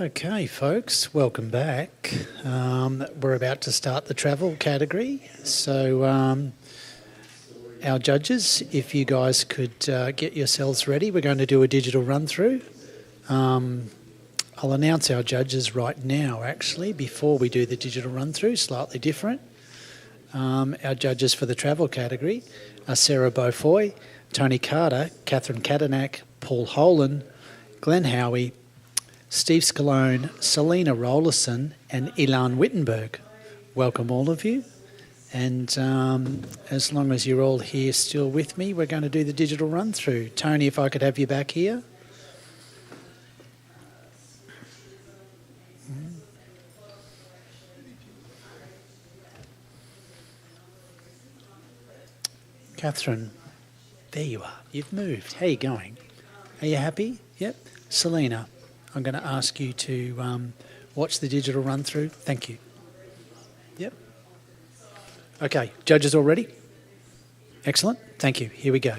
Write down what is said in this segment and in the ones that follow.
Okay, folks, welcome back. We're about to start the travel category. So, our judges, if you guys could get yourselves ready, we're going to do a digital run-through. I'll announce our judges right now, actually, before we do the digital run-through, slightly different. Our judges for the travel category are Sarah Beaufoy, Tony Carter, Catherine Cadanak, Paul Holan, Glenn Howie, Steve Scalone, Selena Rollerson and Ilan Wittenberg. Welcome all of you. And as long as you're all here still with me, we're going to do the digital run-through. Tony, if I could have you back here. Catherine, there you are. You've moved. How are you going? Are you happy? Yep. Selena, I'm going to ask you to watch the digital run-through. Thank you. Yep. Okay, judges all ready? Excellent. Thank you. Here we go.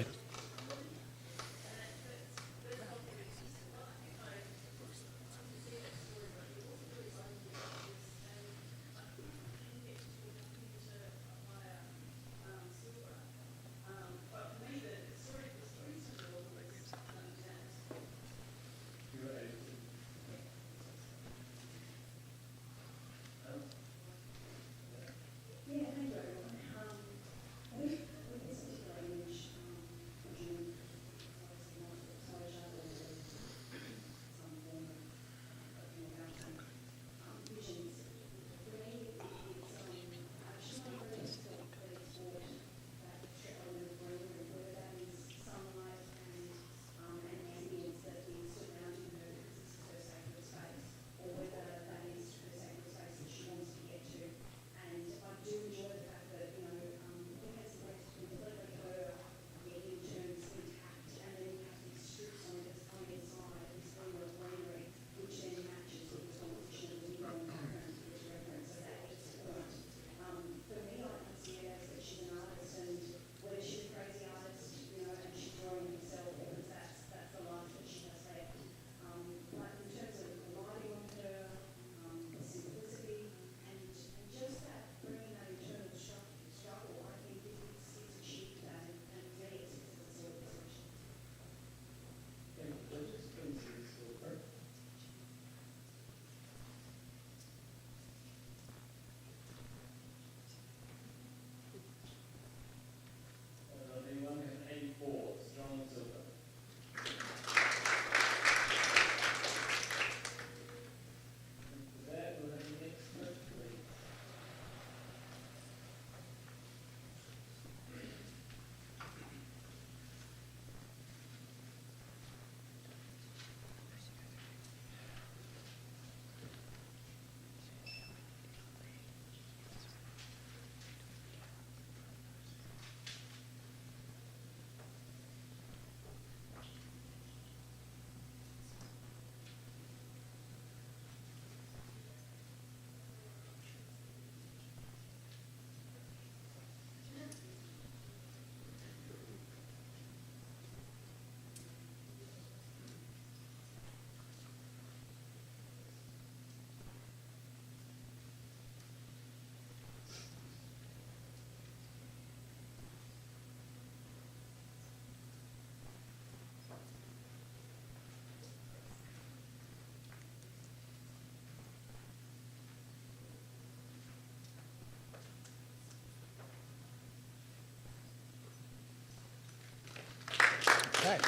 Okay.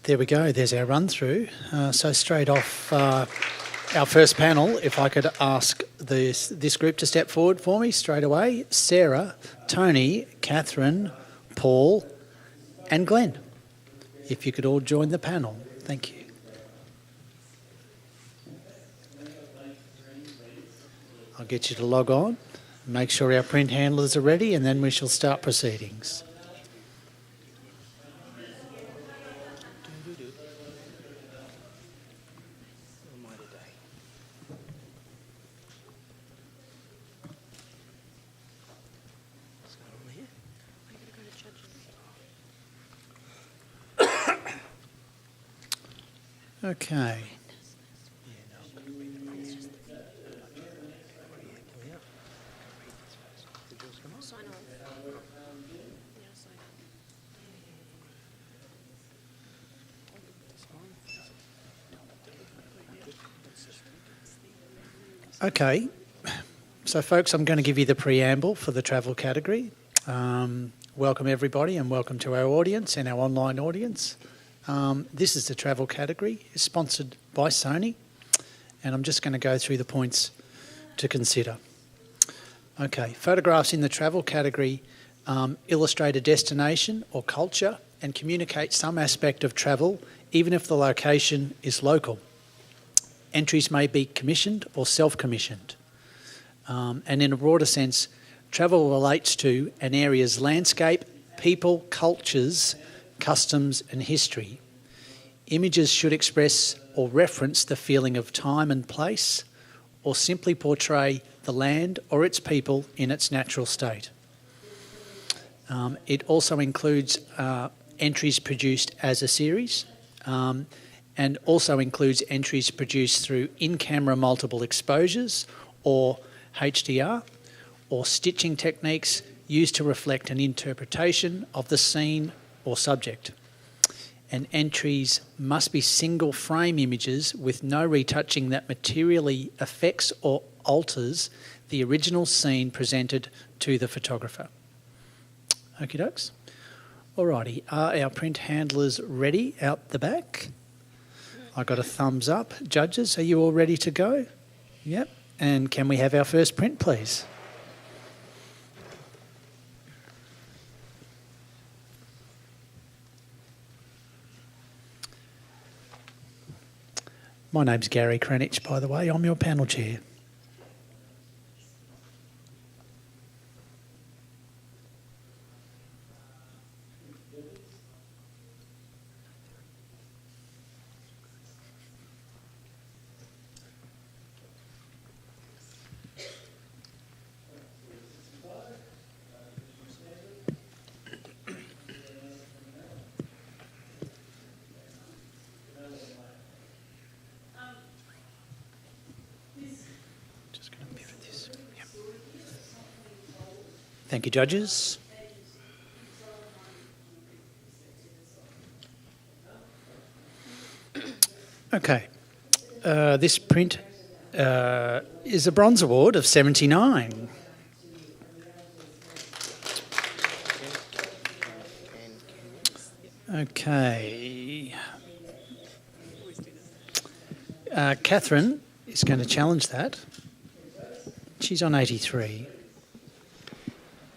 There we go. There's our run-through. So straight off our first panel, if I could ask this group to step forward for me straight away. Sarah, Tony, Catherine, Paul and Glenn. If you could all join the panel. Thank you. I'll get you to log on. Make sure our print handlers are ready and then we shall start proceedings. Okay. Okay, so folks, I'm going to give you the preamble for the travel category. Welcome everybody and welcome to our audience and our online audience. This is the travel category. It's sponsored by Sony, and I'm just going to go through the points to consider. Okay, photographs in the travel category illustrate a destination or culture and communicate some aspect of travel, even if the location is local. Entries may be commissioned or self-commissioned. And in a broader sense, travel relates to an area's landscape, people, cultures, customs and history. Images should express or reference the feeling of time and place, or simply portray the land or its people in its natural state. It also includes entries produced as a series, and also includes entries produced through in-camera multiple exposures or HDR, or stitching techniques used to reflect an interpretation of the scene or subject. And entries must be single frame images with no retouching that materially affects or alters the original scene presented to the photographer. Okie dokes. Alrighty, are our print handlers ready out the back? I got a thumbs up. Judges, are you all ready to go? Yep. And can we have our first print, please? My name's Gary Cranich, by the way. I'm your panel chair. Thank you, judges. Okay. This print is a bronze award of 79. Okay. Catherine is going to challenge that. She's on 83.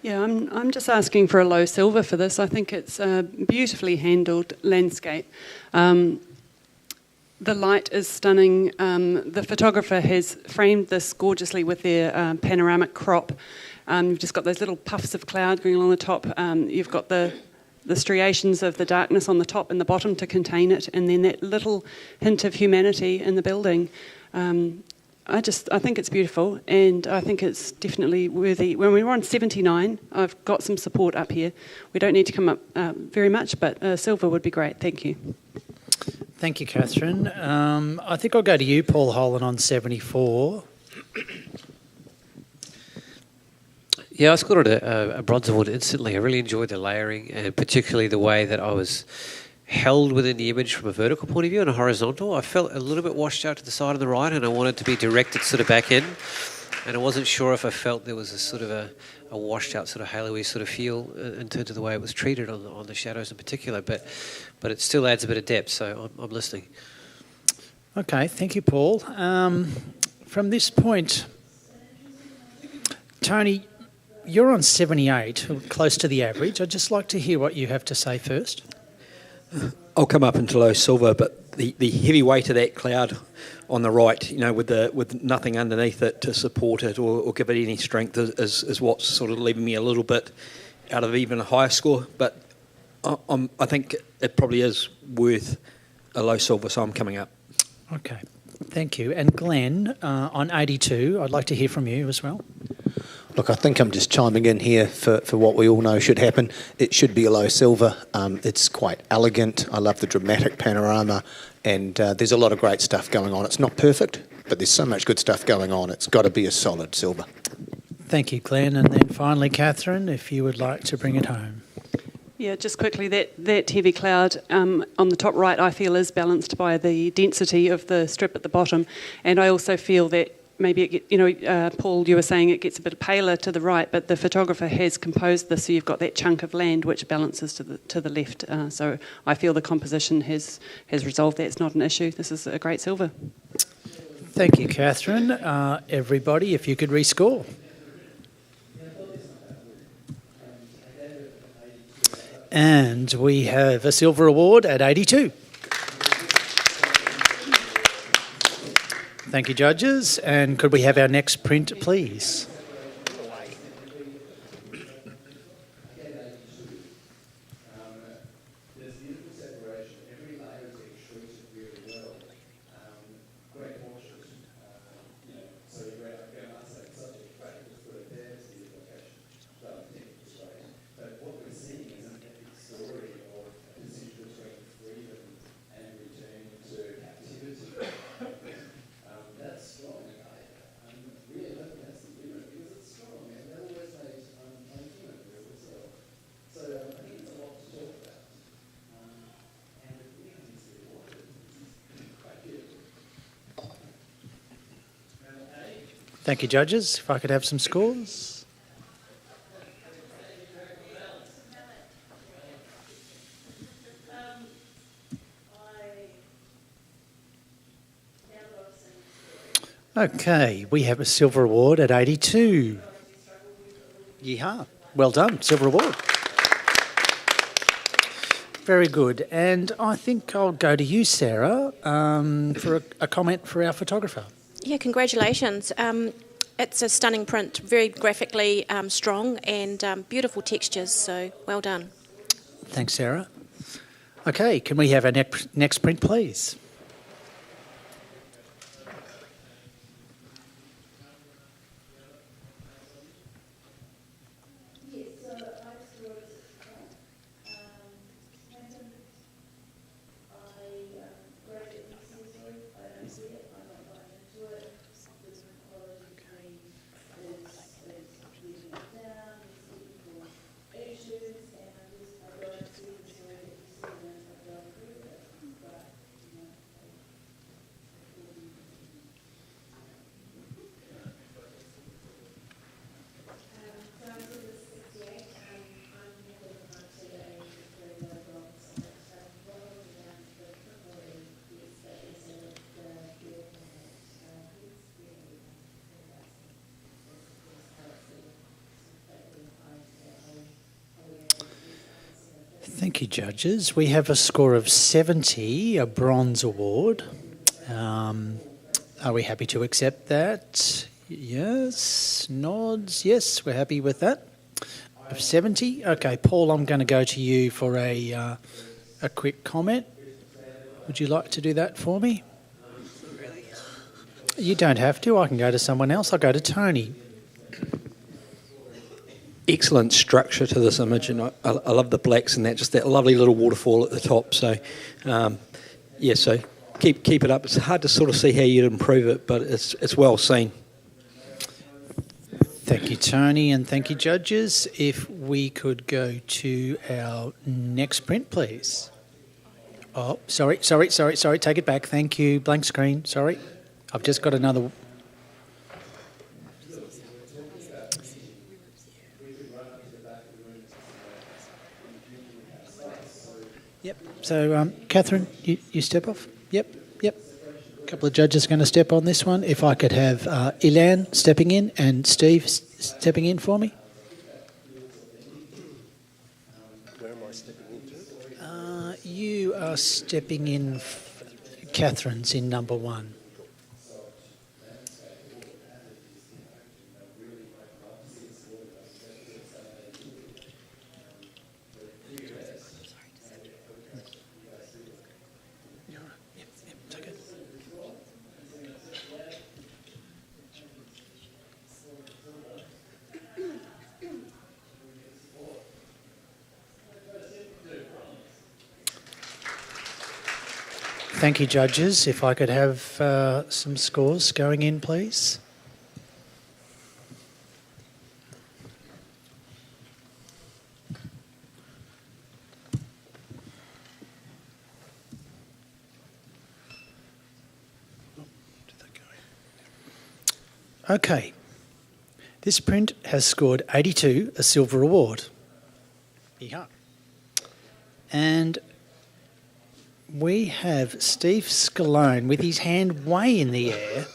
Yeah, I'm just asking for a low silver for this. I think it's a beautifully handled landscape. The light is stunning. The photographer has framed this gorgeously with their panoramic crop. You've just got those little puffs of cloud going along the top. You've got the striations of the darkness on the top and the bottom to contain it, and then that little hint of humanity in the building. I think it's beautiful, and I think it's definitely worthy. When we were on 79, I've got some support up here. We don't need to come up very much, but silver would be great. Thank you. Thank you, Catherine. I think I'll go to you, Paul Holland, on 74. Yeah, I scored a bronze award instantly. I really enjoyed the layering, and particularly the way that I was held within the image from a vertical point of view and a horizontal. I felt a little bit washed out to the side of the right, and I wanted to be directed sort of back in. And I wasn't sure if I felt there was a sort of a washed out sort of halo-y sort of feel in terms of the way it was treated on the shadows in particular. But it still adds a bit of depth, so I'm listening. Okay, thank you, Paul. From this point, Tony, you're on 78, close to the average. I'd just like to hear what you have to say first. I'll come up into low silver, but the heavy weight of that cloud on the right, with nothing underneath it to support it or give it any strength is what's sort of leaving me a little bit out of even a higher score. But I think it probably is worth a low silver, so I'm coming up. Okay, thank you. And Glenn, on 82, I'd like to hear from you as well. Look, I think I'm just chiming in here for what we all know should happen. It should be a low silver. It's quite elegant. I love the dramatic panorama, and there's a lot of great stuff going on. It's not perfect, but there's so much good stuff going on. It's got to be a solid silver. Thank you, Glenn. And then finally, Catherine, if you would like to bring it home. Yeah, just quickly, that heavy cloud on the top right, I feel, is balanced by the density of the strip at the bottom. And I also feel that maybe, Paul, you were saying it gets a bit paler to the right, but the photographer has composed this, so you've got that chunk of land which balances to the left. So I feel the composition has resolved that. It's not an issue. This is a great silver. Thank you, Catherine. Everybody, if you could rescore. And we have a silver award at 82. Thank you, judges. And could we have our next print, please? Thank you, judges. If I could have some scores. Okay, we have a silver award at 82. Yeehaw. Well done, silver award. Very good. And I think I'll go to you, Sarah, for a comment for our photographer. Yeah, congratulations. It's a stunning print, very graphically strong and beautiful textures, so well done. Thanks, Sarah. Okay, can we have our next print, please? Thank you, judges. We have a score of 70, a bronze award. Are we happy to accept that? Yes. Nods. Yes, we're happy with that. Of 70. Okay, Paul, I'm going to go to you for a quick comment. Would you like to do that for me? You don't have to. I can go to someone else. I'll go to Tony. Excellent structure to this image, and I love the blacks and that, just that lovely little waterfall at the top. So, so keep it up. It's hard to sort of see how you'd improve it, but it's well seen. Thank you, Tony, and thank you, judges. If we could go to our next print, please. Oh, sorry. Take it back. Thank you. Blank screen. Sorry. I've just got another. Yep. So, Catherine, you step off. Yep. A couple of judges are going to step on this one. If I could have Ilan stepping in and Steve stepping in for me. Where am I stepping into? You are stepping in. Catherine's in number 1. Thank you, judges. If I could have some scores going in, please. Okay. This print has scored 82, a silver award. Yeah. And we have Steve Scalone with his hand way in the air,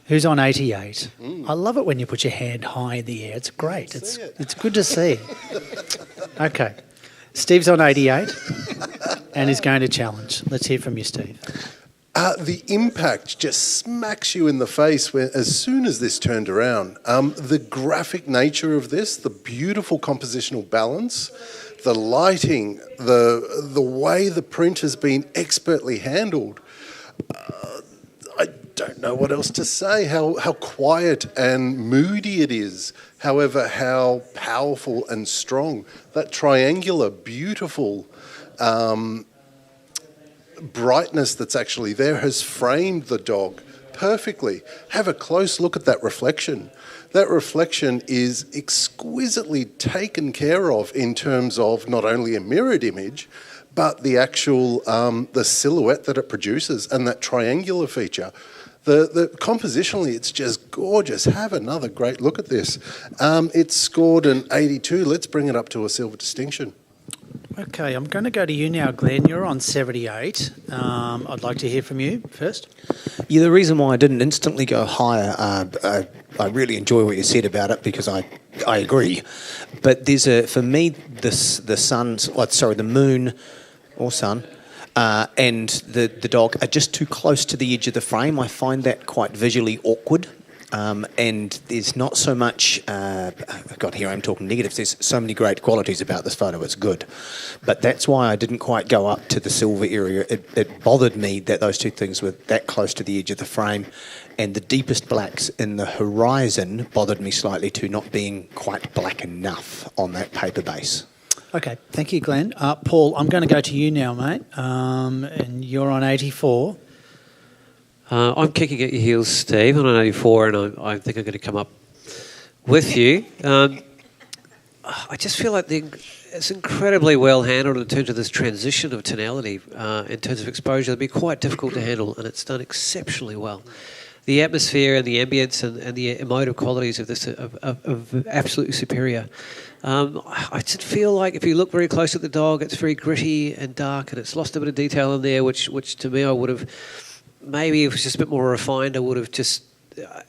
who's on 88. I love it when you put your hand high in the air. It's great. It's good to see. Okay. Steve's on 88 and is going to challenge. Let's hear from you, Steve. The impact just smacks you in the face as soon as this turned around. The graphic nature of this, the beautiful compositional balance, the lighting, the way the print has been expertly handled. I don't know what else to say, how quiet and moody it is. However, how powerful and strong. That triangular, beautiful brightness that's actually there has framed the dog perfectly. Have a close look at that reflection. That reflection is exquisitely taken care of in terms of not only a mirrored image, but the actual the silhouette that it produces and that triangular feature. The compositionally, it's just gorgeous. Have another great look at this. It's scored an 82. Let's bring it up to a silver distinction. Okay, I'm going to go to you now, Glenn. You're on 78. I'd like to hear from you first. Yeah, the reason why I didn't instantly go higher, I really enjoy what you said about it because I agree. But there's for me, the moon or sun, and the dog are just too close to the edge of the frame. I find that quite visually awkward. And there's not so much, God, here I'm talking negatives, there's so many great qualities about this photo, it's good. But that's why I didn't quite go up to the silver area. It bothered me that those two things were that close to the edge of the frame, and the deepest blacks in the horizon bothered me slightly too, not being quite black enough on that paper base. Okay, thank you, Glenn. Paul, I'm going to go to you now, mate, and you're on 84. I'm kicking at your heels, Steve. I'm on 84, and I think I'm going to come up with you. I just feel like it's incredibly well handled in terms of this transition of tonality, in terms of exposure. It'd be quite difficult to handle, and it's done exceptionally well. The atmosphere and the ambience and the emotive qualities of this are absolutely superior. I just feel like if you look very close at the dog, it's very gritty and dark, and it's lost a bit of detail in there, which to me I would have... Maybe if it was just a bit more refined, I would have just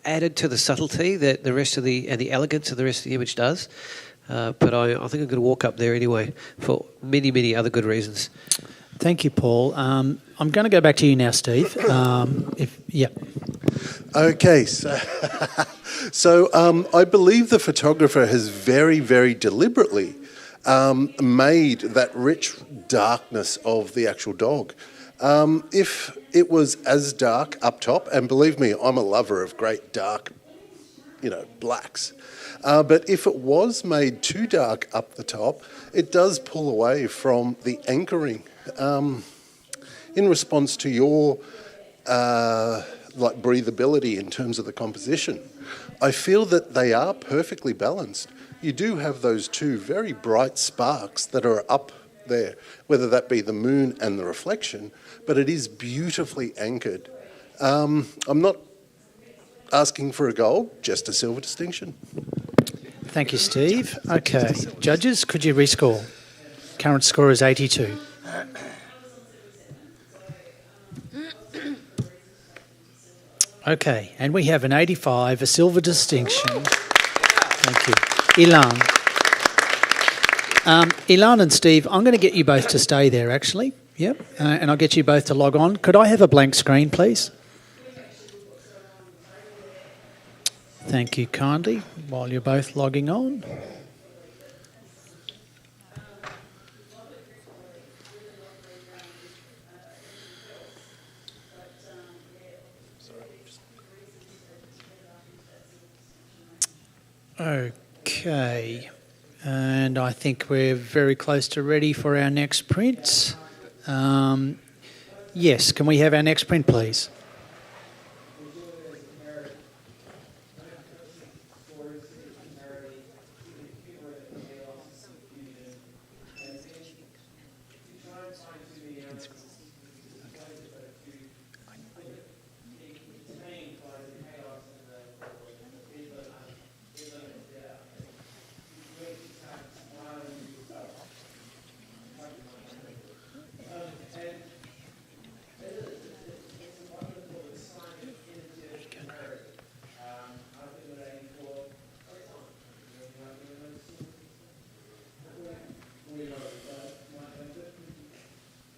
added to the subtlety that the rest of the elegance of the rest of the image does. But I think I'm going to walk up there anyway for many, many other good reasons. Thank you, Paul. I'm going to go back to you now, Steve. Okay, so I believe the photographer has very, very deliberately made that rich darkness of the actual dog. If it was as dark up top, and believe me, I'm a lover of great dark, blacks. But if it was made too dark up the top, it does pull away from the anchoring. In response to your breathability in terms of the composition, I feel that they are perfectly balanced. You do have those two very bright sparks that are up there, whether that be the moon and the reflection, but it is beautifully anchored. I'm not asking for a gold, just a silver distinction. Thank you, Steve. Okay, judges, could you rescore? Current score is 82. Okay, and we have an 85, a silver distinction. Thank you. Ilan. Ilan and Steve, I'm going to get you both to stay there, actually. Yep, and I'll get you both to log on. Could I have a blank screen, please? Thank you kindly, while you're both logging on. Okay, and I think we're very close to ready for our next print. Yes, can we have our next print, please?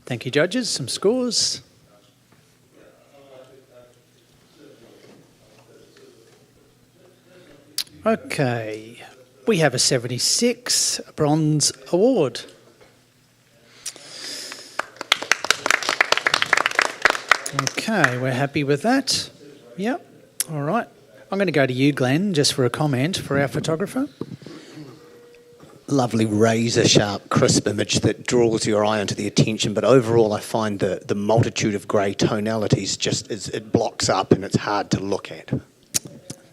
Thank you, judges. Some scores. Okay, we have a 76 bronze award. Okay, we're happy with that. Yep, all right. I'm going to go to you, Glenn, just for a comment for our photographer. Lovely razor-sharp, crisp image that draws your eye onto the attention, but overall I find the multitude of grey tonalities it blocks up and it's hard to look at.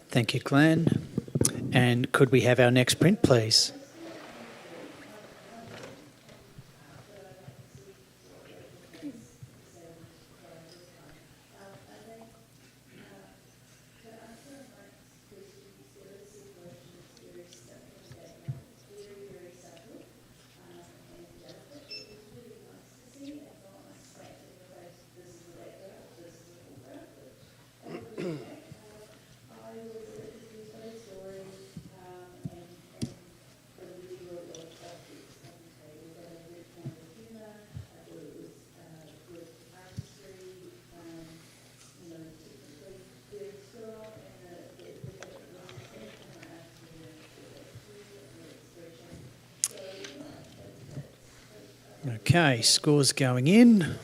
Thank you, Glenn. And could we have our next print, please? Okay, scores going in.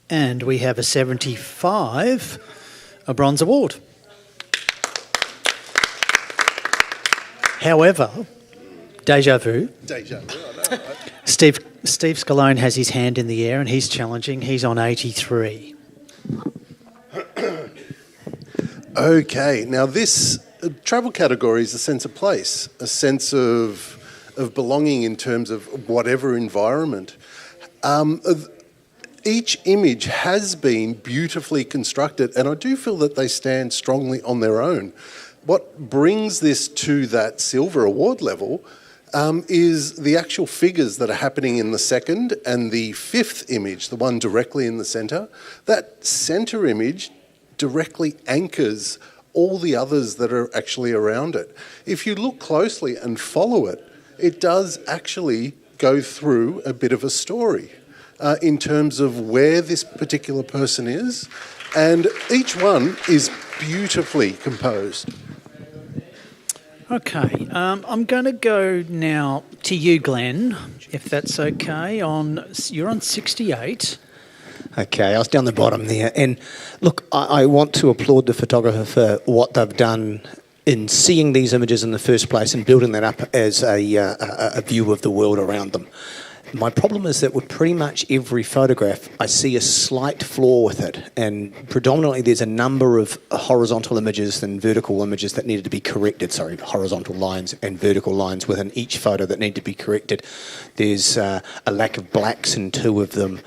And we have a 75, a bronze award. However, deja vu. Deja vu, I know, right? Steve Scalone has his hand in the air and he's challenging. He's on 83. Okay, now this travel category is a sense of place, a sense of belonging in terms of whatever environment. Each image has been beautifully constructed, and I do feel that they stand strongly on their own. What brings this to that silver award level is the actual figures that are happening in the second and the fifth image, the one directly in the centre. That centre image directly anchors all the others that are actually around it. If you look closely and follow it, it does actually go through a bit of a story in terms of where this particular person is, and each one is beautifully composed. Okay, I'm going to go now to you, Glenn, if that's okay. You're on 68. Okay, I was down the bottom there. And look, I want to applaud the photographer for what they've done in seeing these images in the first place and building that up as a view of the world around them. My problem is that with pretty much every photograph, I see a slight flaw with it. And predominantly there's a number of horizontal images and vertical images that needed to be corrected. Sorry, horizontal lines and vertical lines within each photo that need to be corrected. There's a lack of blacks in two of them.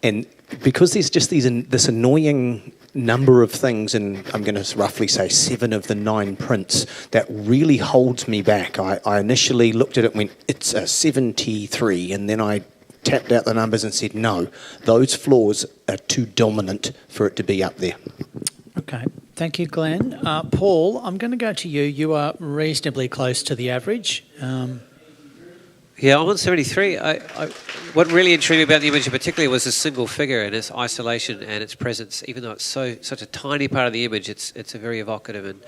And because there's just this annoying number of things, and I'm going to roughly say 7 of the 9 prints, that really holds me back. I initially looked at it and went, it's a 73, and then I tapped out the numbers and said, no, those flaws are too dominant for it to be up there. Okay, thank you, Glenn. Paul, I'm going to go to you. You are reasonably close to the average. Yeah, I'm on 73. What really intrigued me about the image in particular was the single figure and its isolation and its presence. Even though it's such a tiny part of the image, it's a very evocative and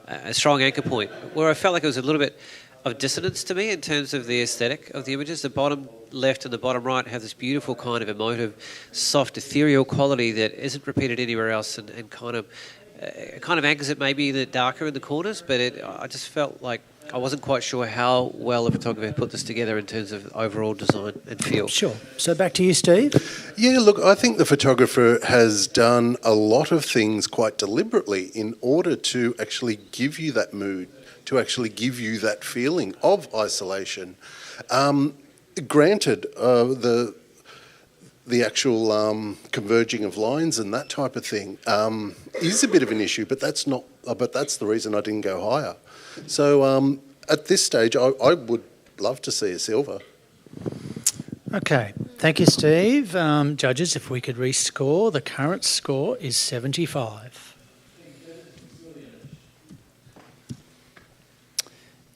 a strong anchor point. Where I felt like it was a little bit of dissonance to me in terms of the aesthetic of the images. The bottom left and the bottom right have this beautiful kind of emotive, soft, ethereal quality that isn't repeated anywhere else, and kind of anchors it maybe darker in the corners. But I just felt like I wasn't quite sure how well the photographer put this together in terms of overall design and feel. Sure. So back to you, Steve. Yeah, look, I think the photographer has done a lot of things quite deliberately in order to actually give you that mood, to actually give you that feeling of isolation. Granted, the actual converging of lines and that type of thing is a bit of an issue, but that's not. But that's the reason I didn't go higher. So at this stage, I would love to see a silver. Okay, thank you, Steve. Judges, if we could rescore, the current score is 75.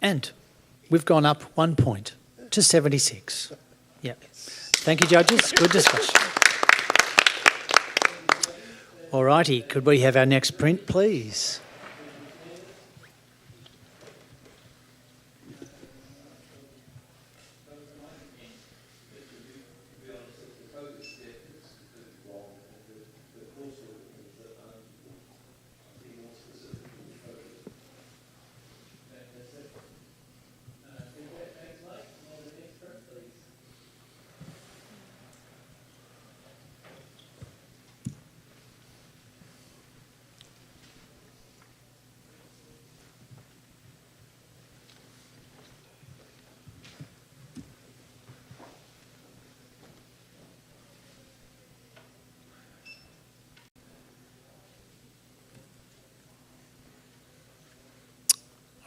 And we've gone up 1 point to 76. Yeah. Thank you, judges. Good discussion. All righty, could we have our next print, please?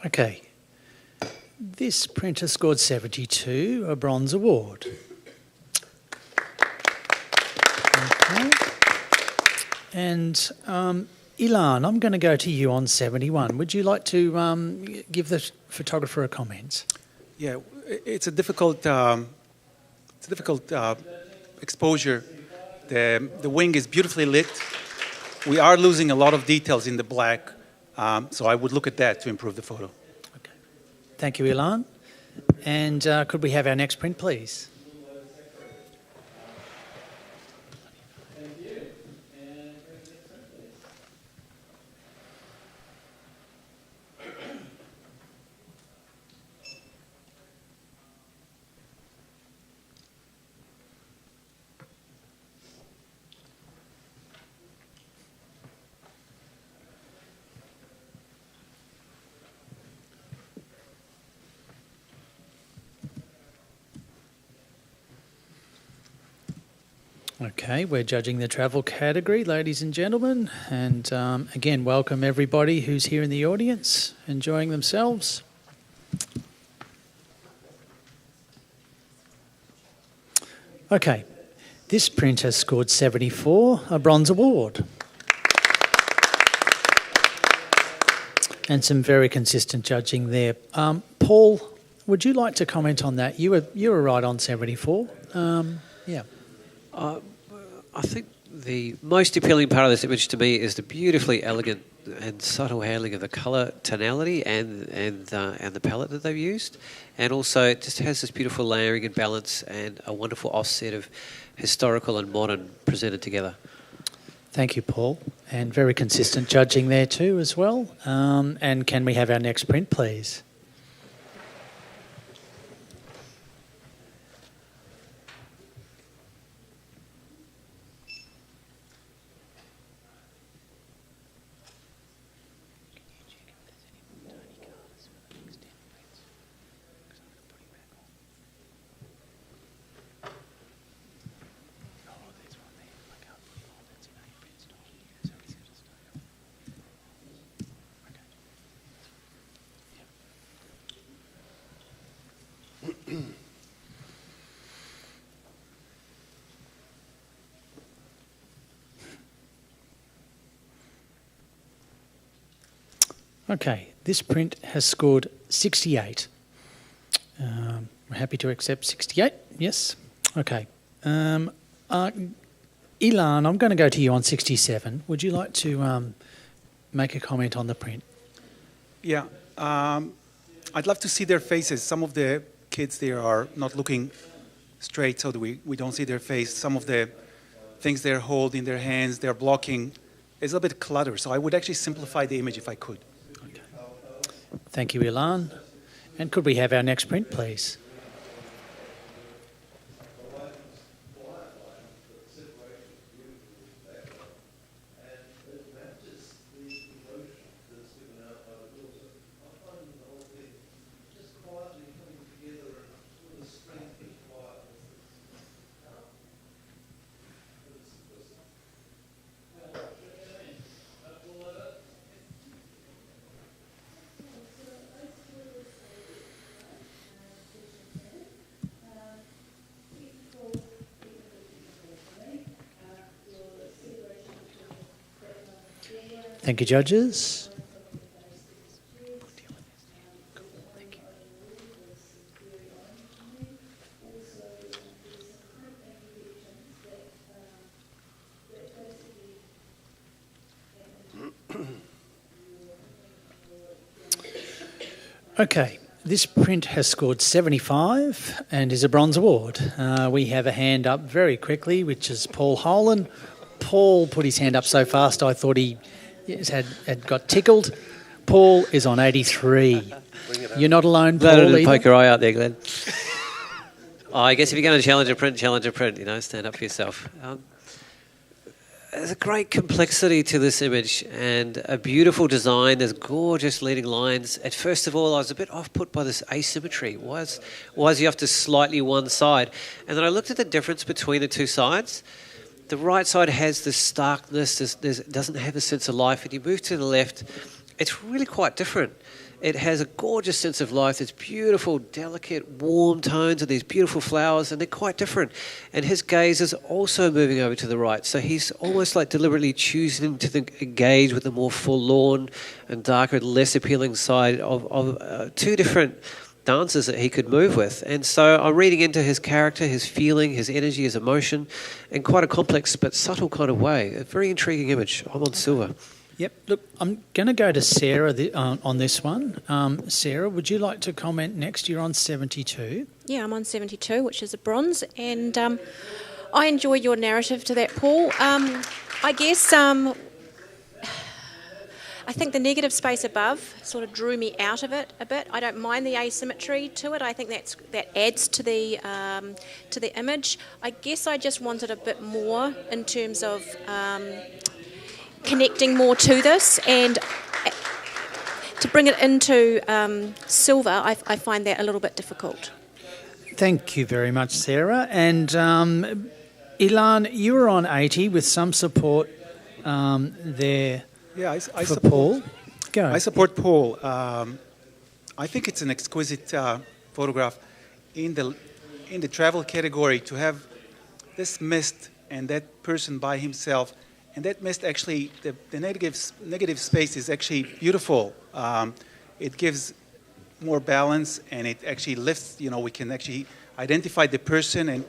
Okay. This printer scored 72, a bronze award. Okay. And Ilan, I'm going to go to you on 71. Would you like to give the photographer a comment? Yeah, it's a difficult exposure. The wing is beautifully lit. We are losing a lot of details in the black. So I would look at that to improve the photo. Okay. Thank you, Ilan. And could we have our next print, please? Okay, we're judging the travel category, ladies and gentlemen, and again, welcome everybody who's here in the audience, enjoying themselves. Okay, this print has scored 74, a bronze award. And some very consistent judging there. Paul, would you like to comment on that? You were right on 74. Yeah. I think the most appealing part of this image to me is the beautifully elegant and subtle handling of the colour tonality and the palette that they've used, and also it just has this beautiful layering and balance and a wonderful offset of historical and modern presented together. Thank you, Paul, and very consistent judging there too as well. And can we have our next print, please? Okay, this print has scored 68. We're happy to accept 68, yes. Okay. Ilan, I'm going to go to you on 67. Would you like to make a comment on the print? Yeah, I'd love to see their faces. Some of the kids there are not looking straight, so that we don't see their face. Some of the things they hold in their hands, they're blocking. It's a little bit cluttered, so I would actually simplify the image if I could. Thank you, Ilan. And could we have our next print, please? Thank you, judges. Okay, this print has scored 75 and is a bronze award. We have a hand up very quickly, which is Paul Holan. Paul put his hand up so fast I thought he had got tickled. Paul is on 83. You're not alone, Paul. Glad I didn't poke your eye out there, Glenn. I guess if you're going to challenge a print, you know, stand up for yourself. There's a great complexity to this image and a beautiful design. There's gorgeous leading lines. At first of all, I was a bit off-put by this asymmetry. Why is he off to slightly one side? And then I looked at the difference between the two sides. The right side has this starkness, doesn't have a sense of life. And you move to the left, it's really quite different. It has a gorgeous sense of life. There's beautiful, delicate, warm tones and these beautiful flowers, and they're quite different. And his gaze is also moving over to the right. So he's almost like deliberately choosing to engage with the more forlorn and darker, less appealing side of two different dances that he could move with. And so I'm reading into his character, his feeling, his energy, his emotion, in quite a complex but subtle kind of way. A very intriguing image. I'm on silver. Yep. Look, I'm going to go to Sarah on this one. Sarah, would you like to comment next? You're on 72. Yeah, I'm on 72, which is a bronze. And I enjoy your narrative to that, Paul. I guess I think the negative space above sort of drew me out of it a bit. I don't mind the asymmetry to it. I think that adds to the image. I guess I just wanted a bit more in terms of connecting more to this, and to bring it into silver, I find that a little bit difficult. Thank you very much, Sarah. And Ilan, you were on 80 with some support there. Yeah, I for support Paul. Go. I support Paul. I think it's an exquisite photograph in the travel category to have this mist and that person by himself. And that mist actually, the negative space is actually beautiful. It gives more balance and it actually lifts, we can actually identify the person, and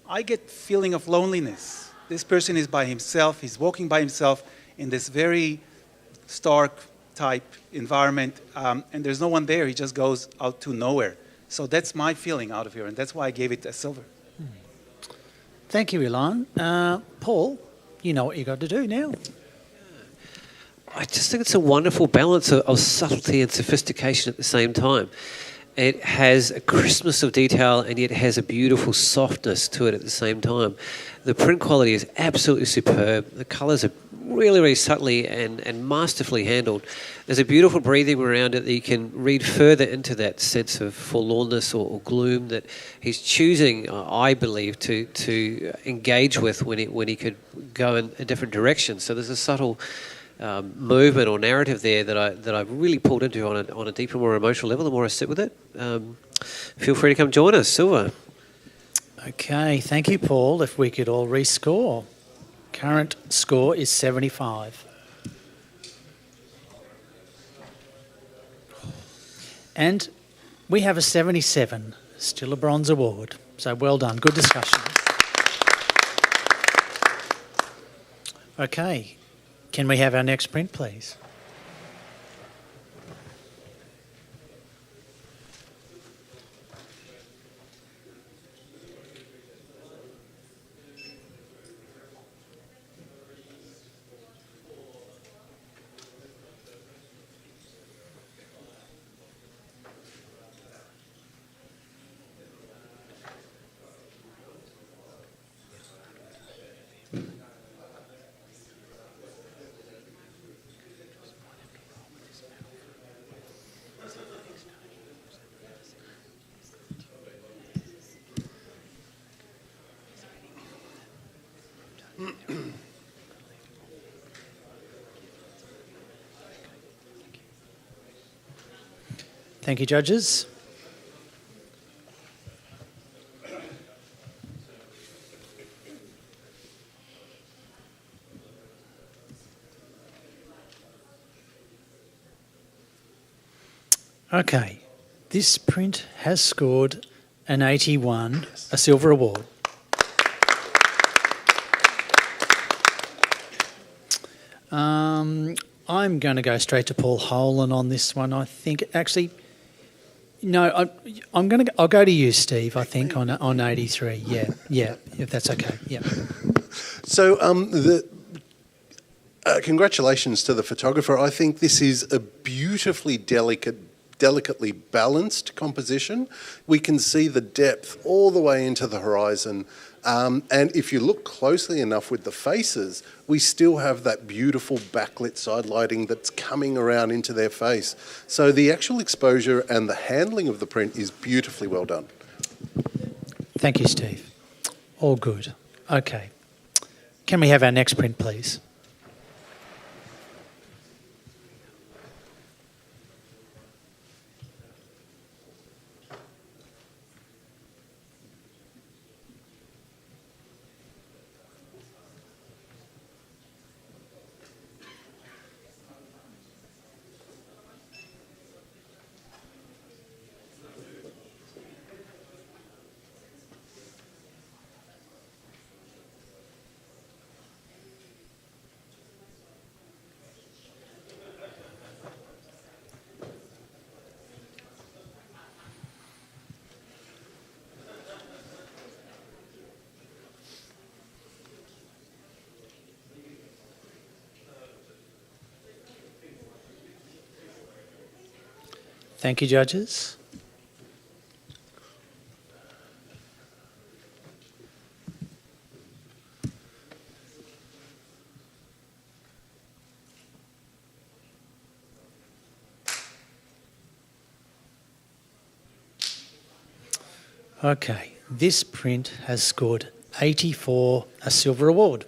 I get feeling of loneliness. This person is by himself, he's walking by himself in this very stark type environment, and there's no one there, he just goes out to nowhere. So that's my feeling out of here, and that's why I gave it a silver. Thank you, Ilan. Paul, you know what you got to do now. I just think it's a wonderful balance of subtlety and sophistication at the same time. It has a crispness of detail and yet has a beautiful softness to it at the same time. The print quality is absolutely superb. The colours are really, really subtly and masterfully handled. There's a beautiful breathing around it that you can read further into that sense of forlornness or gloom that he's choosing, I believe, to engage with when he could go in a different direction. So there's a subtle movement or narrative there that I've really pulled into on a deeper, more emotional level. The more I sit with it, feel free to come join us. Silver. Okay, thank you, Paul. If we could all rescore. Current score is 75. And we have a 77, still a bronze award. So well done, good discussion. Okay, can we have our next print, please? Thank you, judges. Okay, this print has scored an 81, a silver award. I'm going to go straight to Paul Holan on this one. I think actually, no, I'll go to you, Steve. I think on 83. Yeah, if that's okay. Yeah. So congratulations to the photographer. I think this is a beautifully delicately balanced composition. We can see the depth all the way into the horizon. And if you look closely enough with the faces, we still have that beautiful backlit side lighting that's coming around into their face. So the actual exposure and the handling of the print is beautifully well done. Thank you, Steve. All good. Okay. Can we have our next print, please? Thank you, judges. Okay, this print has scored 84, a silver award.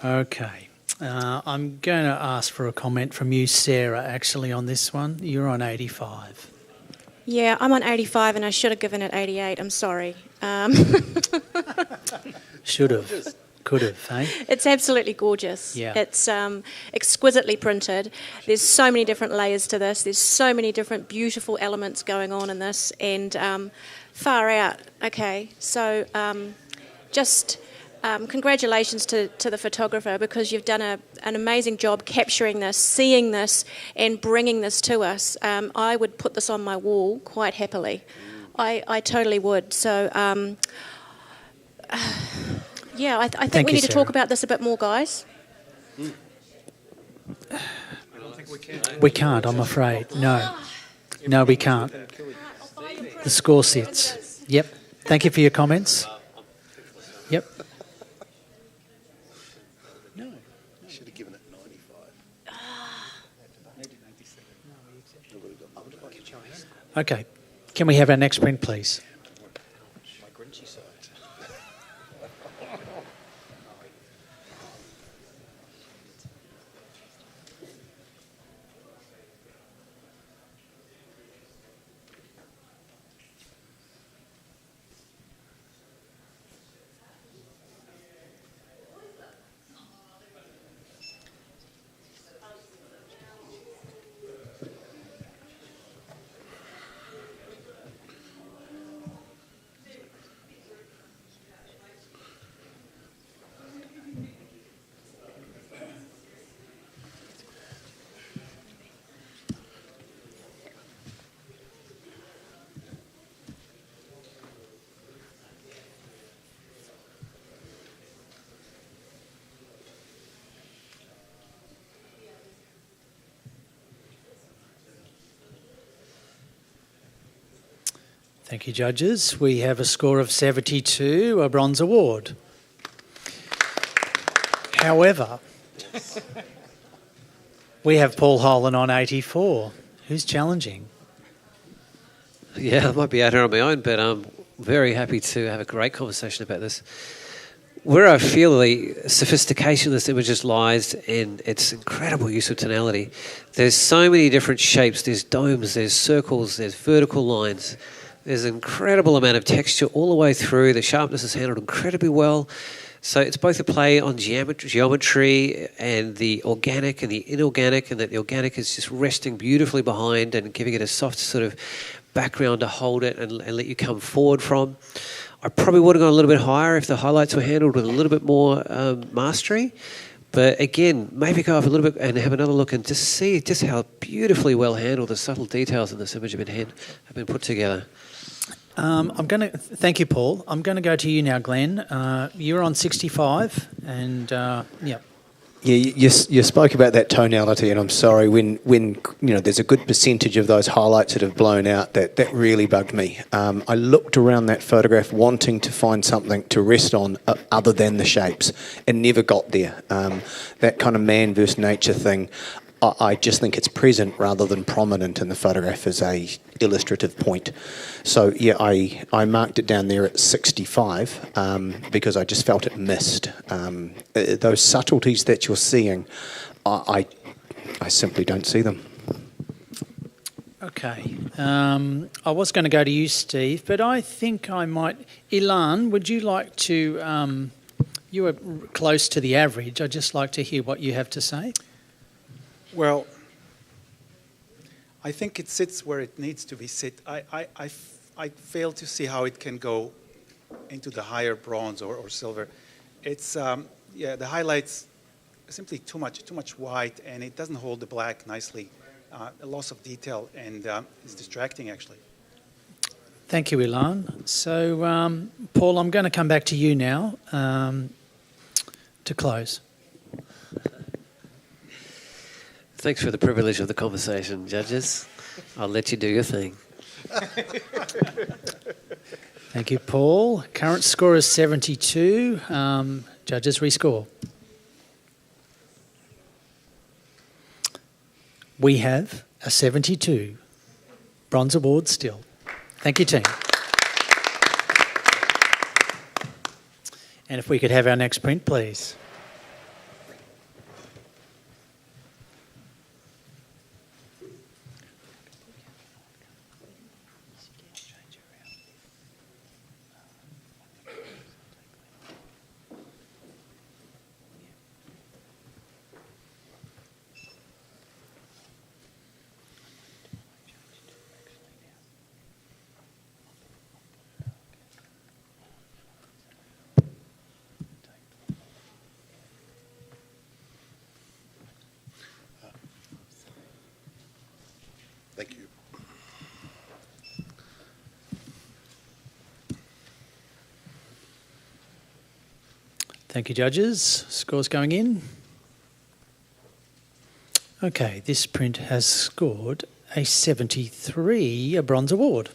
Okay. I'm going to ask for a comment from you, Sarah, actually, on this one. You're on 85. Yeah, I'm on 85 and I should have given it 88. I'm sorry. Should have. Could have, eh? It's absolutely gorgeous. Yeah. It's exquisitely printed. There's so many different layers to this. There's so many different beautiful elements going on in this. And far out. Okay, so just... congratulations to the photographer, because you've done an amazing job capturing this, seeing this and bringing this to us. I would put this on my wall quite happily. I totally would. So, yeah, I think we need to talk about this a bit more, guys. We can't, I'm afraid. No. No, we can't. The score sits. Yep. Thank you for your comments. Yep. Okay. Can we have our next print, please? Thank you, judges. We have a score of 72, a bronze award. However, we have Paul Holan on 84. Who's challenging? Yeah, I might be out here on my own, but I'm very happy to have a great conversation about this. Where I feel the sophistication of this images lies in its incredible use of tonality. There's so many different shapes. There's domes, there's circles, there's vertical lines. There's an incredible amount of texture all the way through. The sharpness is handled incredibly well. So it's both a play on geometry and the organic and the inorganic, and that the organic is just resting beautifully behind and giving it a soft sort of background to hold it and let you come forward from. I probably would have gone a little bit higher if the highlights were handled with a little bit more mastery. But again, maybe go up a little bit and have another look and just see just how beautifully well handled the subtle details in this image have been put together. Thank you, Paul. I'm going to go to you now, Glenn. You're on 65, and yeah. Yeah, you spoke about that tonality, and I'm sorry, when there's a good percentage of those highlights that have blown out, that really bugged me. I looked around that photograph wanting to find something to rest on other than the shapes, and never got there. That kind of man versus nature thing, I just think it's present rather than prominent in the photograph as a illustrative point. So yeah, I marked it down there at 65 because I just felt it missed. Those subtleties that you're seeing, I simply don't see them. Okay. I was going to go to you, Steve, but I think I might... Ilan, would you like to... you were close to the average. I'd just like to hear what you have to say. Well, I think it sits where it needs to be sit. I fail to see how it can go into the higher bronze or silver. It's the highlights simply too much white, and it doesn't hold the black nicely. A loss of detail, and it's distracting actually. Thank you, Ilan. So, Paul, I'm going to come back to you now to close. Thanks for the privilege of the conversation, judges. I'll let you do your thing. Thank you, Paul. Current score is 72. Judges, rescore. We have a 72. Bronze award still. Thank you, team. And if we could have our next print, please. Thank you. Thank you, judges. Scores going in. Okay, this print has scored a 73, a bronze award.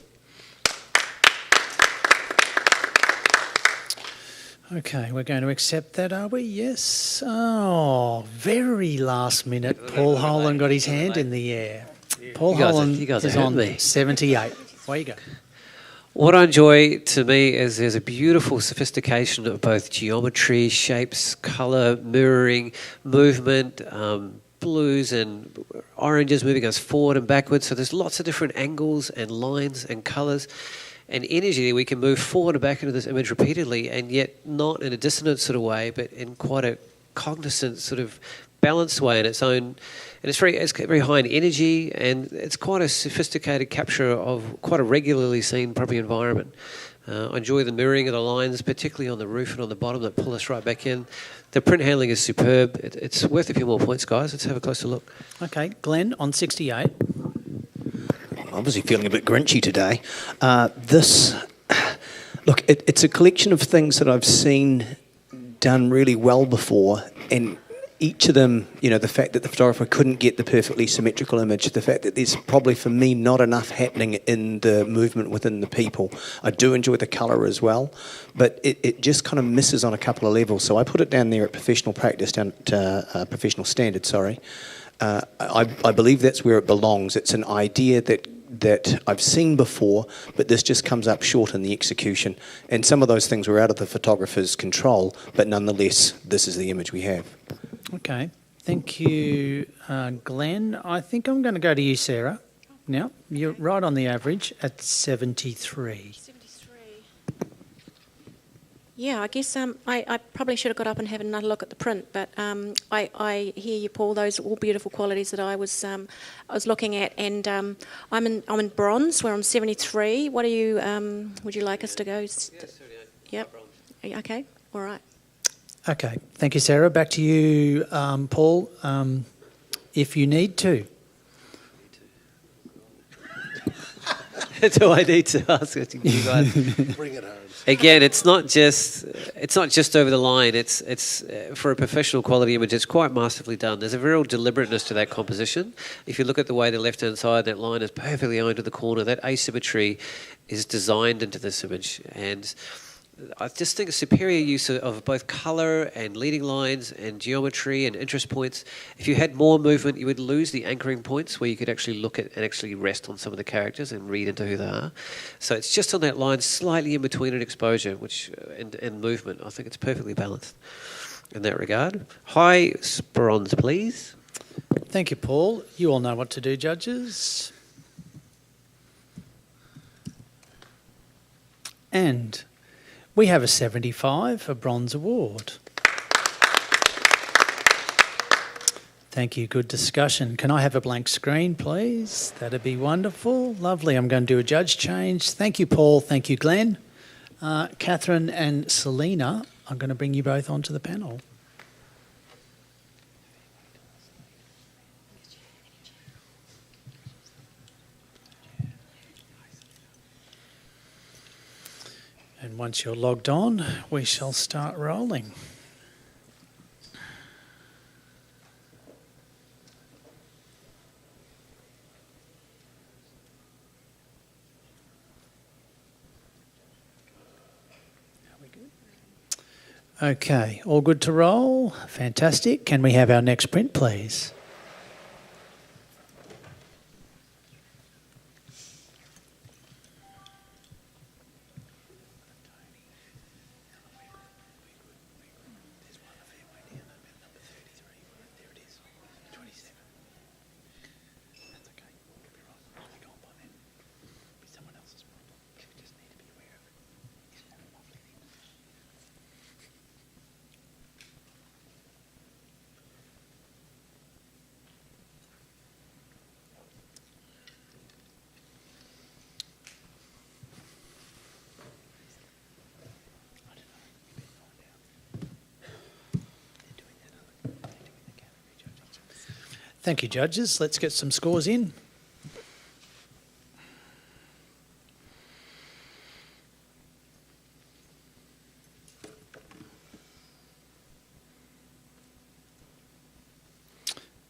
Okay, we're going to accept that, are we? Yes. Oh, very last minute. Paul Holan got his hand in the air. Paul Holan is on 78. Away you go. What I enjoy, to me, is there's a beautiful sophistication of both geometry, shapes, colour, mirroring, movement, blues and oranges moving us forward and backwards. So there's lots of different angles and lines and colours and energy that we can move forward and back into this image repeatedly, and yet not in a dissonant sort of way, but in quite a cognizant sort of balanced way in its own. And it's very high in energy, and it's quite a sophisticated capture of quite a regularly seen probably environment. I enjoy the mirroring of the lines, particularly on the roof and on the bottom, that pull us right back in. The print handling is superb. It's worth a few more points, guys. Let's have a closer look. Okay, Glenn on 68. Obviously feeling a bit grinchy today. Look, it's a collection of things that I've seen done really well before, and each of them, you know, the fact that the photographer couldn't get the perfectly symmetrical image, the fact that there's probably, for me, not enough happening in the movement within the people. I do enjoy the colour as well, but it just kind of misses on a couple of levels. So I put it down there at professional practice, down to professional standard, sorry. I believe that's where it belongs. It's an idea that that I've seen before, but this just comes up short in the execution. And some of those things were out of the photographer's control, but nonetheless, this is the image we have. Okay. Thank you, Glenn. I think I'm going to go to you, Sarah. Now, you're right on the average at 73. 73. Yeah, I guess I probably should have got up and had another look at the print, but I hear you, Paul. Those are all beautiful qualities that I was looking at, and I'm in bronze. We're on 73. What are you? Would you like us to go? Yeah, 78. Yep. Okay. All right. Okay. Thank you, Sarah. Back to you, Paul, if you need to. Do I need to ask it to you guys? Bring it home. Again, it's not just over the line. It's for a professional quality image. It's quite masterfully done. There's a real deliberateness to that composition. If you look at the way the left-hand side, that line is perfectly owned to the corner. That asymmetry is designed into this image, and I just think a superior use of both colour and leading lines and geometry and interest points. If you had more movement, you would lose the anchoring points where you could actually look at and actually rest on some of the characters and read into who they are. So it's just on that line, slightly in between an exposure and movement. I think it's perfectly balanced in that regard. High bronze, please. Thank you, Paul. You all know what to do, judges. And we have a 75, a bronze award. Thank you, good discussion. Can I have a blank screen, please? That'd be wonderful. Lovely. I'm going to do a judge change. Thank you, Paul. Thank you, Glenn. Catherine and Selena, I'm going to bring you both onto the panel. And once you're logged on, we shall start rolling. Okay, all good to roll? Fantastic. Can we have our next print, please? Thank you, judges. Let's get some scores in.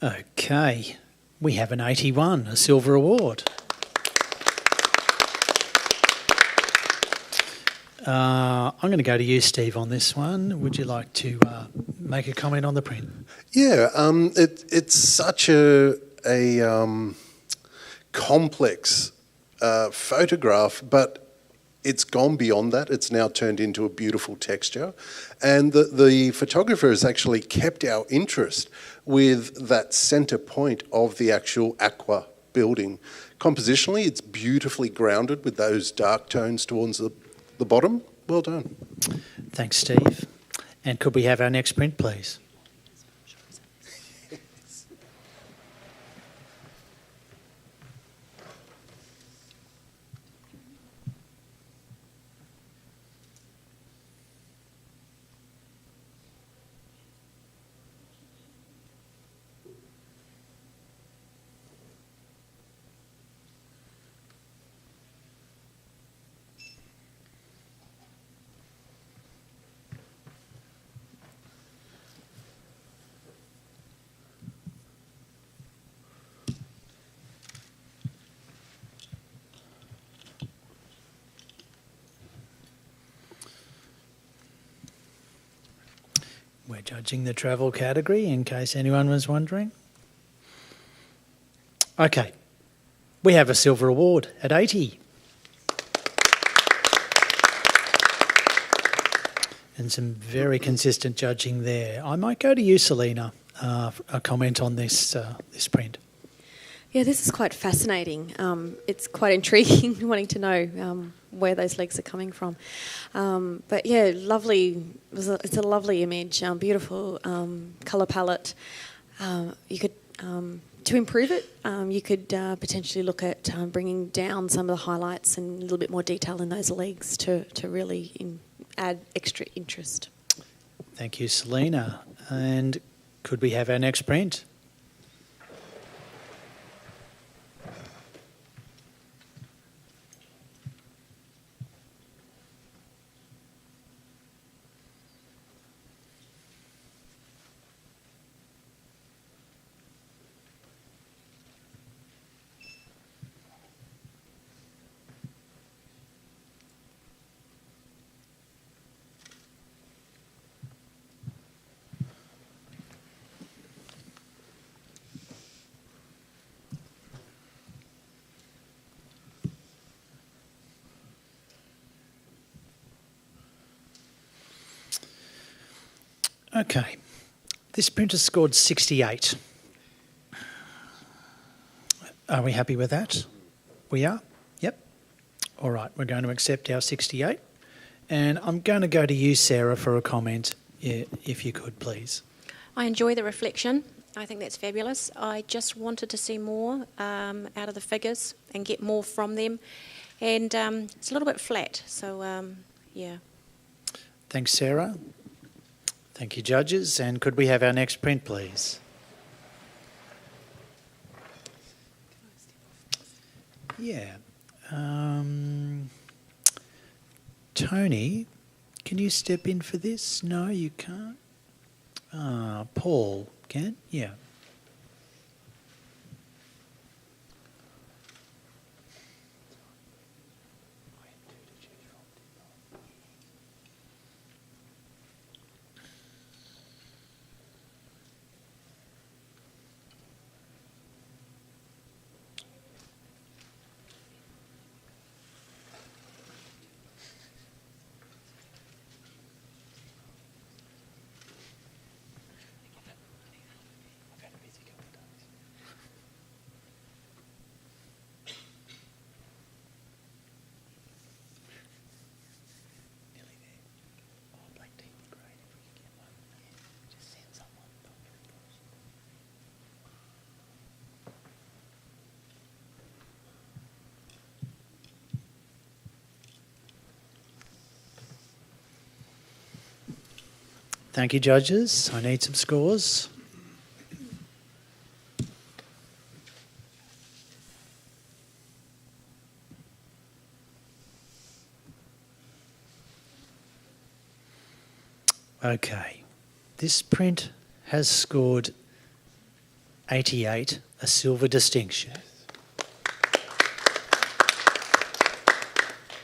Okay, we have an 81, a silver award. I'm going to go to you, Steve, on this one. Would you like to make a comment on the print? Yeah, it's such a complex photograph, but it's gone beyond that. It's now turned into a beautiful texture. And the photographer has actually kept our interest with that centre point of the actual aqua building. Compositionally, it's beautifully grounded with those dark tones towards the bottom. Well done. Thanks, Steve. And could we have our next print, please? We're judging the travel category, in case anyone was wondering. Okay. We have a silver award at 80. And some very consistent judging there. I might go to you, Selena, a comment on this print. Yeah, this is quite fascinating. It's quite intriguing wanting to know where those legs are coming from. But yeah, lovely. It's a lovely image, beautiful colour palette. You could, to improve it, you could potentially look at bringing down some of the highlights and a little bit more detail in those legs to really add extra interest. Thank you, Selena. And could we have our next print? Okay, this print has scored 68. Are we happy with that? We are? Yep. All right, we're going to accept our 68. And I'm going to go to you, Sarah, for a comment, if you could, please. I enjoy the reflection. I think that's fabulous. I just wanted to see more out of the figures and get more from them. And it's a little bit flat, so yeah. Thanks, Sarah. Thank you, judges. And could we have our next print, please? Yeah. Tony, can you step in for this? No, you can't. Paul can? Yeah. Thank you, judges. I need some scores. Okay. This print has scored 88, a silver distinction.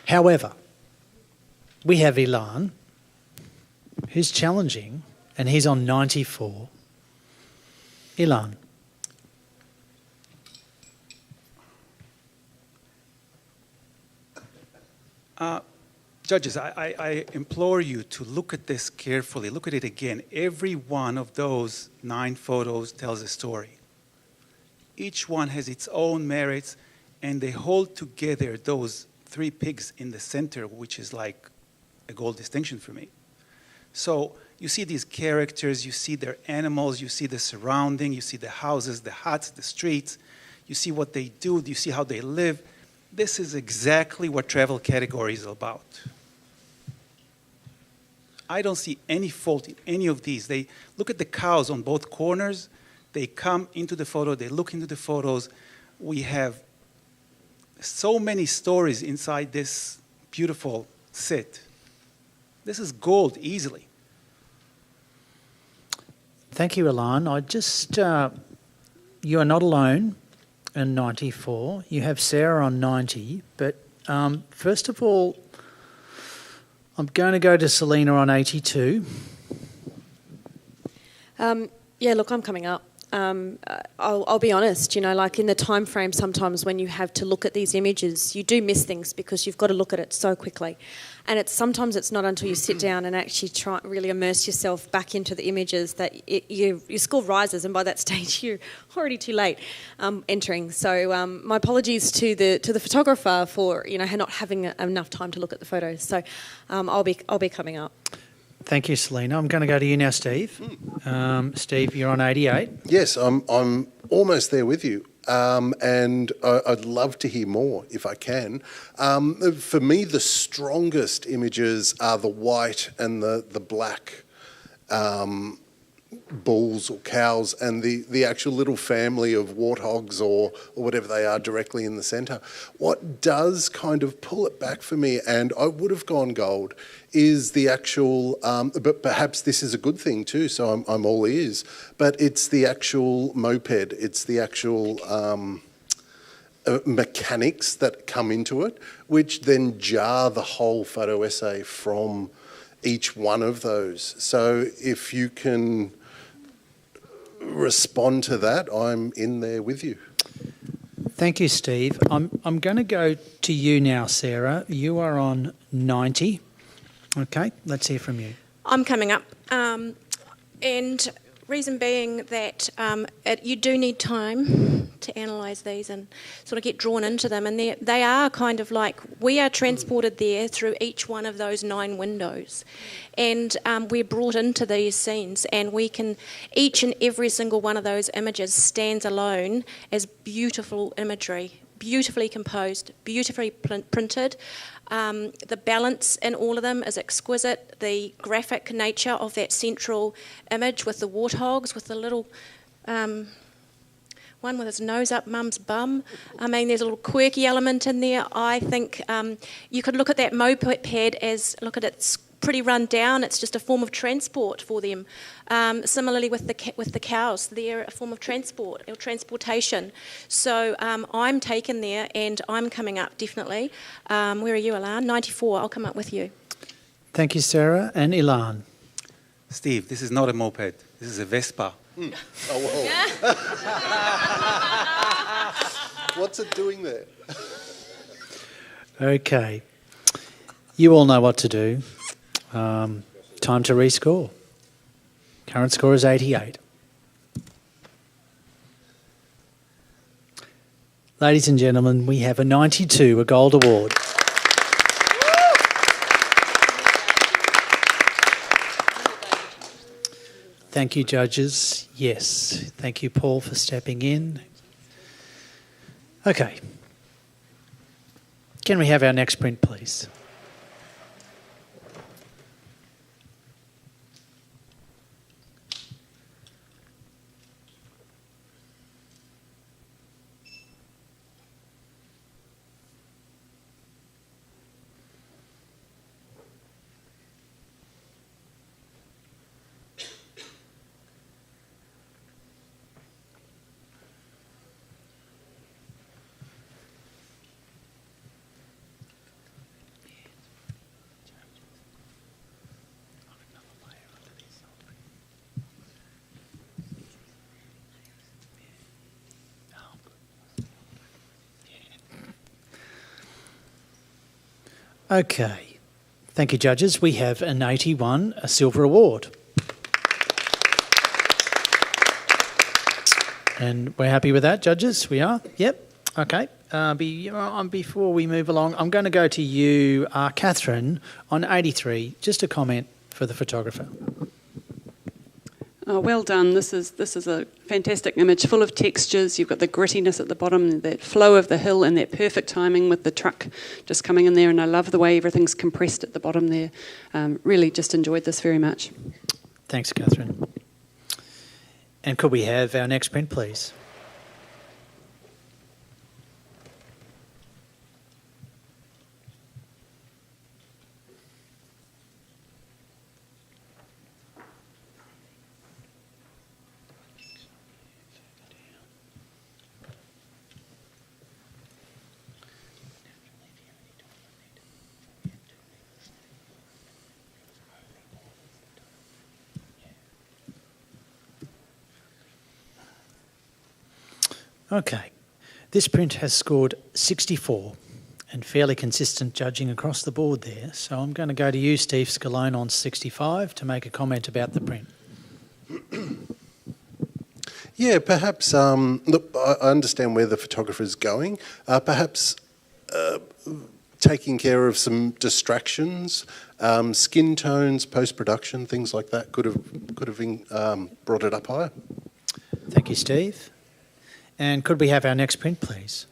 However, we have Ilan, who's challenging, and he's on 94. Ilan. Judges, I implore you to look at this carefully. Look at it again. Every one of those 9 photos tells a story. Each one has its own merits, and they hold together those 3 pigs in the center, which is like a gold distinction for me. So you see these characters, you see their animals, you see the surrounding, you see the houses, the huts, the streets, you see what they do, you see how they live. This is exactly what travel category is about. I don't see any fault in any of these. They look at the cows on both corners, they come into the photo, they look into the photos. We have so many stories inside this beautiful sit. This is gold easily. Thank you, Ilan. I just, you are not alone in 94. You have Sarah on 90. But first of all, I'm going to go to Selena on 82. Yeah, look, I'm coming up. I'll be honest, like in the time frame sometimes when you have to look at these images, you do miss things because you've got to look at it so quickly. And sometimes it's not until you sit down and actually try really immerse yourself back into the images that your score rises, and by that stage you're already too late entering. So my apologies to the photographer for not having enough time to look at the photos. So I'll be coming up. Thank you, Selena. I'm going to go to you now, Steve. Steve, you're on 88. Yes, I'm almost there with you. And I'd love to hear more if I can. For me, the strongest images are the white and the black bulls or cows and the actual little family of warthogs or whatever they are directly in the centre. What does kind of pull it back for me, and I would have gone gold, is the actual, but perhaps this is a good thing too, so I'm all ears, but it's the actual moped, it's the actual mechanics that come into it, which then jar the whole photo essay from each one of those. So if you can respond to that, I'm in there with you. Thank you, Steve. I'm going to go to you now, Sarah. You are on 90. Okay, let's hear from you. I'm coming up, and reason being that you do need time to analyse these and sort of get drawn into them, and they are kind of like, we are transported there through each one of those 9 windows, and we're brought into these scenes, and we can, each and every single one of those images stands alone as beautiful imagery, beautifully composed, beautifully printed. The balance in all of them is exquisite. The graphic nature of that central image with the warthogs, with the little one with his nose up mum's bum. I mean, there's a little quirky element in there. I think you could look at that moped as, look at it's pretty run down. It's just a form of transport for them. Similarly with the cows, they're a form of transport or transportation. So I'm taken there, and I'm coming up definitely. Where are you, Ilan? 94. I'll come up with you. Thank you, Sarah. And Ilan. Steve, this is not a moped. This is a Vespa. Oh, whoa. What's it doing there? Okay. You all know what to do. Time to rescore. Current score is 88. Ladies and gentlemen, we have a 92, a gold award. Thank you, judges. Yes. Thank you, Paul, for stepping in. Okay. Can we have our next print, please? Okay. Thank you, judges. We have an 81, a silver award. And we're happy with that, judges? We are? Yep. Okay. Before we move along, I'm going to go to you, Catherine, on 83. Just a comment for the photographer. Oh, well done. This is a fantastic image, full of textures. You've got the grittiness at the bottom, that flow of the hill, and that perfect timing with the truck just coming in there. And I love the way everything's compressed at the bottom there. Really just enjoyed this very much. Thanks, Catherine. And could we have our next print, please? Okay. This print has scored 64 and fairly consistent judging across the board there. So I'm going to go to you, Steve Scalone, on 65 to make a comment about the print. Yeah, perhaps, look, I understand where the photographer is going. Perhaps taking care of some distractions, skin tones, post-production, things like that could have brought it up higher. Thank you, Steve. And could we have our next print, please?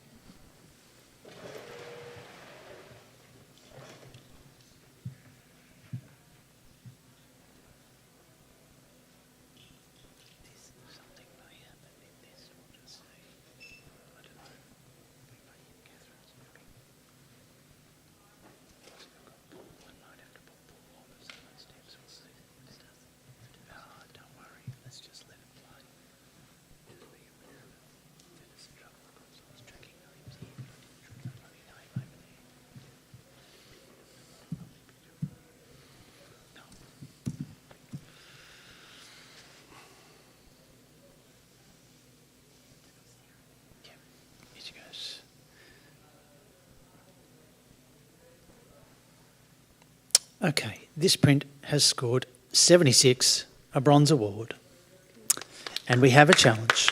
Okay, this print has scored 76, a bronze award. And we have a challenge.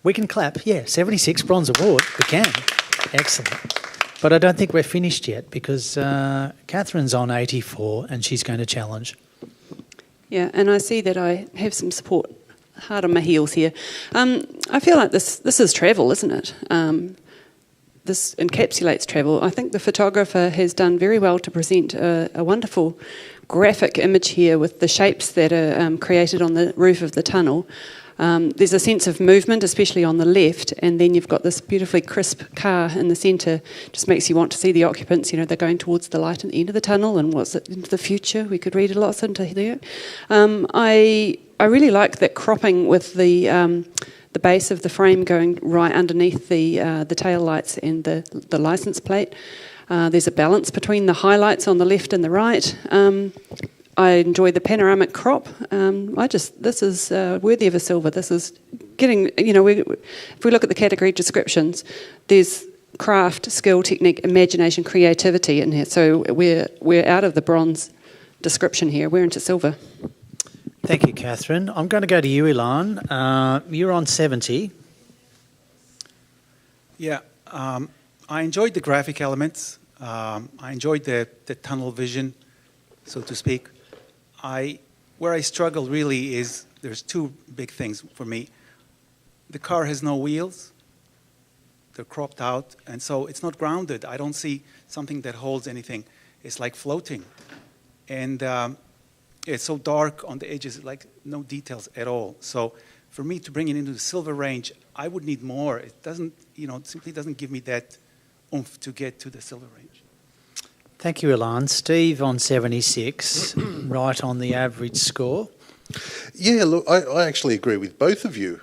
We can clap, yeah, 76, bronze award, we can. Excellent. But I don't think we're finished yet because Catherine's on 84 and she's going to challenge. Yeah, and I see that I have some support hard on my heels here. I feel like this is travel, isn't it? This encapsulates travel. I think the photographer has done very well to present a wonderful graphic image here with the shapes that are created on the roof of the tunnel. There's a sense of movement, especially on the left, and then you've got this beautifully crisp car in the centre. Just makes you want to see the occupants. You know, they're going towards the light at the end of the tunnel, and what's it into the future? We could read a lot into there. I really like that cropping with the base of the frame going right underneath the tail lights and the license plate. There's a balance between the highlights on the left and the right. I enjoy the panoramic crop. This is worthy of a silver. This is getting, if we look at the category descriptions, there's craft, skill, technique, imagination, creativity in here. So we're out of the bronze description here. We're into silver. Thank you, Catherine. I'm going to go to you, Ilan. You're on 70. Yeah, I enjoyed the graphic elements. I enjoyed the tunnel vision, so to speak. Where I struggle really is there's two big things for me. The car has no wheels. They're cropped out, and so it's not grounded. I don't see something that holds anything. It's like floating. And it's so dark on the edges, like no details at all. So for me to bring it into the silver range, I would need more. It doesn't, it simply doesn't give me that oomph to get to the silver range. Thank you, Ilan. Steve on 76, right on the average score. Yeah, look, I actually agree with both of you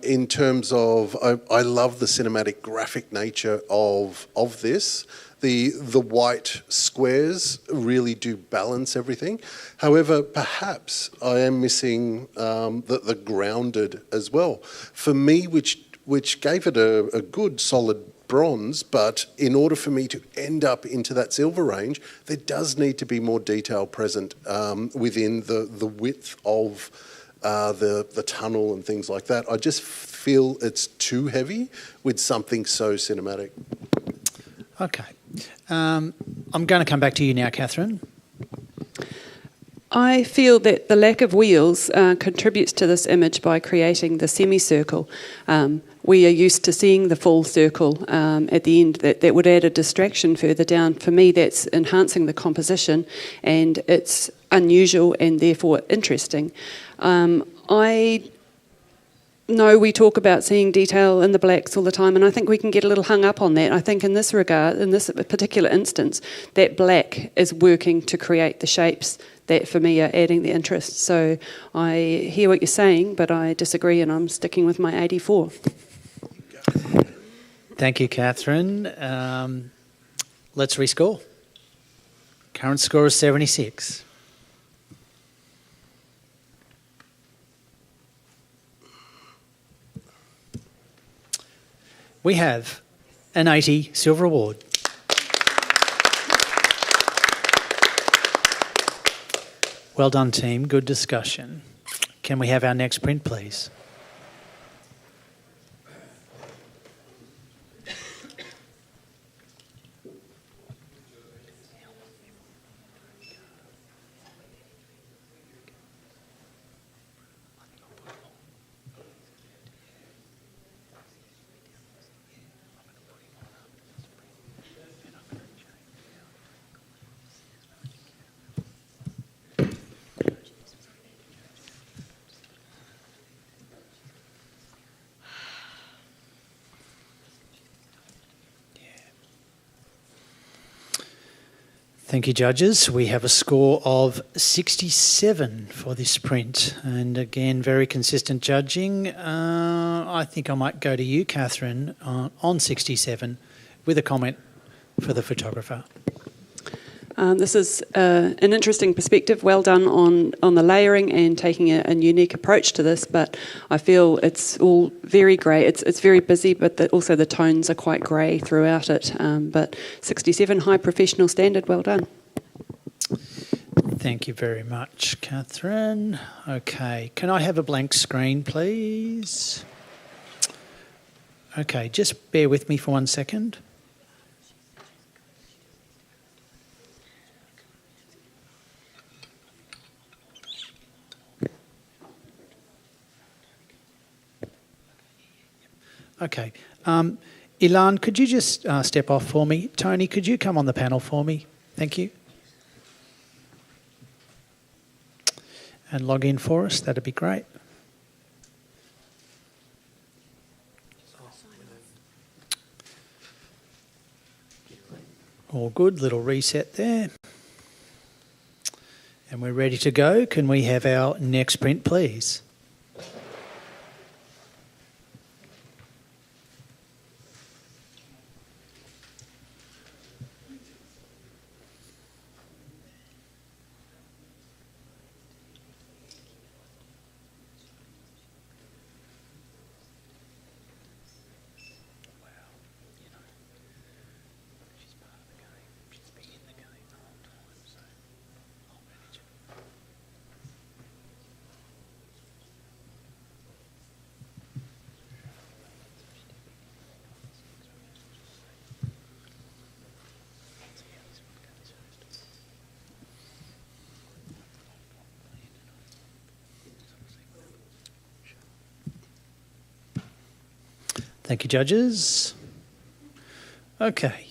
in terms of I love the cinematic graphic nature of this. The white squares really do balance everything. However, perhaps I am missing the grounded as well. For me, which gave it a good solid bronze, but in order for me to end up into that silver range, there does need to be more detail present within the width of the tunnel and things like that. I just feel it's too heavy with something so cinematic. Okay. I'm going to come back to you now, Catherine. I feel that the lack of wheels contributes to this image by creating the semicircle. We are used to seeing the full circle at the end. That would add a distraction further down. For me, that's enhancing the composition, and it's unusual and therefore interesting. I know we talk about seeing detail in the blacks all the time, and I think we can get a little hung up on that. I think in this regard, in this particular instance, that black is working to create the shapes that for me are adding the interest. So I hear what you're saying, but I disagree, and I'm sticking with my 84. Thank you, Catherine. Let's rescore. Current score is 76. we have an 80 Silver Award. Well done, team. Good discussion. Can we have our next print, please? Thank you, judges. We have a score of 67 for this print. And again, very consistent judging. I think I might go to you, Catherine, on 67 with a comment for the photographer. This is an interesting perspective. Well done on the layering and taking a unique approach to this, but I feel it's all very grey. It's very busy, but also the tones are quite grey throughout it. But 67, high professional standard, well done. Thank you very much, Catherine. Okay, can I have a blank screen, please? Okay, just bear with me for 1 second. Okay. Ilan, could you just step off for me? Tony, could you come on the panel for me? Thank you. And log in for us. That'd be great. All good. Little reset there. And we're ready to go. Can we have our next print, please? Thank you, judges. Okay,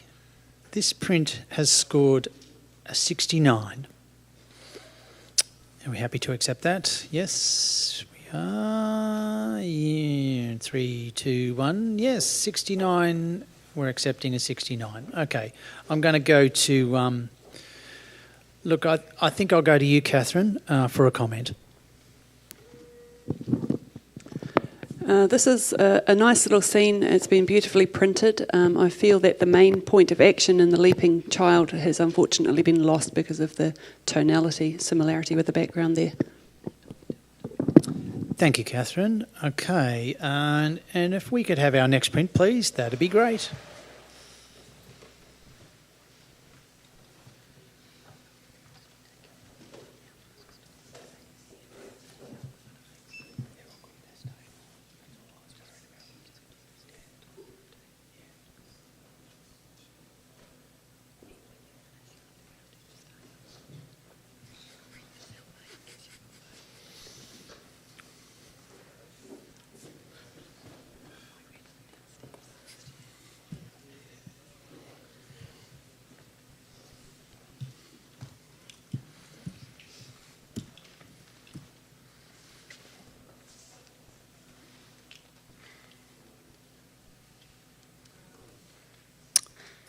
this print has scored a 69. Are we happy to accept that? Yes, we are. Yeah, 3, 2, 1. Yes, 69. We're accepting a 69. Okay, I'm going to go to... look, I think I'll go to you, Catherine, for a comment. This is a nice little scene. It's been beautifully printed. I feel that the main point of action in the leaping child has unfortunately been lost because of the tonality, similarity with the background there. Thank you, Catherine. Okay, and if we could have our next print, please, that'd be great.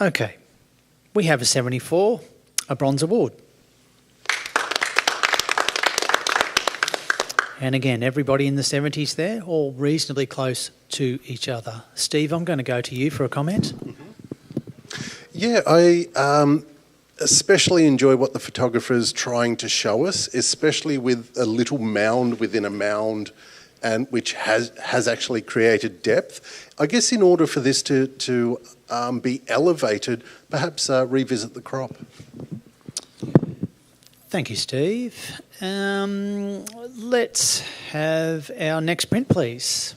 Okay, we have a 74, a bronze award. And again, everybody in the 70s there, all reasonably close to each other. Steve, I'm going to go to you for a comment. Yeah, I especially enjoy what the photographer is trying to show us, especially with a little mound within a mound and which has actually created depth. I guess in order for this to be elevated, perhaps revisit the crop. Thank you, Steve. Let's have our next print, please.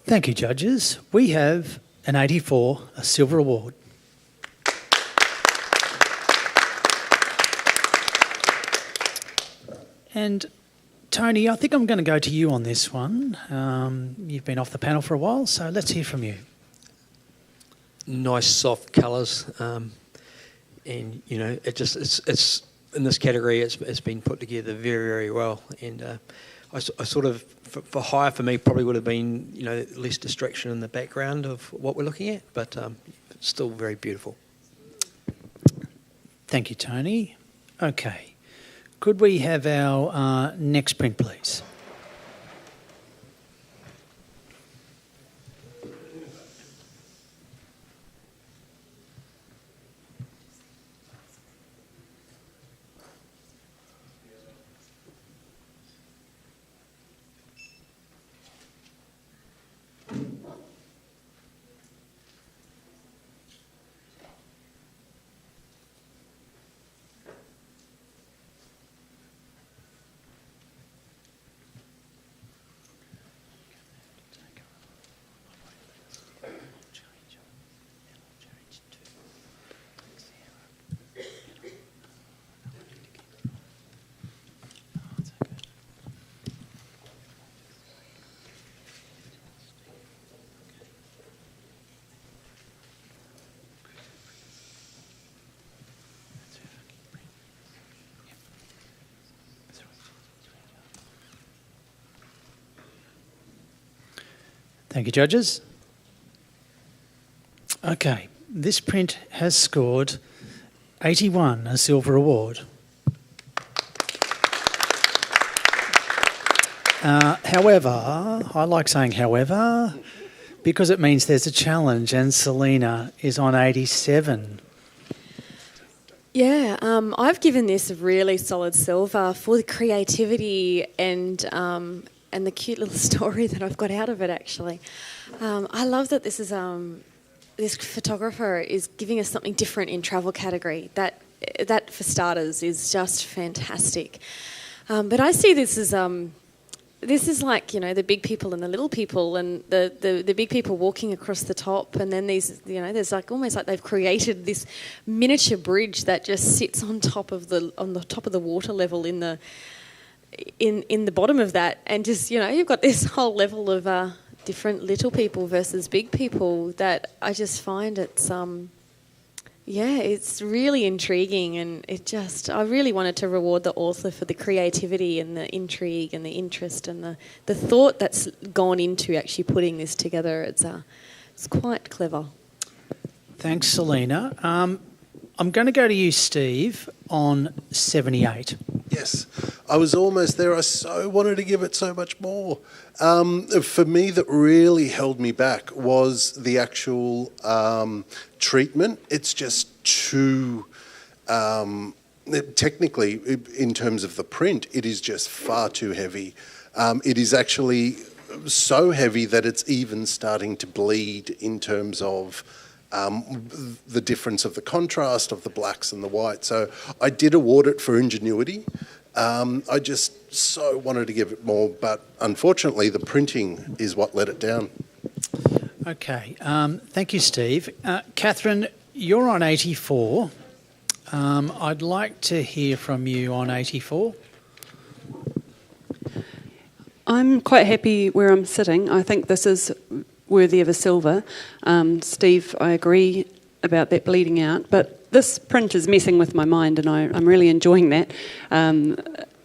Thank you, judges. We have an 84, a silver award. And Tony, I think I'm going to go to you on this one. You've been off the panel for a while, so let's hear from you. Nice soft colours, and it's in this category. It's been put together very, very well, and I sort of, for hire for me, probably would have been, less distraction in the background of what we're looking at, but still very beautiful. Thank you, Tony. Okay. Could we have our next print, please? Thank you, judges. Okay, this print has scored 81, a silver award. However, I like saying however, because it means there's a challenge, and Selena is on 87. Yeah, I've given this a really solid silver for the creativity and the cute little story that I've got out of it, actually. I love that this is this photographer is giving us something different in travel category. That for starters is just fantastic. But I see this as like, the big people and the little people, and the big people walking across the top, and then these, there's like almost like they've created this miniature bridge that just sits on the top of the water level in the bottom of that, and just you've got this whole level of different little people versus big people that I just find it's really intriguing, and I really wanted to reward the author for the creativity and the intrigue and the interest and the thought that's gone into actually putting this together. It's quite clever. Thanks, Selena. I'm going to go to you, Steve, on 78. Yes, I was almost there. I so wanted to give it so much more. For me, that really held me back was the actual treatment. It's just too... technically, in terms of the print, it is just far too heavy. It is actually so heavy that it's even starting to bleed in terms of the difference of the contrast of the blacks and the whites. So I did award it for ingenuity. I just so wanted to give it more, but unfortunately the printing is what let it down. Okay, thank you, Steve. Catherine, you're on 84. I'd like to hear from you on 84. I'm quite happy where I'm sitting. I think this is worthy of a silver. Steve, I agree about that bleeding out, but this print is messing with my mind, and I'm really enjoying that.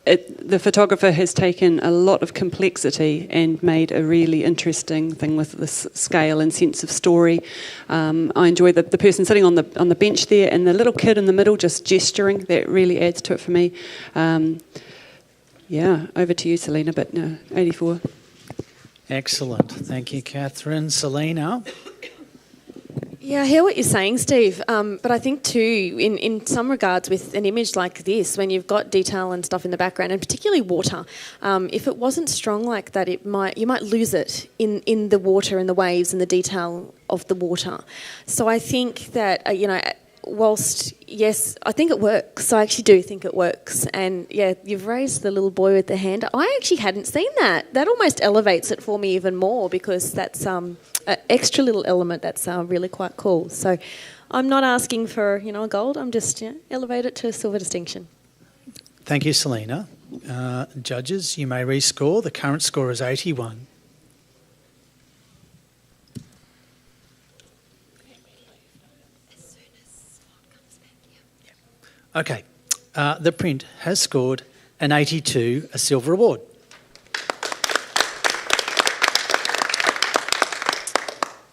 The photographer has taken a lot of complexity and made a really interesting thing with this scale and sense of story. I enjoy the person sitting on the bench there, and the little kid in the middle just gesturing. That really adds to it for me. Yeah, over to you, Selena, but no, 84. Excellent. Thank you, Catherine. Selena? Yeah, I hear what you're saying, Steve. But I think too, in some regards, with an image like this, when you've got detail and stuff in the background, and particularly water, if it wasn't strong like that, you might lose it in the water and the waves and the detail of the water. So I think that whilst yes, I think it works. I actually do think it works. And yeah, you've raised the little boy with the hand. I actually hadn't seen that. That almost elevates it for me even more, because that's an extra little element that's really quite cool. So I'm not asking for a gold. I'm just elevate it to a silver distinction. Thank you, Selena. Judges, you may rescore. The current score is 81. Okay, the print has scored an 82, a silver award.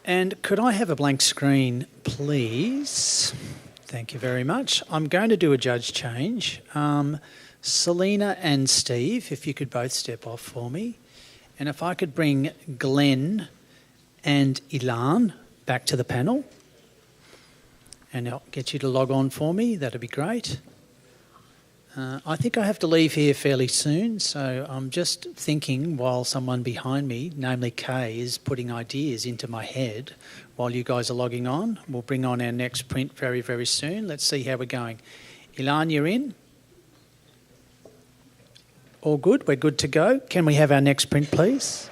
And could I have a blank screen, please? Thank you very much. I'm going to do a judge change. Selena and Steve, if you could both step off for me. And if I could bring Glenn and Ilan back to the panel. And I'll get you to log on for me. That'd be great. I think I have to leave here fairly soon, so I'm just thinking while someone behind me, namely Kay, is putting ideas into my head while you guys are logging on. We'll bring on our next print very, very soon. Let's see how we're going. Ilan, you're in? All good? We're good to go. Can we have our next print, please?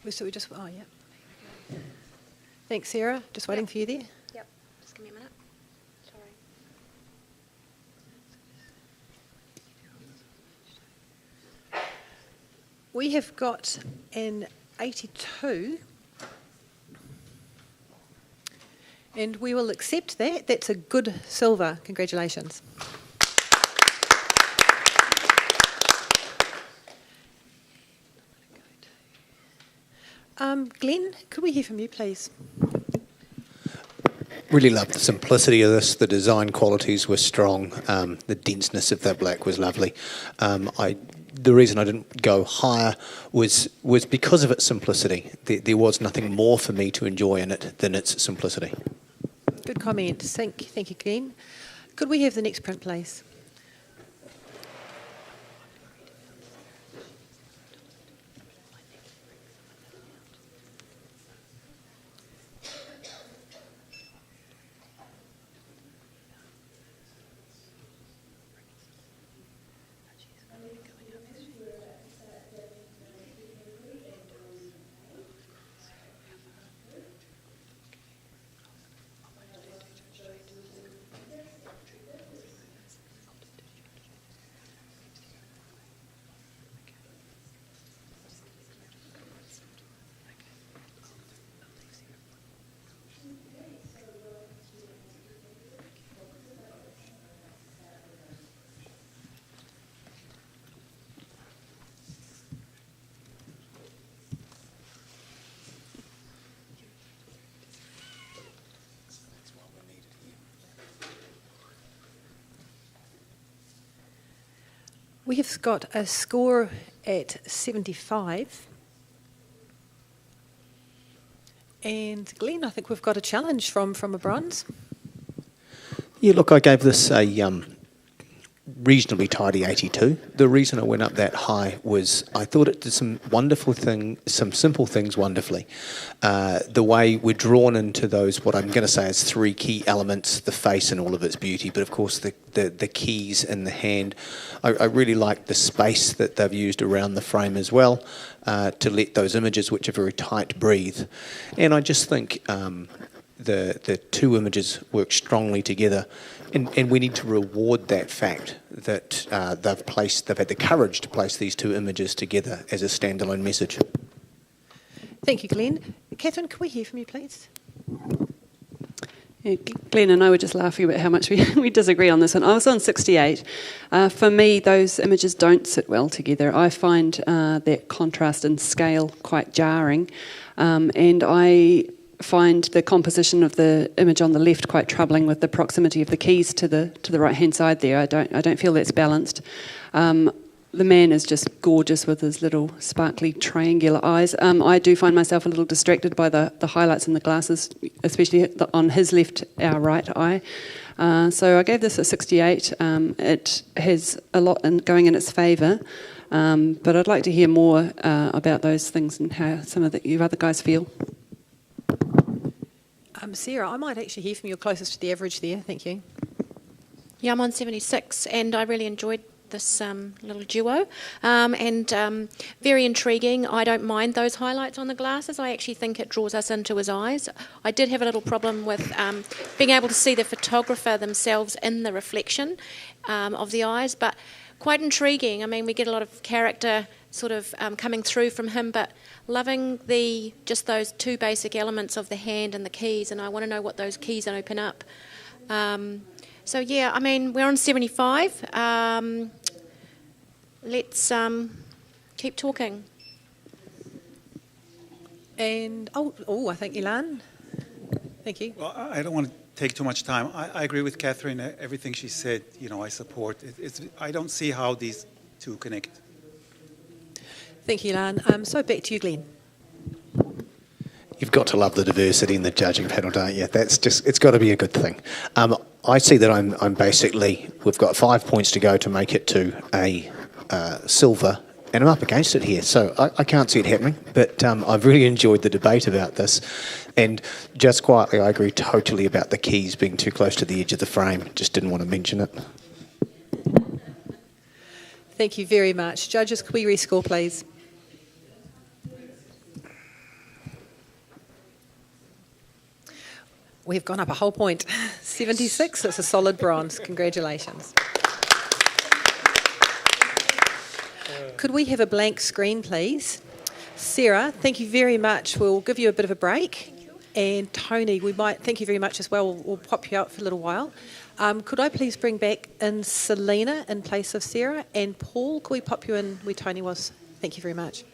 So we just, oh, yeah. Thanks, Sarah. Just waiting for you there. Yep, just give me a minute. Sorry. We have got an 82, and we will accept that. That's a good silver. Congratulations. Glenn, could we hear from you, please? Really loved the simplicity of this. The design qualities were strong. The denseness of that black was lovely. The reason I didn't go higher was because of its simplicity. There was nothing more for me to enjoy in it than its simplicity. Good comment. Thank you, Glenn. Could we have the next print, please? We have got a score at 75. And Glenn, I think we've got a challenge from a bronze. Yeah, look, I gave this a reasonably tidy 82. The reason I went up that high was I thought it did some simple things wonderfully. The way we're drawn into those, what I'm going to say is three key elements, the face and all of its beauty, but of course the keys in the hand. I really like the space that they've used around the frame as well to let those images, which are very tight, breathe. And I just think the two images work strongly together. And we need to reward that fact that they've had the courage to place these two images together as a standalone message. Thank you, Glenn. Catherine, can we hear from you, please? Yeah, Glenn and I were just laughing about how much we disagree on this one. I was on 68. For me, those images don't sit well together. I find that contrast and scale quite jarring, and I find the composition of the image on the left quite troubling with the proximity of the keys to the right hand side there. I don't feel that's balanced. The man is just gorgeous with his little sparkly triangular eyes. I do find myself a little distracted by the highlights in the glasses, especially on his left, our right eye. So I gave this a 68. It has a lot going in its favour, but I'd like to hear more about those things and how some of you other guys feel. Sarah, I might actually hear from you closest to the average there. Thank you. Yeah, I'm on 76, and I really enjoyed this little duo, and very intriguing. I don't mind those highlights on the glasses. I actually think it draws us into his eyes. I did have a little problem with being able to see the photographer themselves in the reflection of the eyes, but quite intriguing. I mean, we get a lot of character sort of coming through from him, but loving just those two basic elements of the hand and the keys, and I want to know what those keys open up. So yeah, I mean, we're on 75. Let's keep talking. And I think Ilan. Thank you. Well, I don't want to take too much time. I agree with Catherine. Everything she said, I support. I don't see how these two connect. Thank you, Ilan. So back to you, Glenn. You've got to love the diversity in the judging panel, don't you? It's got to be a good thing. I see that I'm basically, we've got 5 points to go to make it to a silver, and I'm up against it here, so I can't see it happening, but I've really enjoyed the debate about this, and just quietly, I agree totally about the keys being too close to the edge of the frame. Just didn't want to mention it. Thank you very much. Judges, can we rescore, please? We've gone up a whole point. 76, it's a solid bronze. Congratulations. Could we have a blank screen, please? Sarah, thank you very much. We'll give you a bit of a break. And Tony, thank you very much as well. We'll pop you out for a little while. Could I please bring back in Selena in place of Sarah? And Paul, could we pop you in where Tony was? Thank you very much.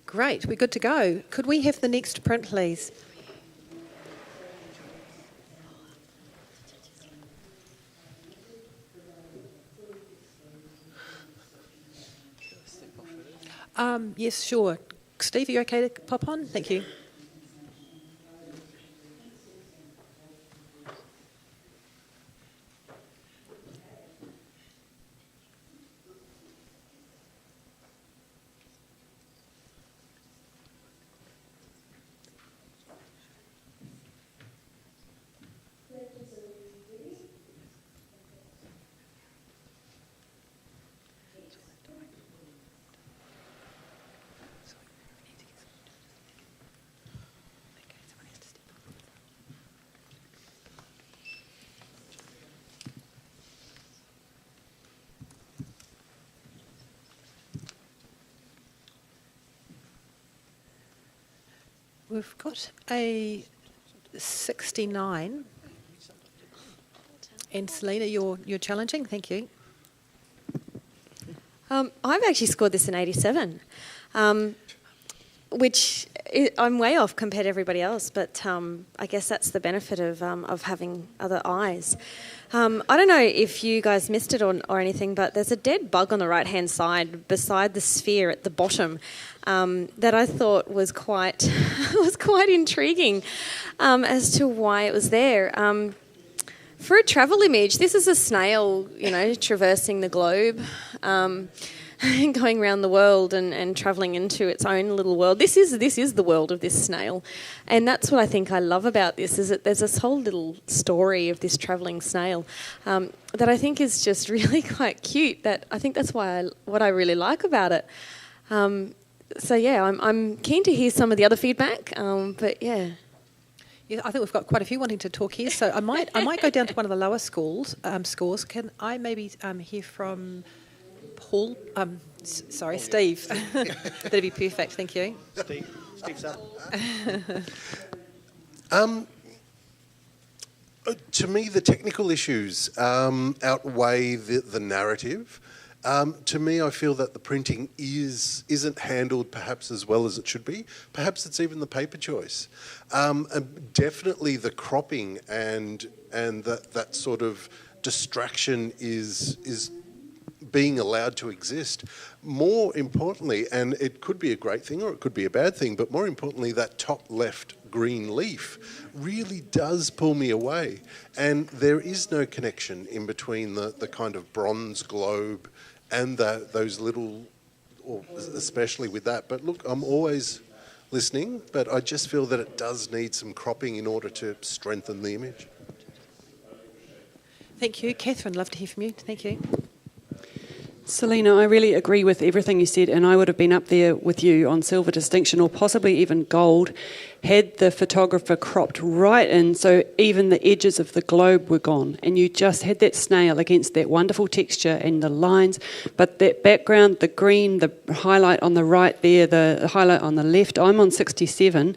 Great, we're good to go. Could we have the next print, please? Yes, sure. Steve, are you okay to pop on? Thank you. We've got a 69. And Selena, you're challenging. Thank you. I've actually scored this an 87, which I'm way off compared to everybody else, but I guess that's the benefit of having other eyes. I don't know if you guys missed it or anything, but there's a dead bug on the right-hand side beside the sphere at the bottom that I thought was quite intriguing as to why it was there. For a travel image, this is a snail, traversing the globe, going around the world and travelling into its own little world. This is the world of this snail, and that's what I think I love about this, is that there's this whole little story of this travelling snail that I think is just really quite cute. That I think that's what I really like about it. So yeah, I'm keen to hear some of the other feedback, but yeah. Yeah, I think we've got quite a few wanting to talk here, so I might go down to one of the lower scores. Can I maybe hear from Paul? Steve. That'd be perfect. Thank you. Steve's up. To me, the technical issues outweigh the narrative. To me, I feel that the printing isn't handled perhaps as well as it should be. Perhaps it's even the paper choice. And definitely the cropping and that sort of distraction is being allowed to exist. More importantly, and it could be a great thing or it could be a bad thing, but more importantly, that top left green leaf really does pull me away. And there is no connection in between the kind of bronze globe and those little, or especially with that. But look, I'm always listening, but I just feel that it does need some cropping in order to strengthen the image. Thank you. Catherine, love to hear from you. Thank you. Selena, I really agree with everything you said, and I would have been up there with you on silver distinction or possibly even gold had the photographer cropped right in so even the edges of the globe were gone and you just had that snail against that wonderful texture and the lines, but that background, the green, the highlight on the right there, the highlight on the left. I'm on 67.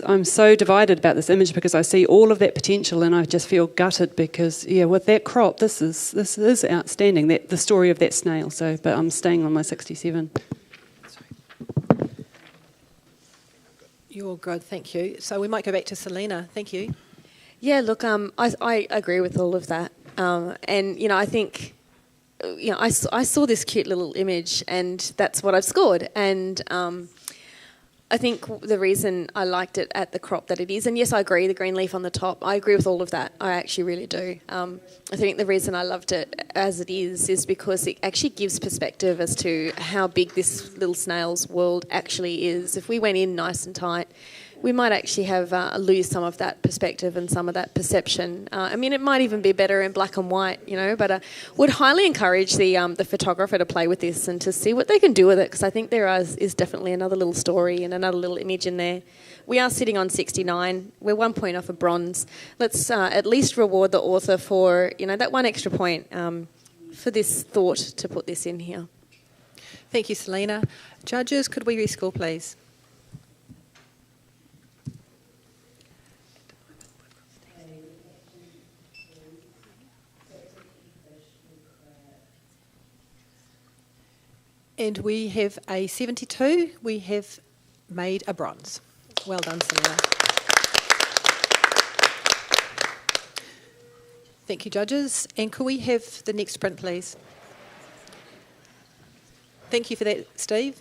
I'm so divided about this image because I see all of that potential and I just feel gutted because, yeah, with that crop, this is outstanding, the story of that snail. But I'm staying on my 67. You're good, thank you. So we might go back to Selena. Thank you. Yeah, look, I agree with all of that. And, I think, I saw this cute little image and that's what I've scored. And I think the reason I liked it at the crop that it is, and yes, I agree, the green leaf on the top, I agree with all of that. I actually really do. I think the reason I loved it as it is because it actually gives perspective as to how big this little snail's world actually is. If we went in nice and tight, we might actually have lose some of that perspective and some of that perception. It might even be better in black and white, but would highly encourage the photographer to play with this and to see what they can do with it, because I think there is definitely another little story and another little image in there. We are sitting on 69. We're 1 point off a bronze. Let's at least reward the author for, that one extra point for this thought to put this in here. Thank you, Selena. Judges, could we rescore, please? And we have a 72. We have made a bronze. Well done, Selena. Thank you, judges. And could we have the next print, please? Thank you for that, Steve.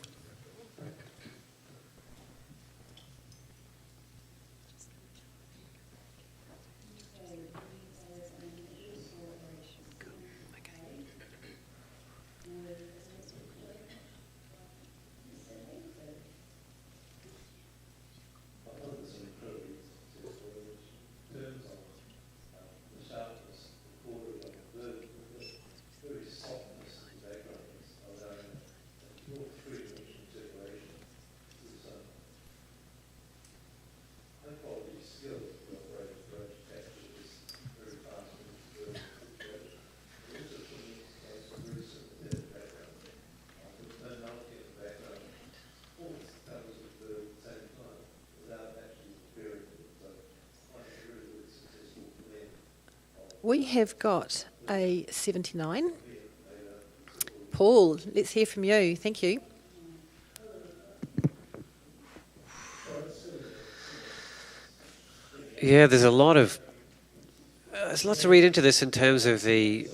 We have got a 79. Paul, let's hear from you. Thank you. Yeah, there's lots to read into this in terms of the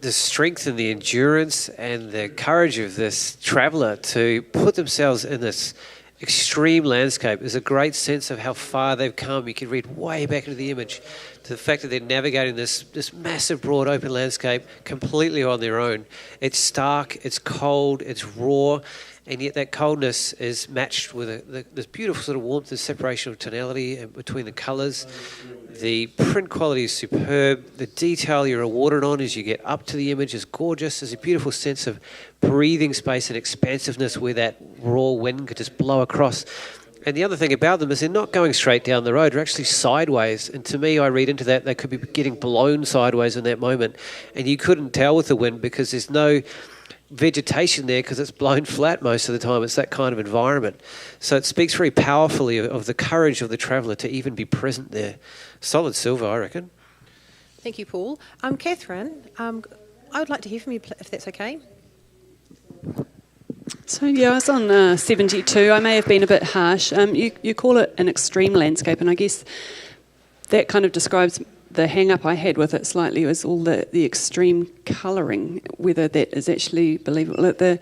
strength and the endurance and the courage of this traveller to put themselves in this extreme landscape. There's a great sense of how far they've come. You can read way back into the image to the fact that they're navigating this massive, broad, open landscape completely on their own. It's stark, it's cold, it's raw, and yet that coldness is matched with this beautiful sort of warmth and separation of tonality between the colours. The print quality is superb. The detail you're rewarded on as you get up to the image is gorgeous. There's a beautiful sense of breathing space and expansiveness where that raw wind could just blow across. And the other thing about them is they're not going straight down the road. They're actually sideways. And to me, I read into that they could be getting blown sideways in that moment. And you couldn't tell with the wind because there's no vegetation there because it's blown flat most of the time. It's that kind of environment. So it speaks very powerfully of the courage of the traveller to even be present there. Solid silver, I reckon. Thank you, Paul. Catherine, I would like to hear from you if that's okay. So yeah, I was on 72. I may have been a bit harsh. You call it an extreme landscape, and I guess that kind of describes the hang-up I had with it slightly, was all the extreme colouring, whether that is actually believable. The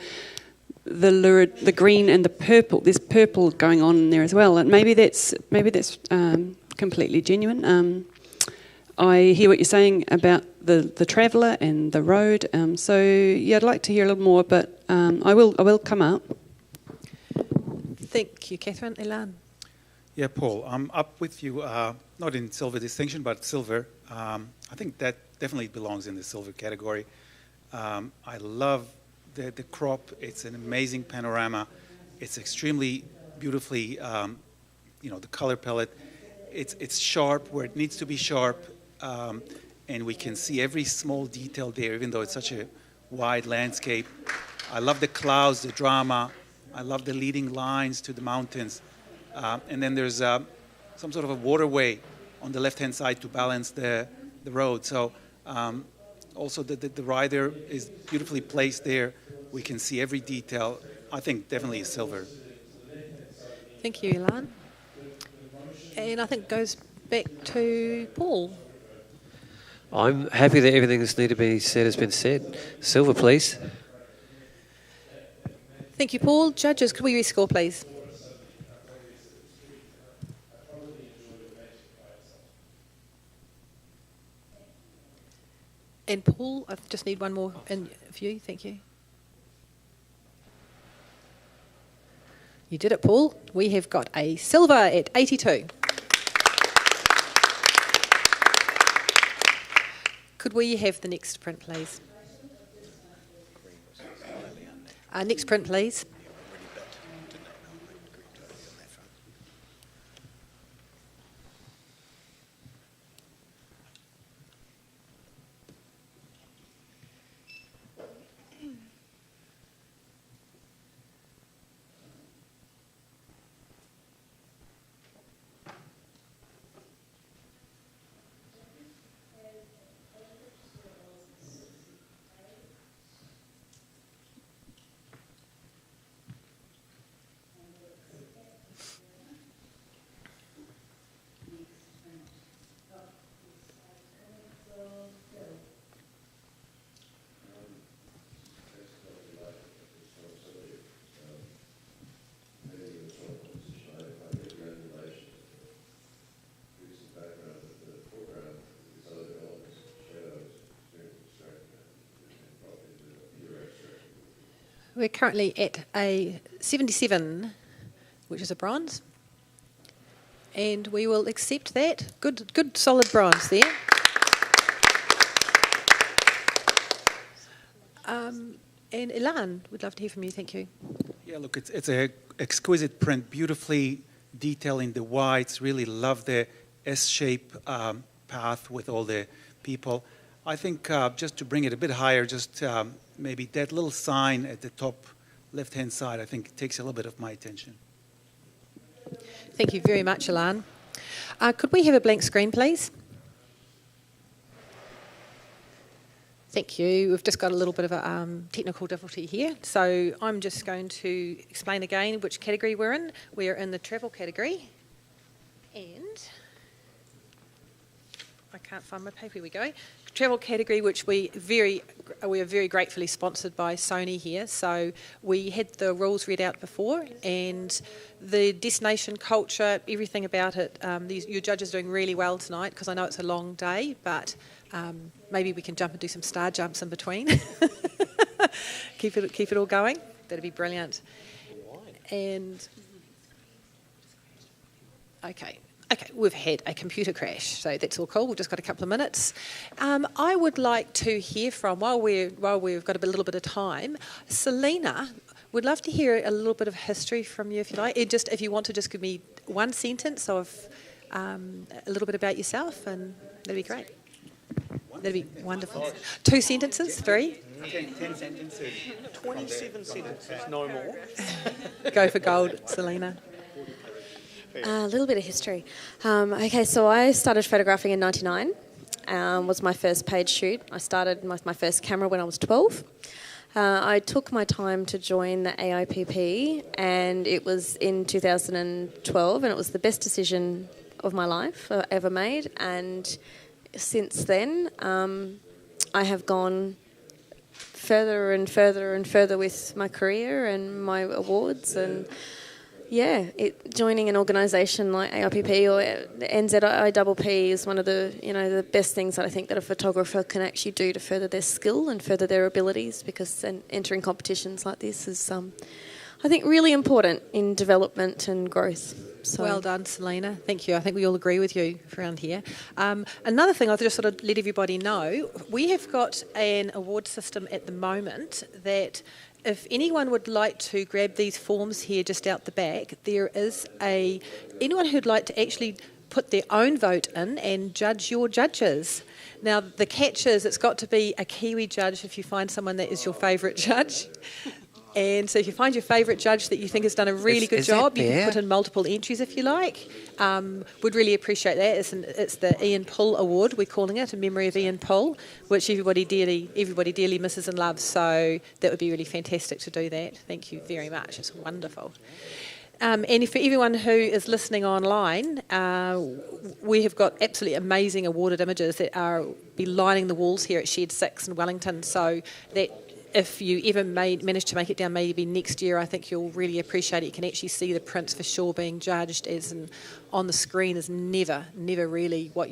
lurid, the green and the purple. There's purple going on in there as well, and maybe that's completely genuine. I hear what you're saying about the traveller and the road. So yeah, I'd like to hear a little more, but I will come up. Thank you, Catherine. Elan. Yeah, Paul, I'm up with you, not in silver distinction, but silver. I think that definitely belongs in the silver category. I love the crop. It's an amazing panorama. It's extremely beautifully, the color palette. It's sharp where it needs to be sharp, and we can see every small detail there, even though it's such a wide landscape. I love the clouds, the drama. I love the leading lines to the mountains. And then there's some sort of a waterway on the left-hand side to balance the road. So also the rider is beautifully placed there. We can see every detail. I think definitely is silver. Thank you, Elan. And I think it goes back to Paul. I'm happy that everything that's needed to be said has been said. Silver, please. Thank you, Paul. Judges, could we rescore, please? And Paul, I just need one more in view. Thank you. You did it, Paul. We have got a silver at 82. Could we have the next print, please? Next print, please. We're currently at a 77, which is a bronze, and we will accept that. Good solid bronze there. And Elan, we'd love to hear from you. Thank you. Yeah, look, it's a exquisite print, beautifully detailing the whites. Really love the S-shape path with all the people. I think just to bring it a bit higher, just maybe that little sign at the top left-hand side, I think takes a little bit of my attention. Thank you very much, Elan. Could we have a blank screen, please? Thank you. We've just got a little bit of a technical difficulty here. So I'm just going to explain again which category we're in. We're in the travel category. And I can't find my paper. Here we go. Travel category, which we are very gratefully sponsored by Sony here. So we had the rules read out before, and the destination culture, everything about it. Your judges are doing really well tonight, because I know it's a long day, but maybe we can jump and do some star jumps in between. keep it all going. That'd be brilliant. And okay, we've had a computer crash, so that's all cool. We've just got a couple of minutes. I would like to hear from, while we've got little bit of time, Selena, would love to hear a little bit of history from you, if you like. If you want to just give me one sentence of a little bit about yourself, and that'd be great. That'd be wonderful. 2 sentences, 3? 10 sentences. 27 sentences, no more. Go for gold, Selena. A little bit of history. Okay, so I started photographing in '99. Was my first paid shoot. I started my first camera when I was 12. I took my time to join the AIPP, and it was in 2012, and it was the best decision of my life I ever made. And since then, I have gone further and further and further with my career and my awards, and joining an organisation like AIPP or NZIPP is one of the best things that I think that a photographer can actually do to further their skill and further their abilities, because entering competitions like this is, I think, really important in development and growth. So. Well done, Selena. Thank you. I think we all agree with you around here. Another thing I'll just sort of let everybody know, we have got an award system at the moment that if anyone would like to grab these forms here just out the back, there is anyone who'd like to actually put their own vote in and judge your judges. Now, the catch is it's got to be a Kiwi judge if you find someone that is your favourite judge. And so if you find your favourite judge that you think has done a really good job, you can put in multiple entries if you like. Would really appreciate that. It's the Ian Pull Award, we're calling it, in memory of Ian Pull, which everybody dearly misses and loves. So that would be really fantastic to do that. Thank you very much. It's wonderful. And for everyone who is listening online, we have got absolutely amazing awarded images that be lining the walls here at Shed 6 in Wellington. So that if you ever manage to make it down maybe next year, I think you'll really appreciate it. You can actually see the prints for sure being judged, as on the screen is never really what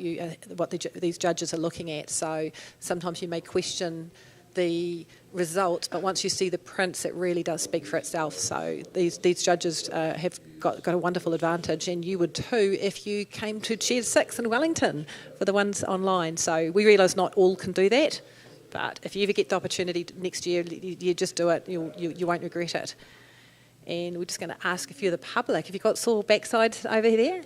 these judges are looking at. So sometimes you may question the result, but once you see the prints, it really does speak for itself. So these judges have got a wonderful advantage, and you would too if you came to Shed 6 in Wellington for the ones online. So we realise not all can do that. But if you ever get the opportunity next year, you just do it. You won't regret it. And we're just going to ask a few of the public. Have you got sore backsides over there?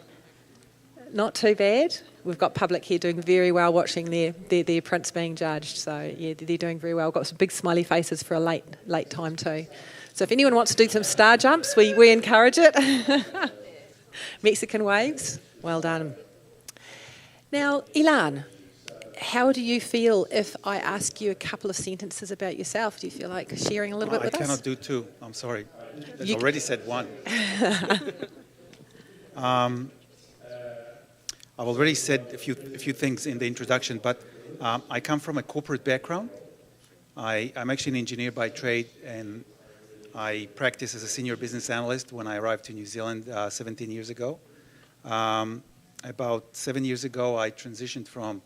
Not too bad. We've got public here doing very well, watching their prints being judged. So yeah, they're doing very well. We've got some big smiley faces for a late time too. So if anyone wants to do some star jumps, we encourage it. Mexican waves. Well done. Now, Ilan, how do you feel if I ask you a couple of sentences about yourself? Do you feel like sharing a little bit with us? I cannot do 2. I'm sorry. I've already said 1. I've already said a few things in the introduction, but I come from a corporate background. I'm actually an engineer by trade, and I practiced as a senior business analyst when I arrived to New Zealand 17 years ago. About 7 years ago, I transitioned from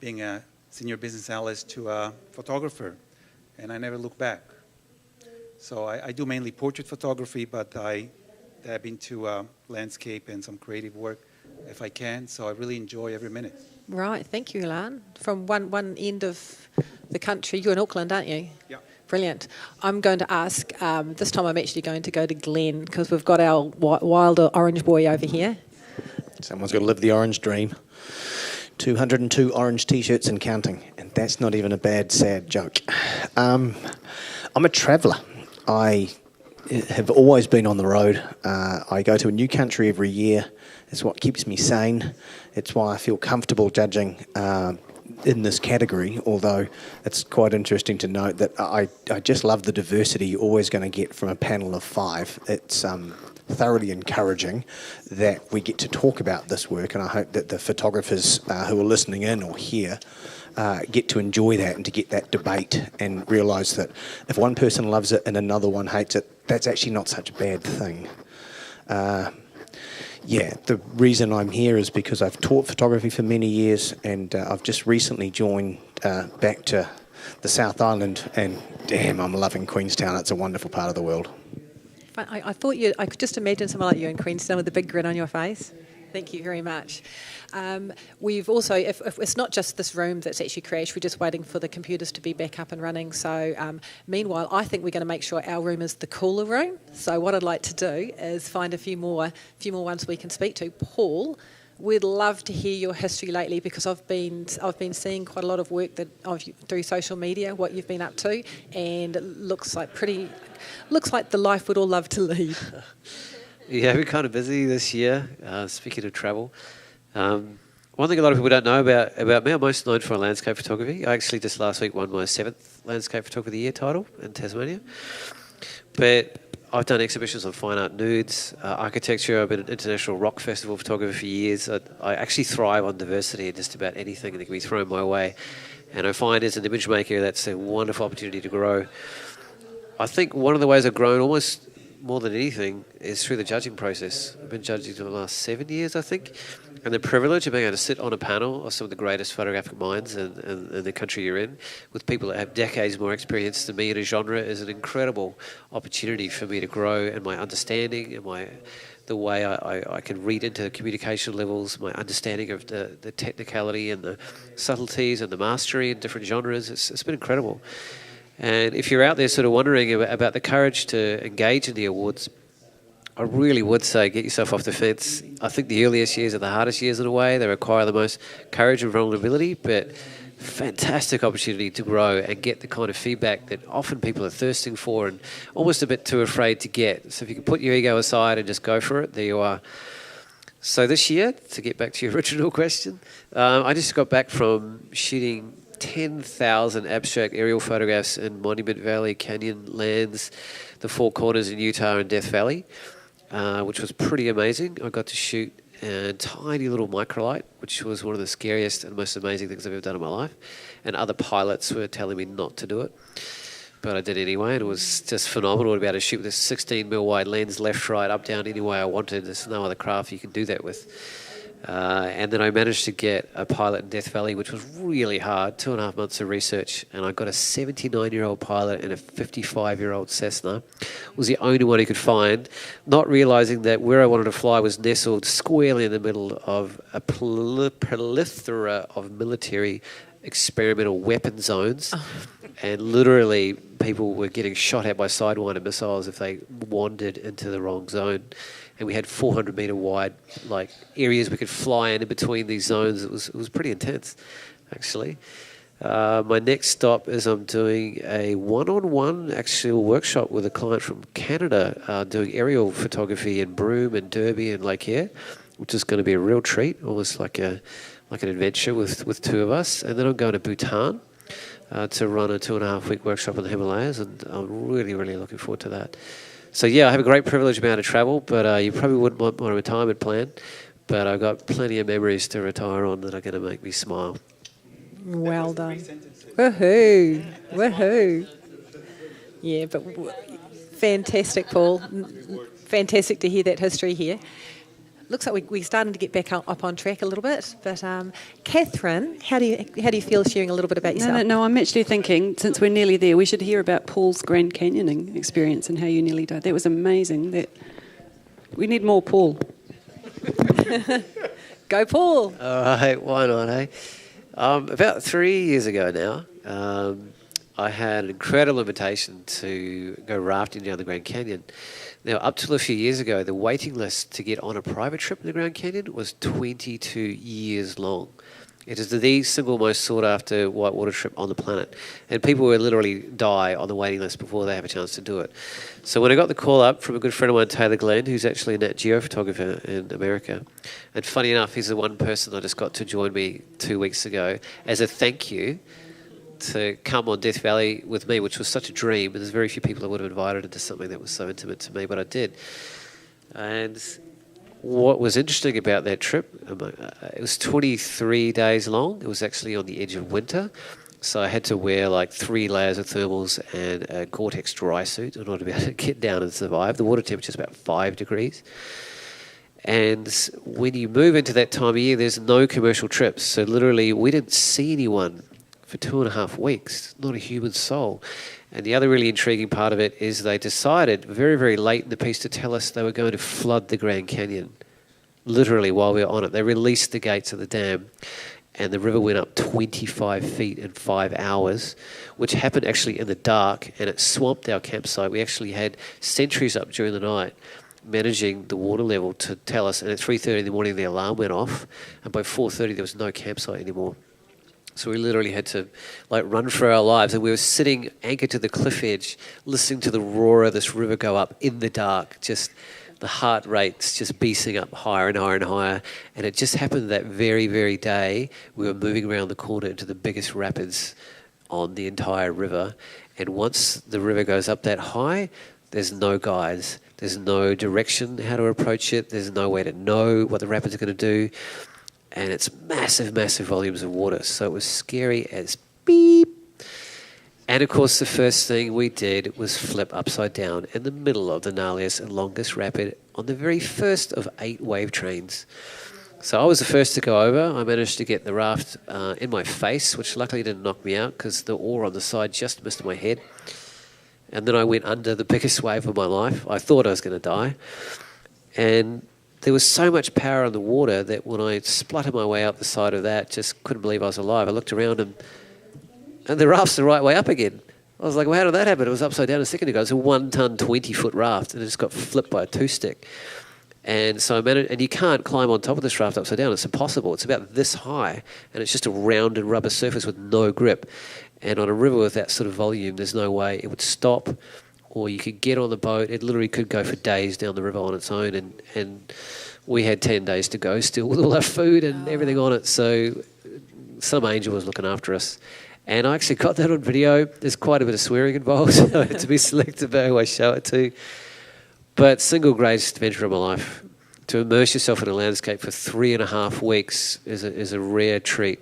being a senior business analyst to a photographer, and I never looked back. So I do mainly portrait photography, but I dab into landscape and some creative work if I can, so I really enjoy every minute. Right, thank you, Ilan. From one end of the country, you're in Auckland, aren't you? Yeah. Brilliant. I'm going to ask, this time I'm actually going to go to Glenn, because we've got our wilder orange boy over here. Someone's got to live the orange dream. 202 orange T-shirts and counting, and that's not even a bad, sad joke. I'm a traveller. I have always been on the road. I go to a new country every year. It's what keeps me sane. It's why I feel comfortable judging in this category, although it's quite interesting to note that I just love the diversity you're always going to get from a panel of 5. It's thoroughly encouraging that we get to talk about this work, and I hope that the photographers who are listening in or here get to enjoy that and to get that debate and realise that if one person loves it and another one hates it, that's actually not such a bad thing. The reason I'm here is because I've taught photography for many years, and I've just recently joined back to the South Island, and damn, I'm loving Queenstown. It's a wonderful part of the world. I thought I could just imagine someone like you in Queenstown with a big grin on your face. Thank you very much. We've also, if it's not just this room that's actually crashed, we're just waiting for the computers to be back up and running. So meanwhile, I think we're going to make sure our room is the cooler room. So what I'd like to do is find a few more ones we can speak to. Paul, we'd love to hear your history lately, because I've been seeing quite a lot of work through social media, what you've been up to, and it looks like the life we'd all love to lead. Yeah, we're kind of busy this year, speaking of travel. One thing a lot of people don't know about me, I'm most known for landscape photography. I actually just last week won my 7th Landscape Photographer of the Year title in Tasmania. But I've done exhibitions on fine art nudes, architecture. I've been an international rock festival photographer for years. I actually thrive on diversity and just about anything that can be thrown my way. And I find as an image maker, that's a wonderful opportunity to grow. I think one of the ways I've grown almost more than anything is through the judging process. I've been judging for the last 7 years, I think. And the privilege of being able to sit on a panel of some of the greatest photographic minds in the country you're in, with people that have decades more experience than me in a genre, is an incredible opportunity for me to grow in my understanding and the way I can read into communication levels, my understanding of the technicality and the subtleties and the mastery in different genres. It's been incredible. And if you're out there sort of wondering about the courage to engage in the awards, I really would say get yourself off the fence. I think the earliest years are the hardest years in a way. They require the most courage and vulnerability, but fantastic opportunity to grow and get the kind of feedback that often people are thirsting for and almost a bit too afraid to get. So if you can put your ego aside and just go for it, there you are. So this year, to get back to your original question, I just got back from shooting 10,000 abstract aerial photographs in Monument Valley, Canyon Lands, the Four Corners in Utah and Death Valley, which was pretty amazing. I got to shoot a tiny little microlight, which was one of the scariest and most amazing things I've ever done in my life. And other pilots were telling me not to do it, but I did anyway, and it was just phenomenal to be able to shoot with a 16mm wide lens, left, right, up, down, any way I wanted. There's no other craft you can do that with. And then I managed to get a pilot in Death Valley, which was really hard, 2.5 months of research, and I got a 79-year-old pilot and a 55-year-old Cessna. Was the only one he could find, not realising that where I wanted to fly was nestled squarely in the middle of a plethora of military experimental weapon zones. And literally people were getting shot at by Sidewinder missiles if they wandered into the wrong zone. And we had 400-metre wide areas we could fly in between these zones. It was pretty intense, actually. My next stop is I'm doing a one-on-one actual workshop with a client from Canada doing aerial photography in Broome and Derby and Lake Eyre, which is going to be a real treat, almost like an adventure with two of us. And then I'm going to Bhutan to run a 2.5-week workshop in the Himalayas, and I'm really, really looking forward to that. So yeah, I have a great privilege amount of travel, but you probably wouldn't want my retirement plan. But I've got plenty of memories to retire on that are going to make me smile. Well done. Woohoo! Woohoo! Yeah, but fantastic, Paul. Fantastic to hear that history here. Looks like we're starting to get back up on track a little bit. But Catherine, how do you feel sharing a little bit about yourself? No, I'm actually thinking, since we're nearly there, we should hear about Paul's Grand Canyoning experience and how you nearly died. That was amazing. We need more Paul. Go, Paul. All right, why not, eh? About 3 years ago now, I had an incredible invitation to go rafting down the Grand Canyon. Now, up till a few years ago, the waiting list to get on a private trip in the Grand Canyon was 22 years long. It is the single most sought-after whitewater trip on the planet. And people will literally die on the waiting list before they have a chance to do it. So when I got the call up from a good friend of mine, Taylor Glenn, who's actually a Nat Geo photographer in America, and funny enough, he's the one person I just got to join me 2 weeks ago as a thank you to come on Death Valley with me, which was such a dream. And there's very few people I would have invited into something that was so intimate to me, but I did. And what was interesting about that trip, it was 23 days long. It was actually on the edge of winter. So I had to wear like 3 layers of thermals and a Gore-Tex dry suit in order to be able to get down and survive. The water temperature is about 5 degrees. And when you move into that time of year, there's no commercial trips. So literally we didn't see anyone for 2.5 weeks, not a human soul. And the other really intriguing part of it is they decided very, very late in the piece to tell us they were going to flood the Grand Canyon, literally while we were on it. They released the gates of the dam and the river went up 25 feet in 5 hours, which happened actually in the dark, and it swamped our campsite. We actually had sentries up during the night managing the water level to tell us, and at 3:30 in the morning the alarm went off, and by 4:30 there was no campsite anymore. So we literally had to like run for our lives, and we were sitting anchored to the cliff edge, listening to the roar of this river go up in the dark, just the heart rates just beating up higher and higher and higher. And it just happened that very, very day we were moving around the corner into the biggest rapids on the entire river. And once the river goes up that high, there's no guides, there's no direction how to approach it, there's no way to know what the rapids are going to do. And it's massive, massive volumes of water. So it was scary as beep. And of course, the first thing we did was flip upside down in the middle of the gnarliest and longest rapid on the very first of 8 wave trains. So I was the first to go over. I managed to get the raft in my face, which luckily didn't knock me out because the oar on the side just missed my head. And then I went under the biggest wave of my life. I thought I was going to die. And there was so much power in the water that when I spluttered my way up the side of that, just couldn't believe I was alive. I looked around and the raft's the right way up again. I was like, well, how did that happen? It was upside down a second ago. It's a 1-ton, 20-foot raft, and it just got flipped by a 2-stick. And so I managed, and you can't climb on top of this raft upside down. It's impossible. It's about this high, and it's just a rounded rubber surface with no grip. And on a river with that sort of volume, there's no way it would stop, or you could get on the boat. It literally could go for days down the river on its own, and we had 10 days to go still with all our food and everything on it. So some angel was looking after us. And I actually got that on video. There's quite a bit of swearing involved, so I had to be selective about who I show it to. But single greatest adventure of my life. To immerse yourself in a landscape for 3.5 weeks is a rare treat.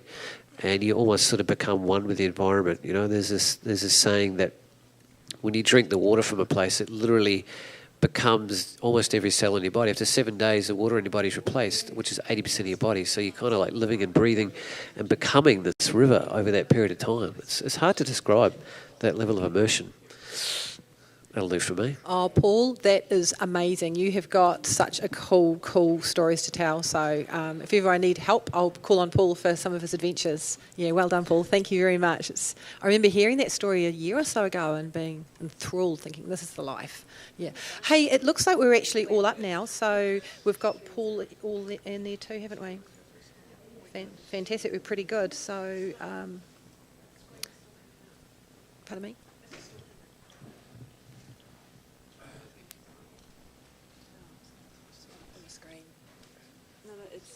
And you almost sort of become one with the environment. You know, there's this saying that when you drink the water from a place, it literally becomes almost every cell in your body. After 7 days, the water in your body is replaced, which is 80% of your body. So you're kind of like living and breathing and becoming this river over that period of time. It's hard to describe that level of immersion. That'll do for me. Oh, Paul, that is amazing. You have got such a cool stories to tell. So if ever I need help, I'll call on Paul for some of his adventures. Yeah, well done, Paul. Thank you very much. I remember hearing that story a year or so ago and being enthralled, thinking, this is the life. Yeah. Hey, it looks like we're actually all up now. So we've got Paul all in there too, haven't we? Fantastic. We're pretty good. So, pardon me?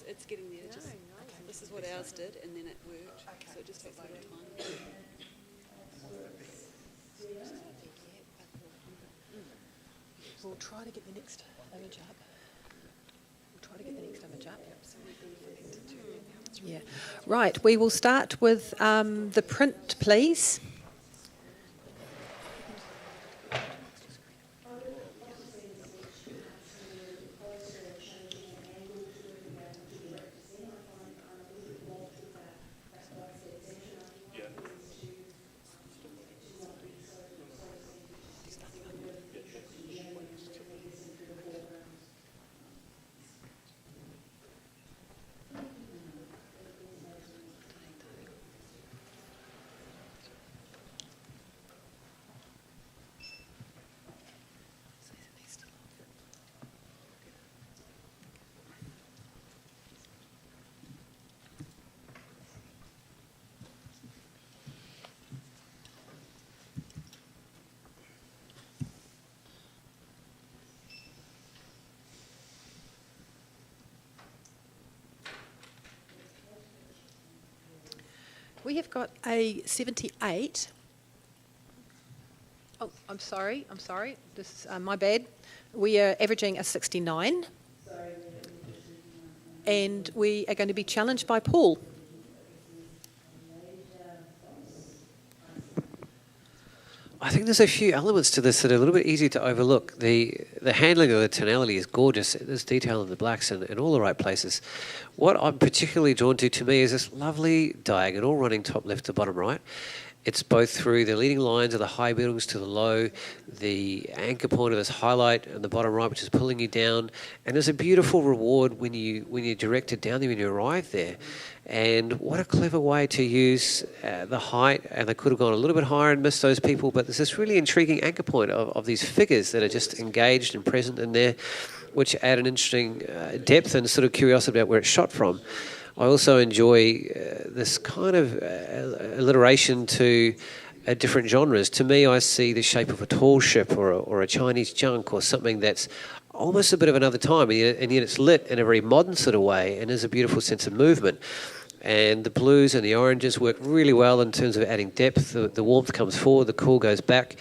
It's getting there. Just, this is what ours did, and then it worked. Okay. So it just takes a little time. We'll try to get the next image up. Yeah. Right. We will start with the print, please. We have got a 78. Oh, I'm sorry. This is my bad. We are averaging a 69. And we are going to be challenged by Paul. I think there's a few elements to this that are a little bit easy to overlook. The handling of the tonality is gorgeous. There's detail in the blacks in all the right places. What I'm particularly drawn to me is this lovely diagonal running top left to bottom right. It's both through the leading lines of the high buildings to the low, the anchor point of this highlight in the bottom right, which is pulling you down. And there's a beautiful reward when you're directed down there when you arrive there. And what a clever way to use the height. And they could have gone a little bit higher and missed those people. But there's this really intriguing anchor point of these figures that are just engaged and present in there, which add an interesting depth and sort of curiosity about where it's shot from. I also enjoy this kind of alliteration to different genres. To me, I see the shape of a tall ship or a Chinese junk or something that's almost a bit of another time, and yet it's lit in a very modern sort of way, and there's a beautiful sense of movement. And the blues and the oranges work really well in terms of adding depth. The warmth comes forward, the cool goes back.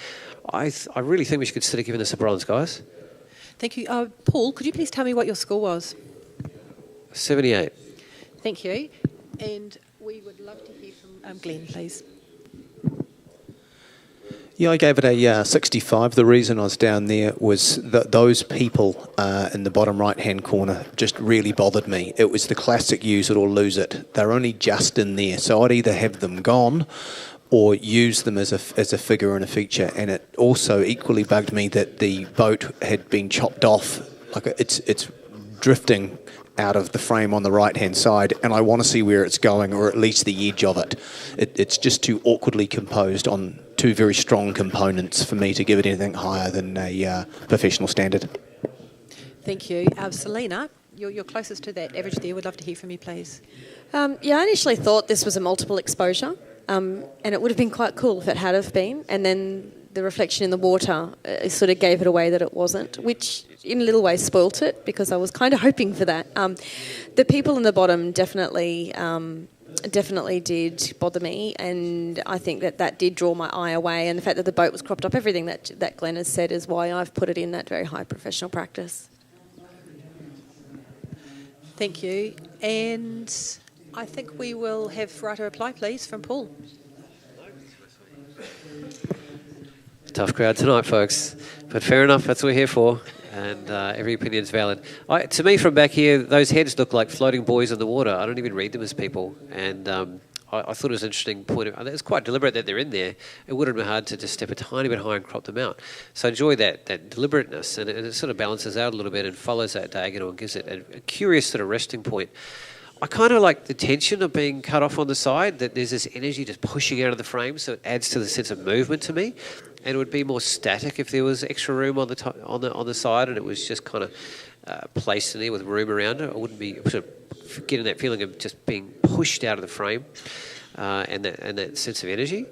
I really think we should consider giving this a bronze, guys. Thank you. Paul, could you please tell me what your score was? 78. Thank you. And we would love to hear from Glenn, please. Yeah, I gave it a 65. The reason I was down there was that those people in the bottom right-hand corner just really bothered me. It was the classic use it or lose it. They're only just in there, so I'd either have them gone or use them as a figure and a feature. And it also equally bugged me that the boat had been chopped off. Like it's drifting out of the frame on the right-hand side, and I want to see where it's going, or at least the edge of it. It's just too awkwardly composed on two very strong components for me to give it anything higher than a professional standard. Thank you. Selena, you're closest to that average there. We'd love to hear from you, please. Yeah, I initially thought this was a multiple exposure, and it would have been quite cool if it had have been, and then the reflection in the water sort of gave it away that it wasn't, which in a little way spoilt it because I was kind of hoping for that. The people in the bottom definitely did bother me, and I think that did draw my eye away, and the fact that the boat was cropped up, everything that Glenn has said is why I've put it in that very high professional practice. Thank you. And I think we will have right a reply, please, from Paul. Tough crowd tonight, folks. But fair enough, that's what we're here for. And every opinion's valid. To me, from back here, those heads look like floating buoys in the water. I don't even read them as people. And I thought it was an interesting point. It's quite deliberate that they're in there. It would have been hard to just step a tiny bit higher and crop them out. So I enjoy that deliberateness. And it sort of balances out a little bit and follows that diagonal and gives it a curious sort of resting point. I kind of like the tension of being cut off on the side, that there's this energy just pushing out of the frame, so it adds to the sense of movement to me. And it would be more static if there was extra room on the side, and it was just kind of placed in there with room around it. I wouldn't be sort of getting that feeling of just being pushed out of the frame and that sense of energy.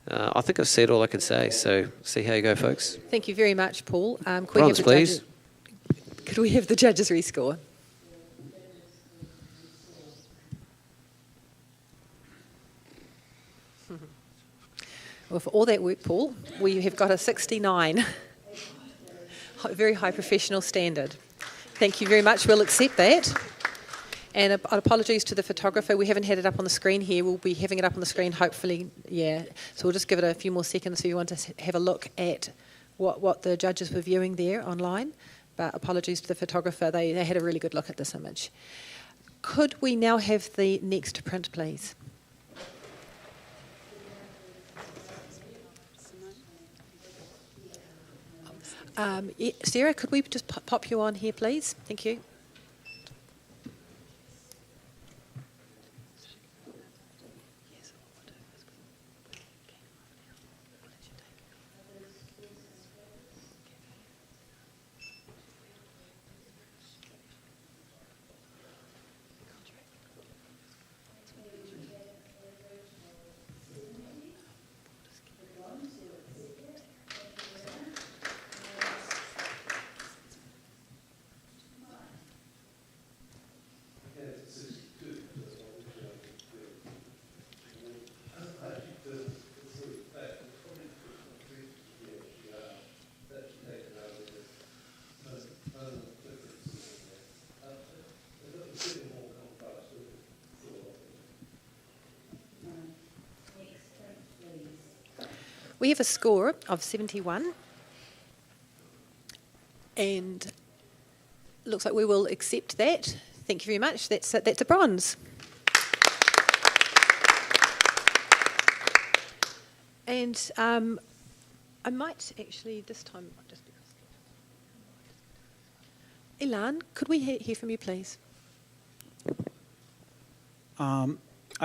I think I've said all I can say. So see how you go, folks. Thank you very much, Paul. Bronze, please. Could we have the judges' rescore? Well, for all that work, Paul, we have got a 69. A very high professional standard. Thank you very much. We'll accept that. And apologies to the photographer. We haven't had it up on the screen here. We'll be having it up on the screen, hopefully. Yeah. So we'll just give it a few more seconds if you want to have a look at what the judges were viewing there online. But apologies to the photographer. They had a really good look at this image. Could we now have the next print, please? Sarah, could we just pop you on here, please? Thank you. We have a score of 71. And looks like we will accept that. Thank you very much. That's a bronze. And I might actually this time just because. Ilan, could we hear from you, please? I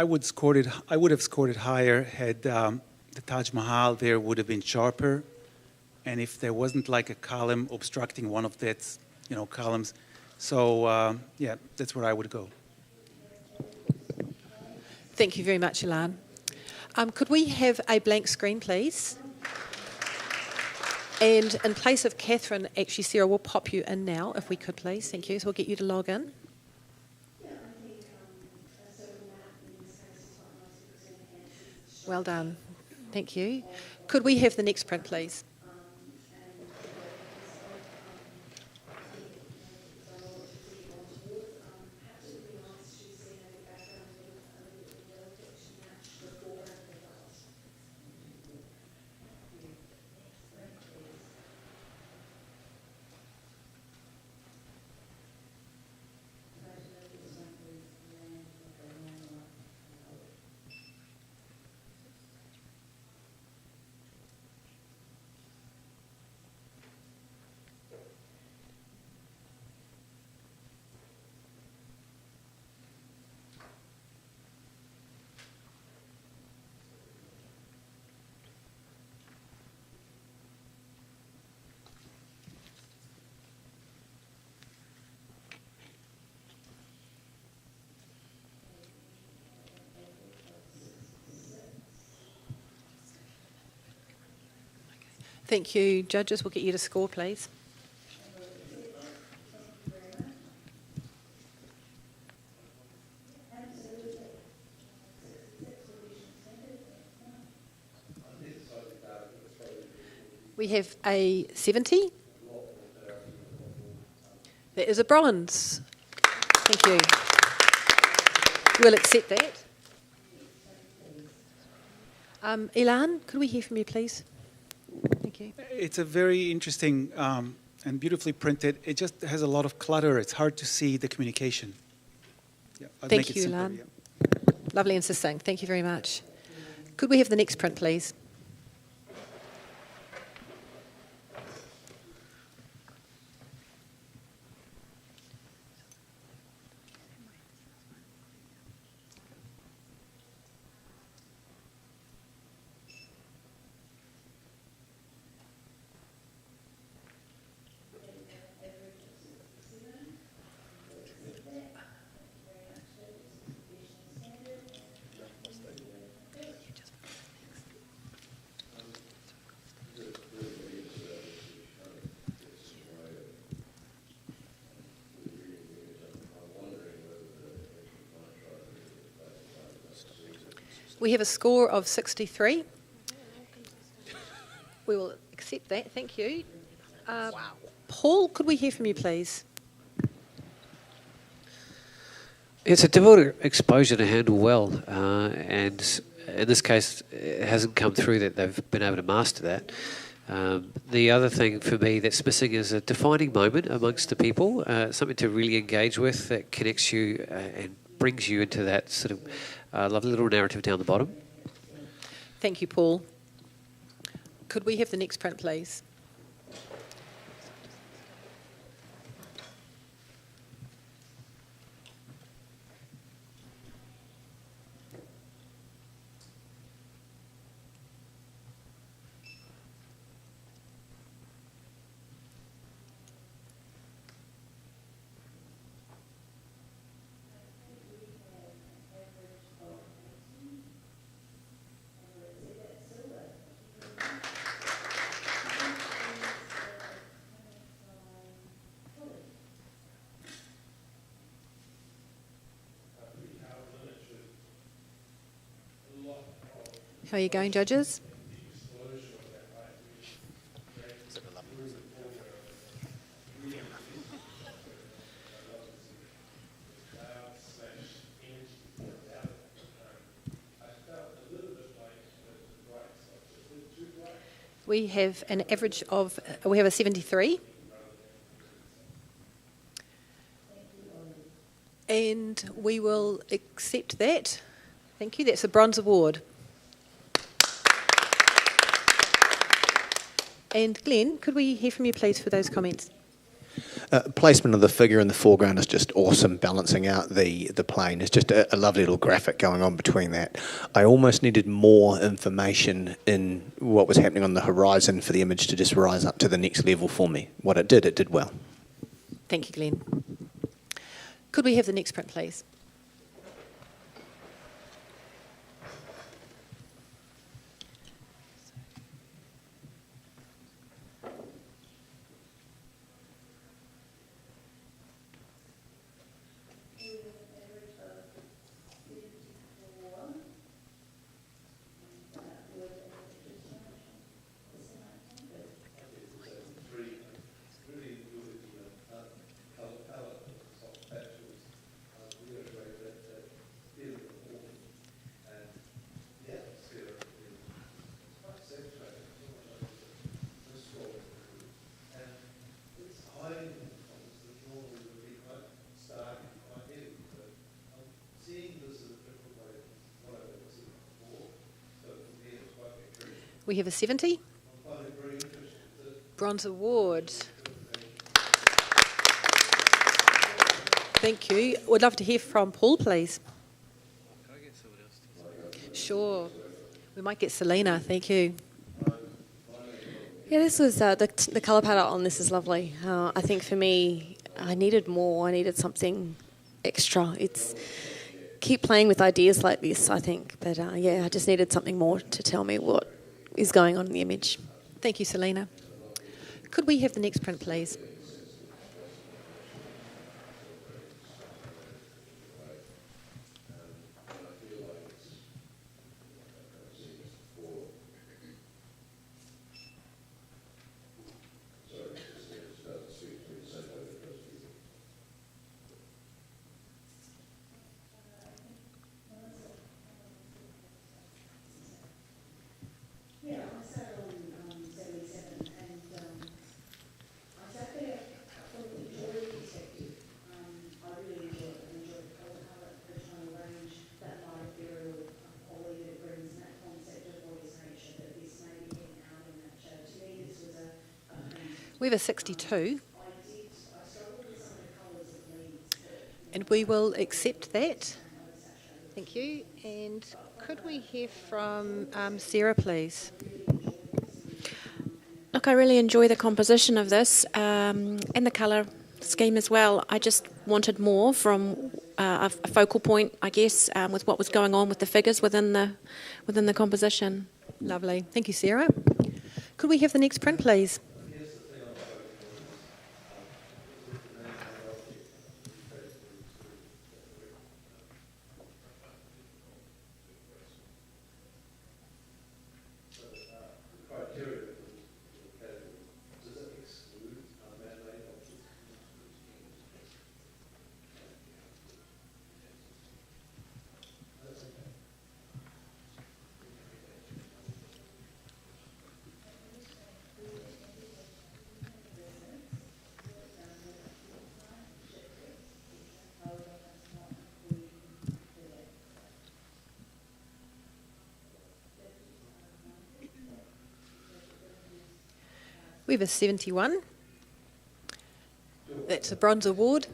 would have scored it higher had the Taj Mahal there would have been sharper, and if there wasn't like a column obstructing one of that, columns. So yeah, that's where I would go. Thank you very much, Ilan. Could we have a blank screen, please? And in place of Catherine, actually, Sarah will pop you in now, if we could, please. Thank you. So we'll get you to log in. Well done. Thank you. Could we have the next print, please? Thank you. Judges, we'll get you to score, please. We have a 70. There is a bronze. Thank you. We'll accept that. Ilan, could we hear from you, please? Thank you. It's a very interesting and beautifully printed. It just has a lot of clutter. It's hard to see the communication. Yeah, Thank you, Ilan. Yeah. Lovely and succinct. Thank you very much. Could we have the next print, please? We have a score of 63. We will accept that. Thank you. Paul, could we hear from you, please? It's a difficult exposure to handle well, and in this case, it hasn't come through that they've been able to master that. The other thing for me that's missing is a defining moment amongst the people, something to really engage with that connects you and brings you into that sort of lovely little narrative down the bottom. Thank you, Paul. Could we have the next print, please? How are you going, judges? We have an average of, we have a 73. And we will accept that. Thank you. That's a bronze award. And Glenn, could we hear from you, please, for those comments? Placement of the figure in the foreground is just awesome, balancing out the plane. It's just a lovely little graphic going on between that. I almost needed more information in what was happening on the horizon for the image to just rise up to the next level for me. What it did well. Thank you, Glenn. Could we have the next print, please? We have a 70. Bronze award. Thank you. Would love to hear from Paul, please. Sure. We might get Selena. Thank you. Yeah, this was the colour palette on this is lovely. I think for me, I needed more. I needed something extra. It's keep playing with ideas like this, I think. But yeah, I just needed something more to tell me what is going on in the image. Thank you, Selena. Could we have the next print, please? We have a 62. And we will accept that. Thank you. And could we hear from Sarah, please? Look, I really enjoy the composition of this and the colour scheme as well. I just wanted more from a focal point, I guess, with what was going on with the figures within the composition. Lovely. Thank you, Sarah. Could we have the next print, please? We have a 71. That's a bronze award.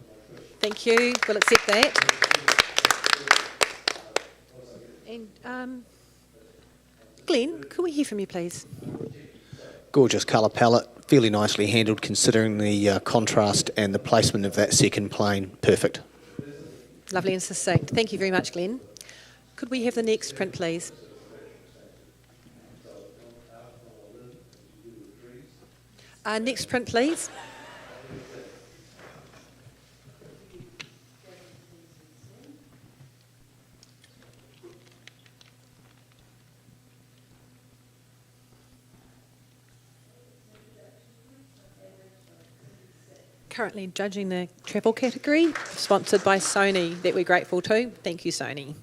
Thank you. We'll accept that. And Glenn, could we hear from you, please? Gorgeous colour palette, fairly nicely handled considering the contrast and the placement of that second plane. Perfect. Lovely and succinct. Thank you very much, Glenn. Could we have the next print, please? Next print, please. Currently judging the travel category, sponsored by Sony, that we're grateful to. Thank you, Sony.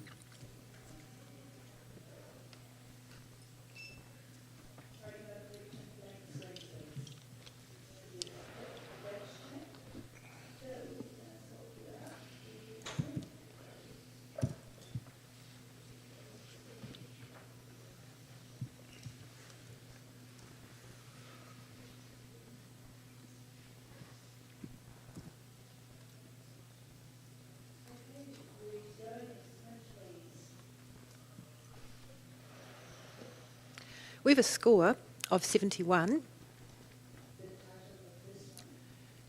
We have a score of 71.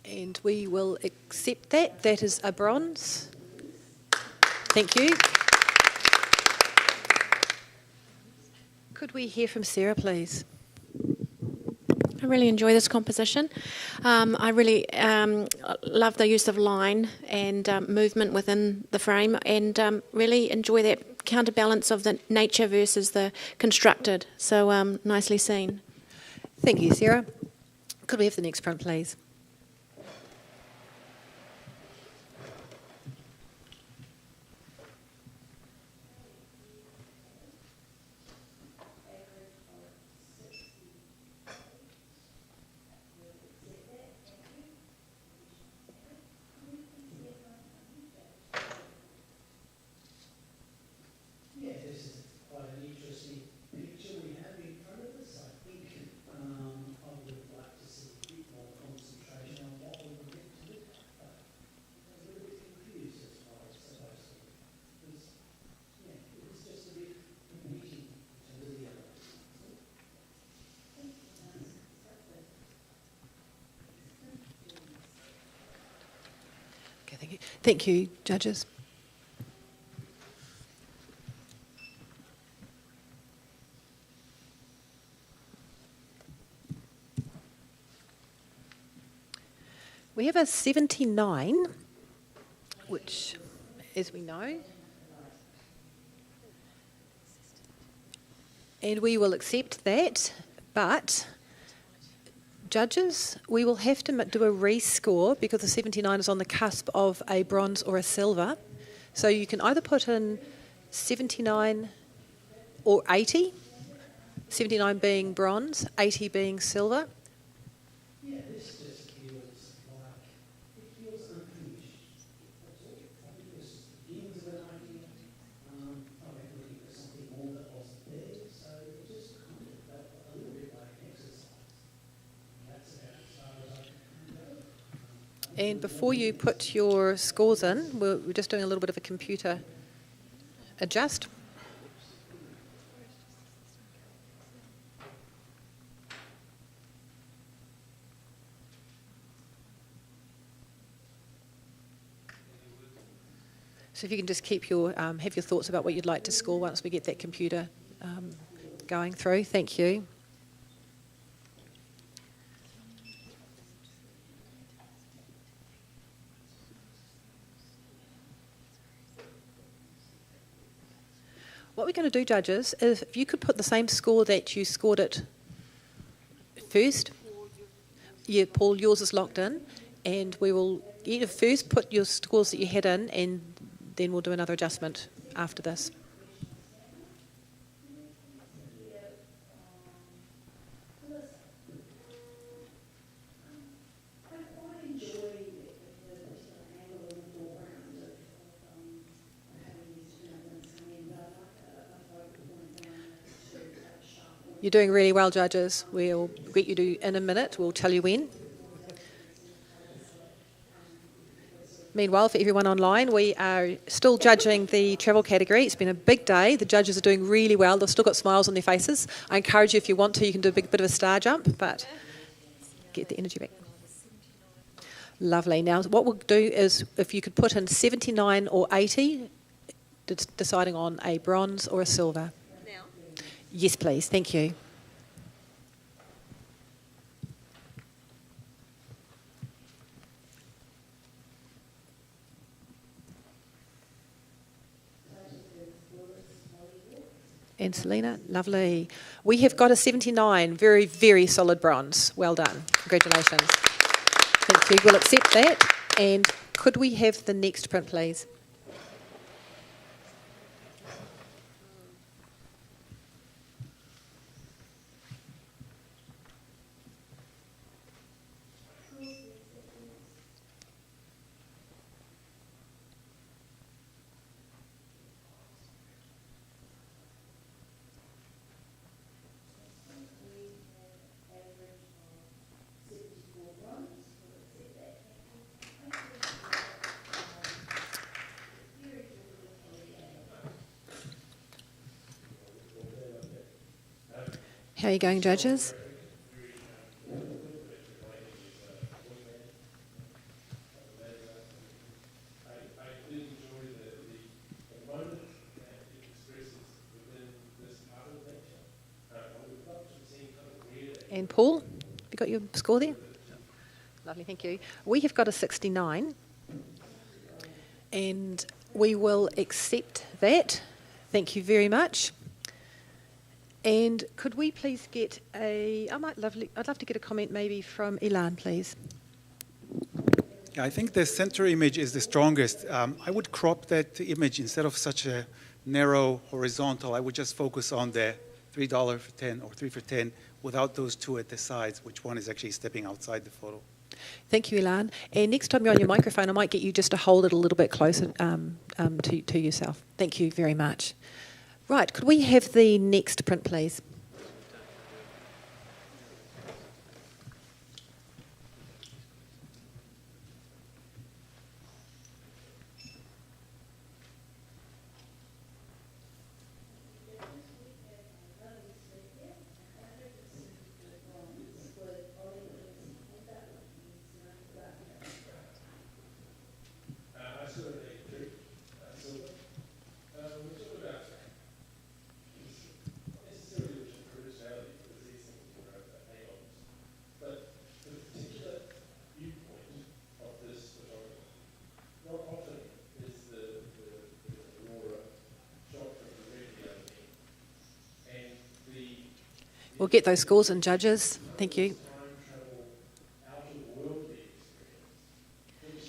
And we will accept that. That is a bronze. Thank you. Could we hear from Sarah, please? I really enjoy this composition. I really love the use of line and movement within the frame, and really enjoy that counterbalance of the nature versus the constructed. So nicely seen. Thank you, Sarah. Could we have the next print, please? Okay, thank you, judges. We have a 79, which, as we know, and we will accept that, but judges, we will have to do a rescore because the 79 is on the cusp of a bronze or a silver. So you can either put in 79 or 80, 79 being bronze, 80 being silver. Yeah, this just feels like, it feels unfinished. That's all. I think this begins with an idea. I went looking for something more that wasn't there, so it just kind of felt a little bit like an exercise. That's about as far as I can go. And before you put your scores in, we're just doing a little bit of a computer adjust. So if you can just keep your have your thoughts about what you'd like to score once we get that computer going through. Thank you. What we're going to do, judges, is if you could put the same score that you scored it first. Yeah, Paul, yours is locked in, and we will either first put your scores that you had in, and then we'll do another adjustment after this. You're doing really well, judges. We'll get you to in a minute. We'll tell you when. Meanwhile, for everyone online, we are still judging the travel category. It's been a big day. The judges are doing really well. They've still got smiles on their faces. I encourage you, if you want to, you can do a bit of a star jump, but get the energy back. Lovely. Now, what we'll do is, if you could put in 79 or 80, deciding on a bronze or a silver. Now? Yes, please. Thank you. And Selena, lovely. We have got a 79, very, very solid bronze. Well done. Congratulations. Thank you. We'll accept that. And could we have the next print, please? How are you going, judges? And Paul, have you got your score there? Lovely, thank you. We have got a 69, and we will accept that. Thank you very much. And could we please get I'd love to get a comment maybe from Ilan, please. Yeah, I think the center image is the strongest. I would crop that image instead of such a narrow horizontal. I would just focus on the $3 for 10 or 3 for 10 without those two at the sides, which one is actually stepping outside the photo. Thank you, Ilan. And next time you're on your microphone, I might get you just to hold it a little bit closer to yourself. Thank you very much. Right, could we have the next print, please? We'll get those scores and judges. Thank you.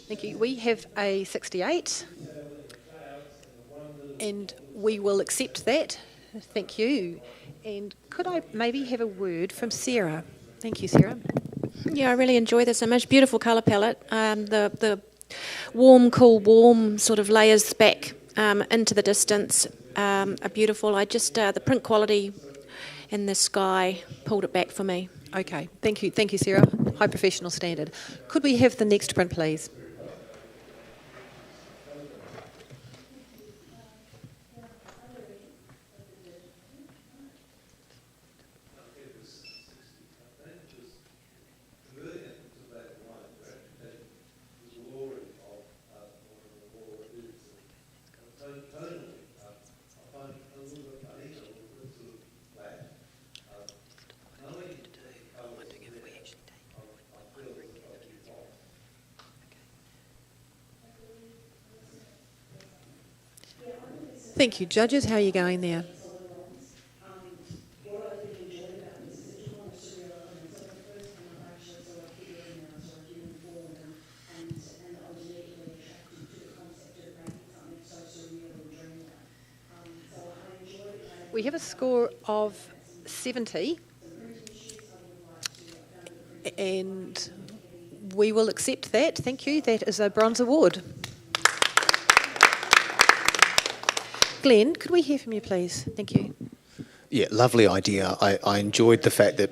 Thank you. We have a 68, and we will accept that. Thank you. And could I maybe have a word from Sarah? Thank you, Sarah. Yeah, I really enjoy this image. Beautiful colour palette. The warm, cool, warm sort of layers back into the distance are beautiful. The print quality in the sky pulled it back for me. Okay, thank you, Sarah. High professional standard. Could we have the next print, please? Thank you, judges. How are you going there? We have a score of 70, and we will accept that. Thank you. That is a bronze award. Glenn, could we hear from you, please? Thank you. Yeah, lovely idea. I enjoyed the fact that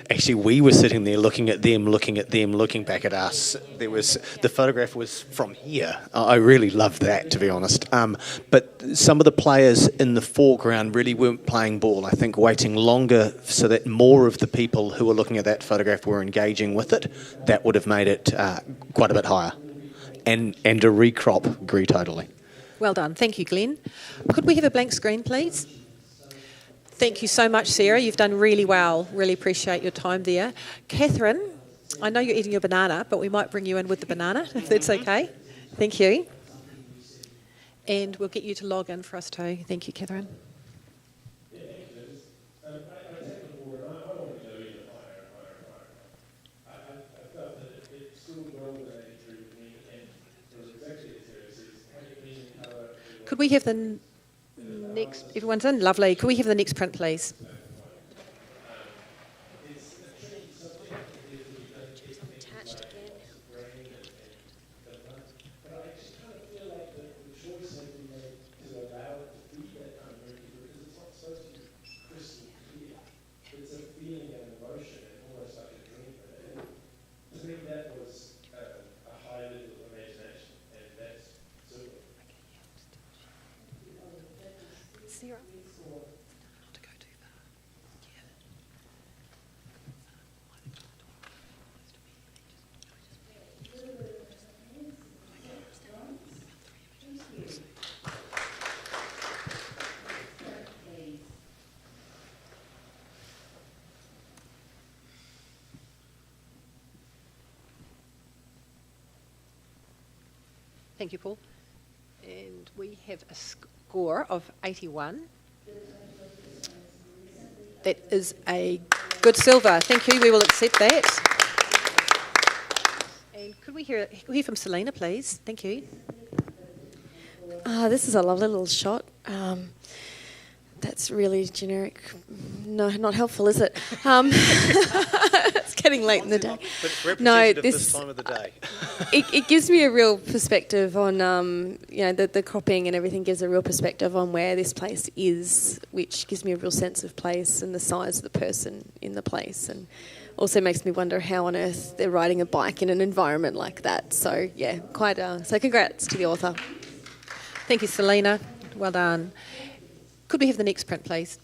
actually we were sitting there looking at them, looking back at us. The photograph was from here. I really loved that, to be honest. But some of the players in the foreground really weren't playing ball. I think waiting longer so that more of the people who were looking at that photograph were engaging with it, that would have made it quite a bit higher. And a recrop, agree totally. Well done. Thank you, Glenn. Could we have a blank screen, please? Thank you so much, Sarah. You've done really well. Really appreciate your time there. Catherine, I know you're eating your banana, but we might bring you in with the banana, if that's okay. Thank you. And we'll get you to log in for us too. Thank you, Catherine. Could we have the next, everyone's in? Lovely. Could we have the next print, please? Thank you, Paul. And we have a score of 81. That is a good silver. Thank you. We will accept that. And could we hear from Selena, please? Thank you. This is a lovely little shot. That's really generic. No, not helpful, is it? It's getting late in the day. No, this time of the day. It gives me a real perspective on, the cropping and everything gives a real perspective on where this place is, which gives me a real sense of place and the size of the person in the place, and also makes me wonder how on earth they're riding a bike in an environment like that. So, yeah, so congrats to the author. Thank you, Selena. Well done. Could we have the next print, please?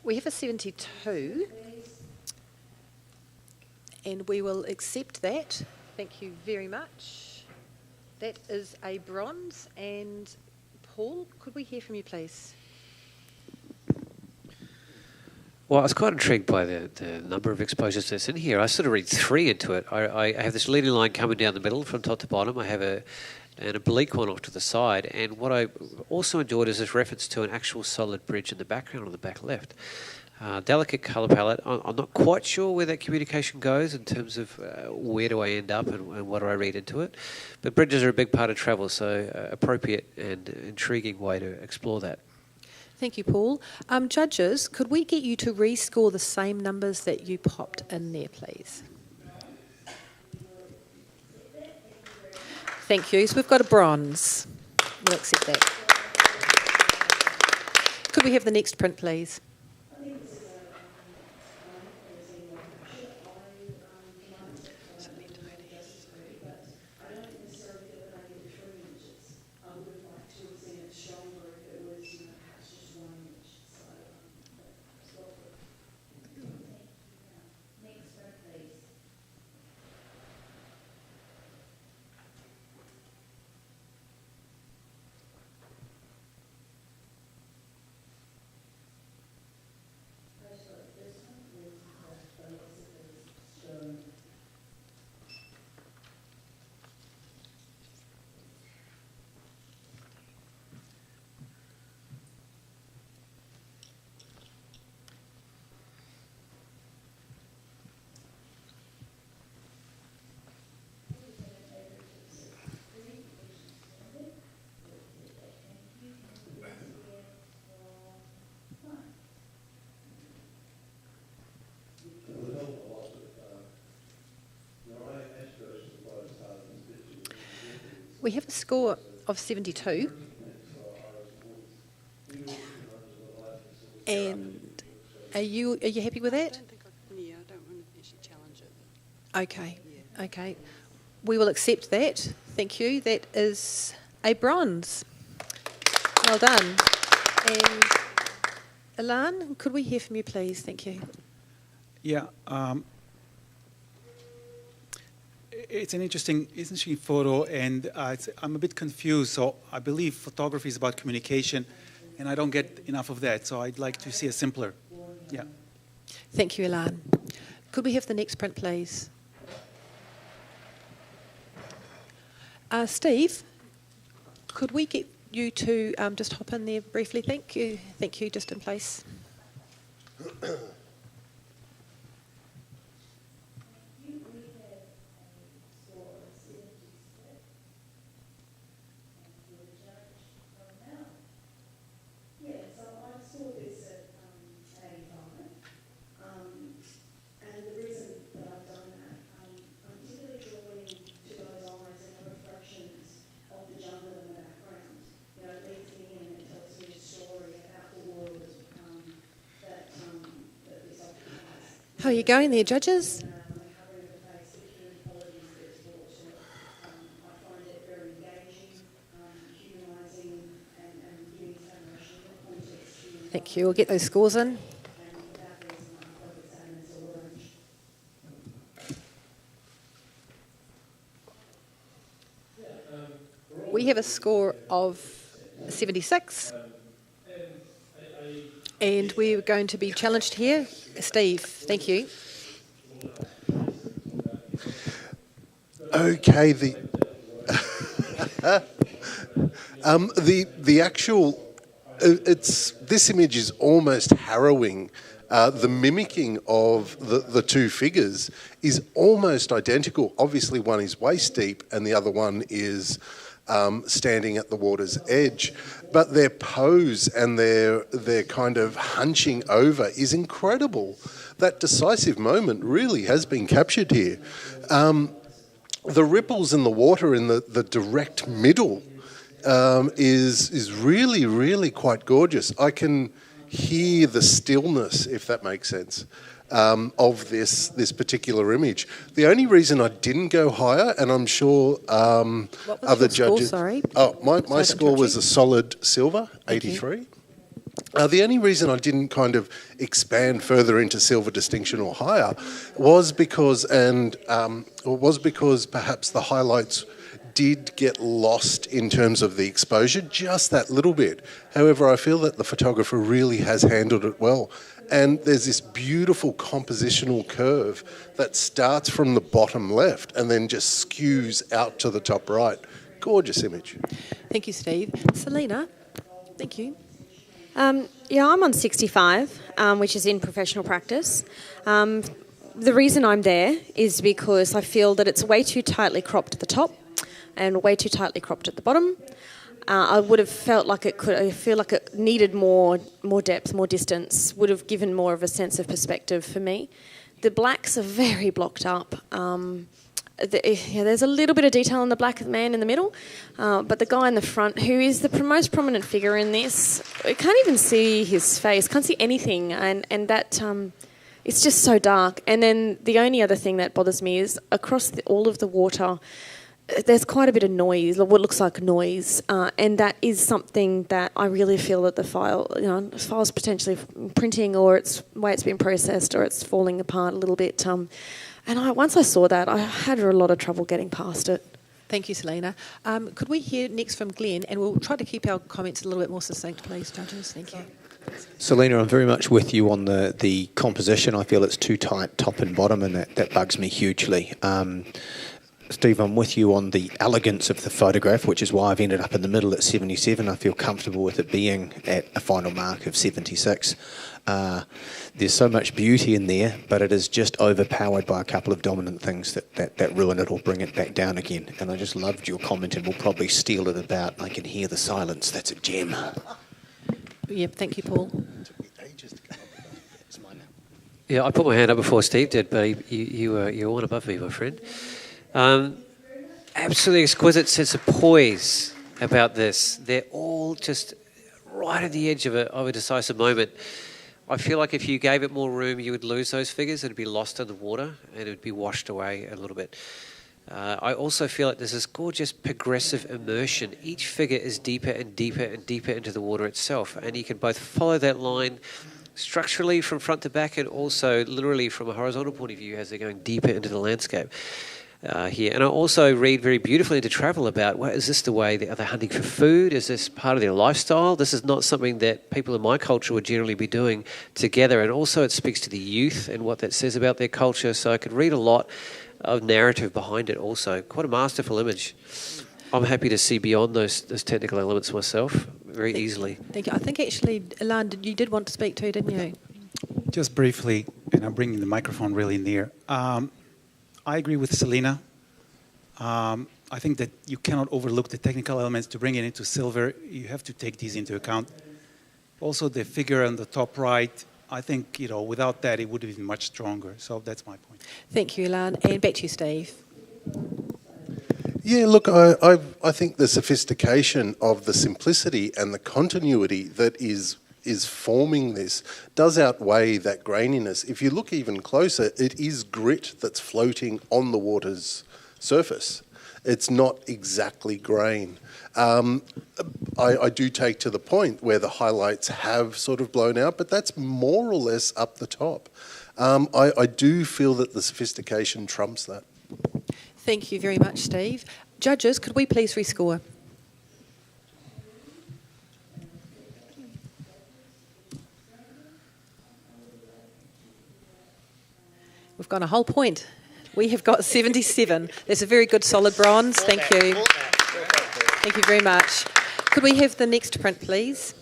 We have a 72, and we will accept that. Thank you very much. That is a bronze. And Paul, could we hear from you, please? Well, I was quite intrigued by the number of exposures that's in here. I sort of read 3 into it. I have this leading line coming down the middle from top to bottom. I have an oblique one off to the side. And what I also enjoyed is this reference to an actual solid bridge in the background on the back left. Delicate colour palette. I'm not quite sure where that communication goes in terms of where do I end up and what do I read into it. But bridges are a big part of travel, so appropriate and intriguing way to explore that. Thank you, Paul. Judges, could we get you to rescore the same numbers that you popped in there, please? Thank you. So we've got a bronze. We'll accept that. Could we have the next print, please? We have a score of 72. And are you happy with that? I don't want to actually challenge it. Okay, okay. We will accept that. Thank you. That is a bronze. Well done. And Ilan, could we hear from you, please? Thank you. Yeah. It's an interesting photo, and I'm a bit confused. So I believe photography is about communication, and I don't get enough of that. So I'd like to see a simpler. Yeah. Thank you, Ilan. Could we have the next print, please? Steve, could we get you to just hop in there briefly? Thank you. Thank you, just in place. How are you going there, judges? Thank you. We'll get those scores in. We have a score of 76. And we're going to be challenged here. Steve, thank you. Okay, the actual this image is almost harrowing. The mimicking of the two figures is almost identical. Obviously, one is waist deep, and the other one is standing at the water's edge. But their pose and their kind of hunching over is incredible. That decisive moment really has been captured here. The ripples in the water in the direct middle is really, really quite gorgeous. I can hear the stillness, if that makes sense, of this particular image. The only reason I didn't go higher, and I'm sure other judges... Sorry? Oh, my score was a solid silver, 83. The only reason I didn't kind of expand further into silver distinction or higher was because perhaps the highlights did get lost in terms of the exposure, just that little bit. However, I feel that the photographer really has handled it well. And there's this beautiful compositional curve that starts from the bottom left and then just skews out to the top right. Gorgeous image. Thank you, Steve. Selena, thank you. Yeah, I'm on 65, which is in professional practice. The reason I'm there is because I feel that it's way too tightly cropped at the top and way too tightly cropped at the bottom. I would have felt like I feel like it needed more depth, more distance, would have given more of a sense of perspective for me. The blacks are very blocked up. There's a little bit of detail on the black man in the middle, but the guy in the front, who is the most prominent figure in this, I can't even see his face, can't see anything, and that it's just so dark. And then the only other thing that bothers me is across all of the water, there's quite a bit of noise, what looks like noise, and that is something that I really feel that the file's potentially printing, or it's the way it's been processed, or it's falling apart a little bit. And once I saw that, I had a lot of trouble getting past it. Thank you, Selena. Could we hear next from Glenn, and we'll try to keep our comments a little bit more succinct, please, judges. Thank you. Selena, I'm very much with you on the composition. I feel it's too tight, top and bottom, and that bugs me hugely. Steve, I'm with you on the elegance of the photograph, which is why I've ended up in the middle at 77. I feel comfortable with it being at a final mark of 76. There's so much beauty in there, but it is just overpowered by a couple of dominant things that ruin it or bring it back down again. And I just loved your comment, and we'll probably steal it about, I can hear the silence. That's a gem. Yep, thank you, Paul. Yeah, I put my hand up before Steve did, but you're one above me, my friend. Absolutely exquisite sense of poise about this. They're all just right at the edge of a decisive moment. I feel like if you gave it more room, you would lose those figures. It'd be lost in the water, and it would be washed away a little bit. I also feel like there's this gorgeous progressive immersion. Each figure is deeper and deeper and deeper into the water itself, and you can both follow that line structurally from front to back, and also literally from a horizontal point of view as they're going deeper into the landscape. Here. And I also read very beautifully into travel about, well, is this the way, are they hunting for food? Is this part of their lifestyle? This is not something that people in my culture would generally be doing together. And also it speaks to the youth and what that says about their culture. So I could read a lot of narrative behind it also. Quite a masterful image. I'm happy to see beyond those technical elements myself very easily. Thank you. I think actually, Ilan, you did want to speak too, didn't you? Just briefly, and I'm bringing the microphone really near. I agree with Selena. I think that you cannot overlook the technical elements to bring it into silver. You have to take these into account. Also, the figure on the top right, I think, without that, it would have been much stronger. So that's my point. Thank you, Ilan. And back to you, Steve. Yeah, look, I think the sophistication of the simplicity and the continuity that is is forming this does outweigh that graininess. If you look even closer, it is grit that's floating on the water's surface. It's not exactly grain. I do take to the point where the highlights have sort of blown out, but that's more or less up the top. I do feel that the sophistication trumps that. Thank you very much, Steve. Judges, could we please rescore? We've got a whole point. We have got 77. That's a very good solid bronze. Thank you. Thank you very much. Could we have the next print, please?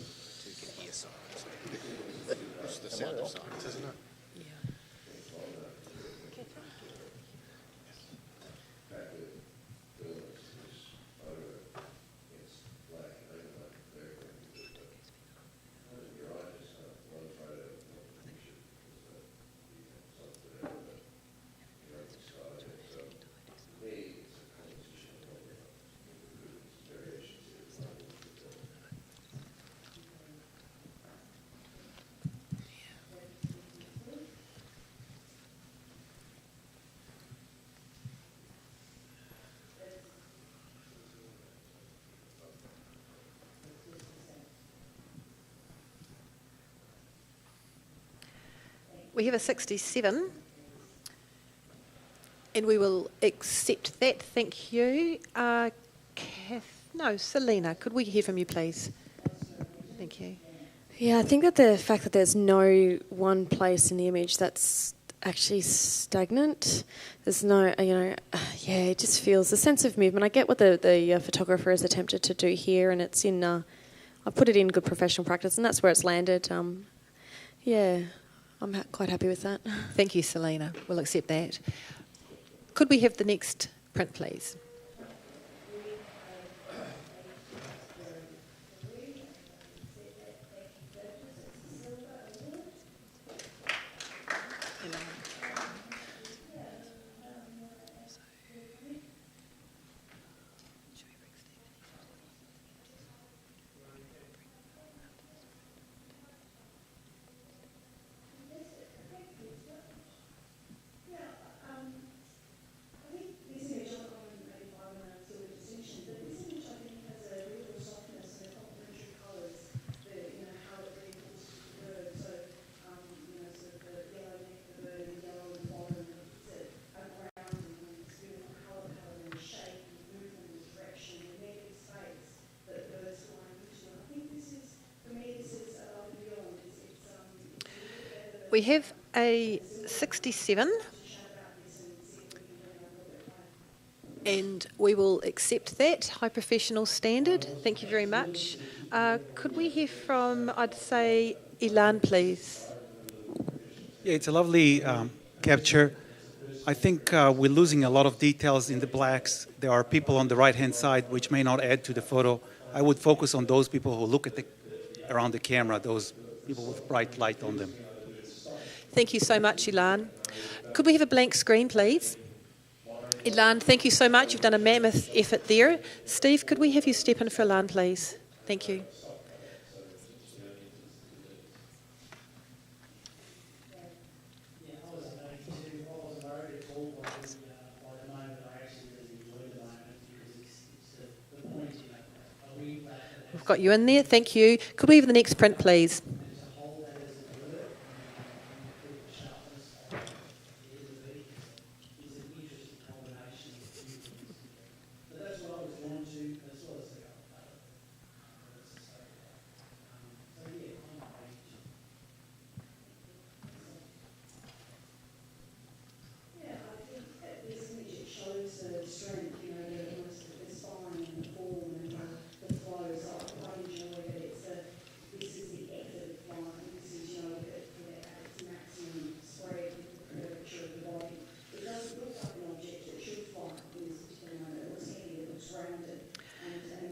We have a 67, and we will accept that. Thank you. Selena, could we hear from you, please? Thank you. Yeah, I think that the fact that there's no one place in the image that's actually stagnant, there's no, it just feels a sense of movement. I get what the photographer has attempted to do here, and it's in, I put it in good professional practice, and that's where it's landed. I'm quite happy with that. Thank you, Selena. We'll accept that. Could we have the next print, please? We have a 67, and we will accept that, high professional standard. Thank you very much. Could we hear from, I'd say, Ilan, please? Yeah, it's a lovely capture. I think we're losing a lot of details in the blacks. There are people on the right-hand side which may not add to the photo. I would focus on those people who look at around the camera, those people with bright light on them. Thank you so much, Ilan. Could we have a blank screen, please? Ilan, thank you so much. You've done a mammoth effort there. Steve, could we have you step in for Ilan, please? Thank you. We've got you in there. Thank you. Could we have the next print, please?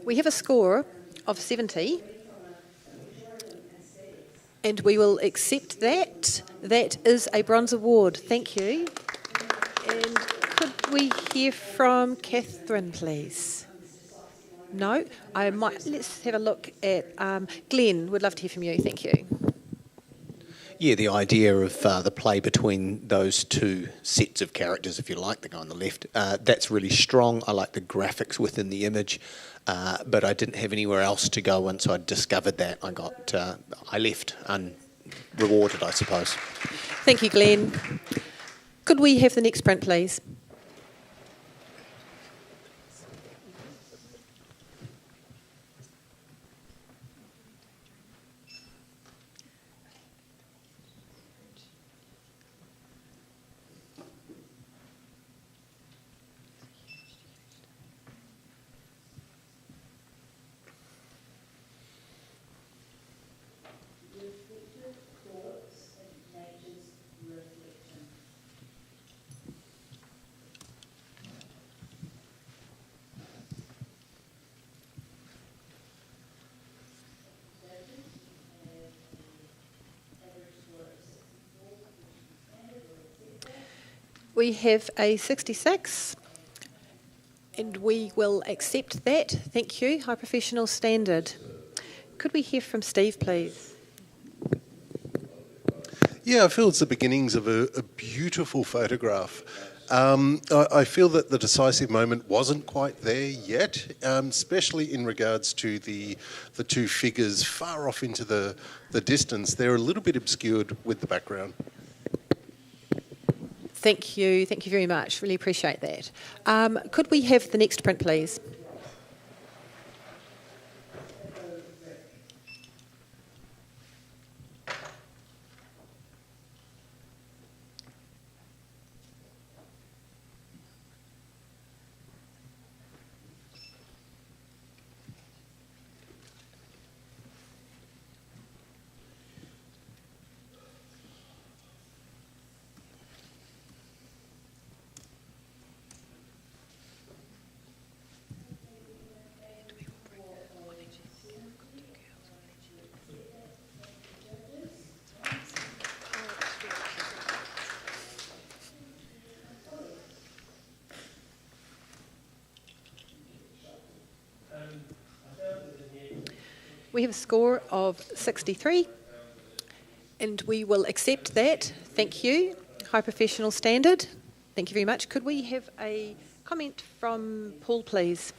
We have a score of 70, and we will accept that. That is a bronze award. Thank you. And could we hear from Catherine, please? No? Let's have a look at Glenn. Would love to hear from you. Thank you. Yeah, the idea of the play between those two sets of characters, if you like, the guy on the left, that's really strong. I like the graphics within the image, but I didn't have anywhere else to go once I discovered that. I left unrewarded, I suppose. Thank you, Glenn. Could we have the next print, please? We have a 66, and we will accept that. Thank you. High professional standard. Could we hear from Steve, please? Yeah, I feel it's the beginnings of a beautiful photograph. I feel that the decisive moment wasn't quite there yet, especially in regards to the two figures far off into the distance. They're a little bit obscured with the background. Thank you very much. Really appreciate that. Could we have the next print, please? We have a score of 63, and we will accept that. Thank you. High professional standard. Thank you very much. Could we have a comment from Paul, please?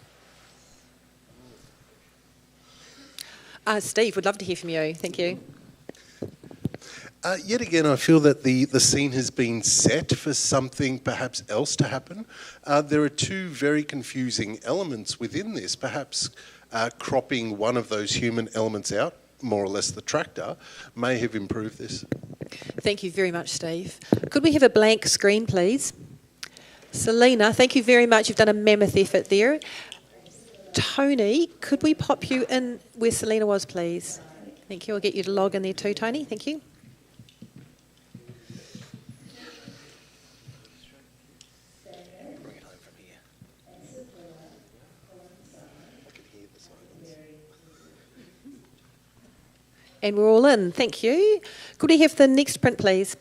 Steve, would love to hear from you. Thank you. Yet again, I feel that the scene has been set for something perhaps else to happen. There are two very confusing elements within this. Perhaps cropping one of those human elements out, more or less the tractor, may have improved this. Thank you very much, Steve. Could we have a blank screen, please? Selena, thank you very much. You've done a mammoth effort there. Tony, could we pop you in where Selena was, please? Thank you. I'll get you to log in there too, Tony. Thank you. And we're all in. Thank you. Could we have the next print, please?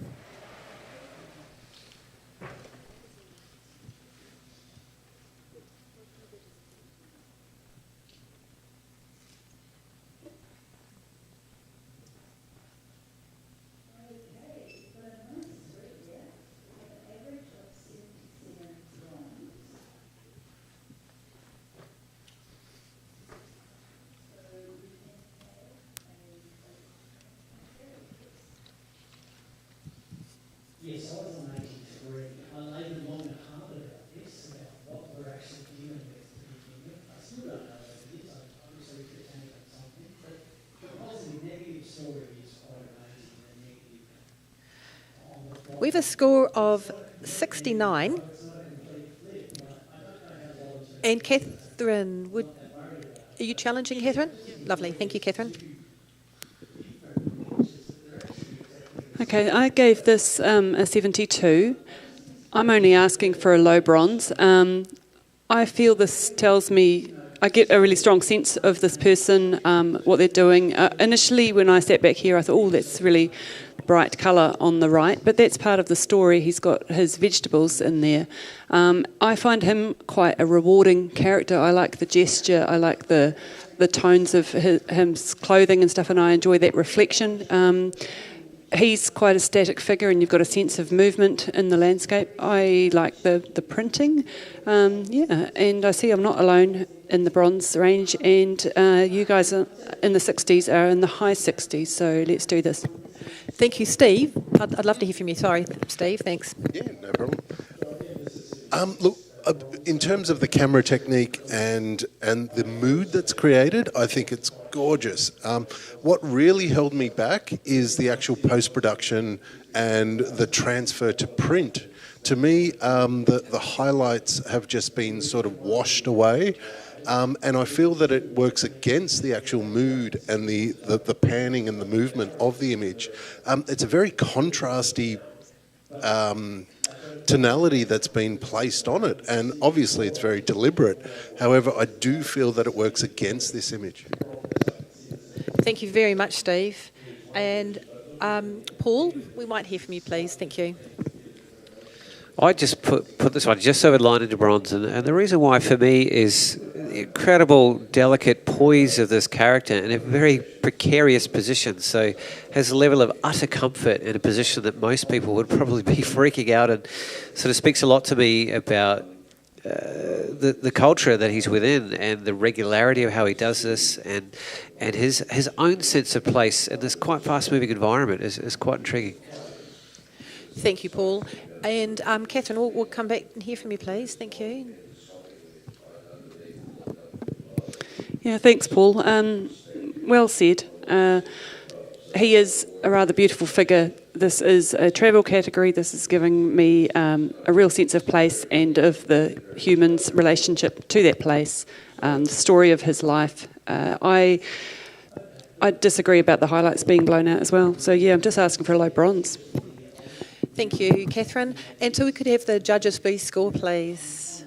Yes, I was on 83. I laboured long and hard about this, about what we're actually dealing with to begin with. I still don't know what it is. Obviously, we could take on something. But the positive negative story is quite amazing. The negative. We have a score of 69. And Catherine, are you challenging Catherine? Lovely. Thank you, Catherine. Okay, I gave this a 72. I'm only asking for a low bronze. I feel this tells me, I get a really strong sense of this person, what they're doing. Initially, when I sat back here, I thought, oh, that's really bright colour on the right, but that's part of the story. He's got his vegetables in there. I find him quite a rewarding character. I like the gesture, I like the tones of his clothing and stuff, and I enjoy that reflection. He's quite a static figure, and you've got a sense of movement in the landscape. I like the printing, and I see I'm not alone in the bronze range, and you guys are in the 60s are in the high 60s, so let's do this. Thank you, Steve. I'd love to hear from you. Sorry, Steve, thanks. Yeah, no problem. Look, in terms of the camera technique and the mood that's created, I think it's gorgeous. What really held me back is the actual post-production and the transfer to print. To me, the highlights have just been sort of washed away, and I feel that it works against the actual mood and the panning and the movement of the image. It's a very contrasty tonality that's been placed on it, and obviously it's very deliberate. However, I do feel that it works against this image. Thank you very much, Steve. And Paul, we might hear from you, please. Thank you. I just put this one just so it lined into bronze, and the reason why for me is the incredible, delicate poise of this character in a very precarious position. So has a level of utter comfort in a position that most people would probably be freaking out, and sort of speaks a lot to me about the culture that he's within and the regularity of how he does this, and his own sense of place in this quite fast-moving environment is quite intriguing. Thank you, Paul. And Catherine, we'll come back and hear from you, please. Thank you. Yeah, thanks, Paul. Well said. He is a rather beautiful figure. This is a travel category. This is giving me a real sense of place and of the human's relationship to that place, the story of his life. I disagree about the highlights being blown out as well. So, yeah, I'm just asking for a low bronze. Thank you, Catherine. And so we could have the judges' B score, please.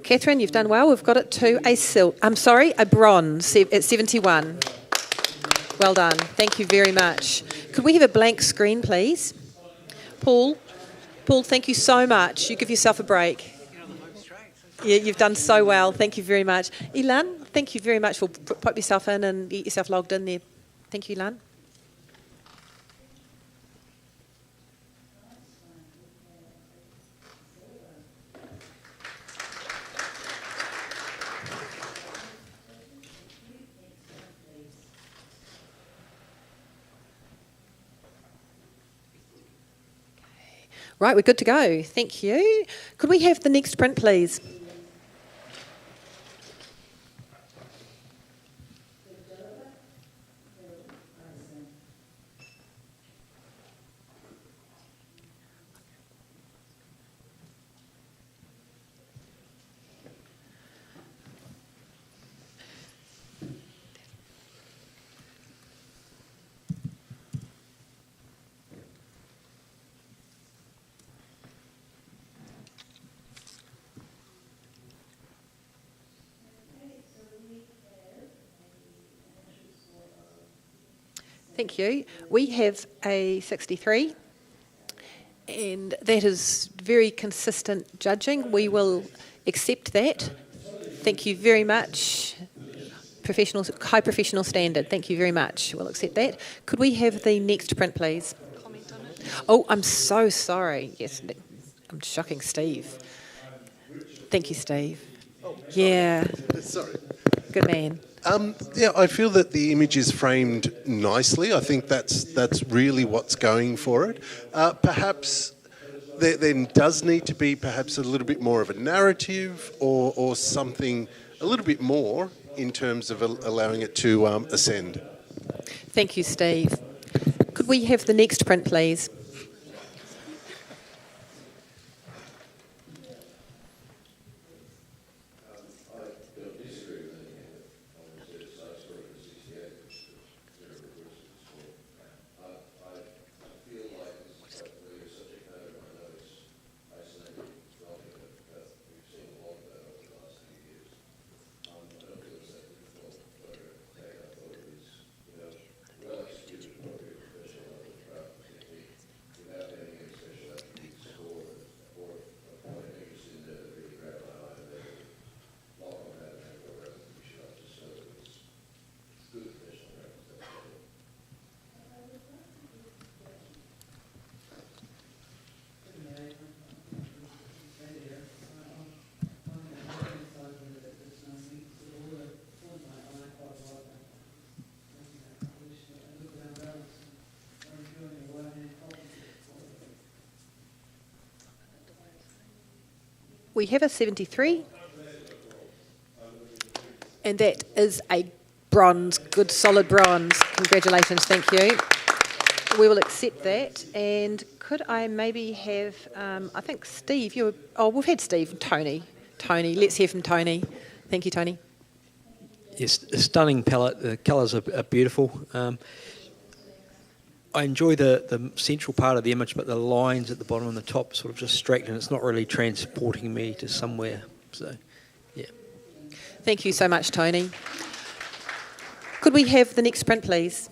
Catherine, you've done well. We've got it to a bronze at 71. Well done. Thank you very much. Could we have a blank screen, please? Paul, thank you so much. You give yourself a break. Yeah, you've done so well. Thank you very much. Ilan, thank you very much for pop yourself in and get yourself logged in there. Thank you, Ilan. Right, we're good to go. Thank you. Could we have the next print, please? Thank you. We have a 63, and that is very consistent judging. We will accept that. Thank you very much. High professional standard. Thank you very much. We'll accept that. Could we have the next print, please? Comment on it? Oh, I'm so sorry. Yes, I'm shocking Steve. Thank you, Steve. Oh, yeah. Sorry. Good man. Yeah, I feel that the image is framed nicely. I think that's really what's going for it. Perhaps there then does need to be perhaps a little bit more of a narrative or something a little bit more in terms of allowing it to ascend. Thank you, Steve. Could we have the next print, please? We have a 73. And that is a bronze, good solid bronze. Congratulations, thank you. We will accept that. And could I maybe have, I think Steve, we've had Steve and Tony. Tony, let's hear from Tony. Thank you, Tony. Yes, a stunning palette. The colours are beautiful. I enjoy the central part of the image, but the lines at the bottom and the top sort of just distract, and it's not really transporting me to somewhere. So, yeah. Thank you so much, Tony. Could we have the next print, please?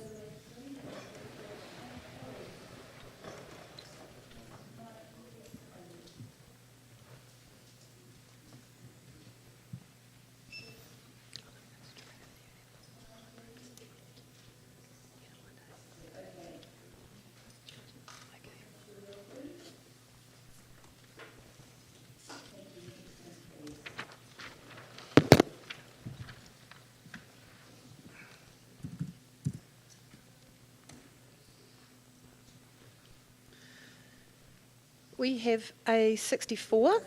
We have a 64,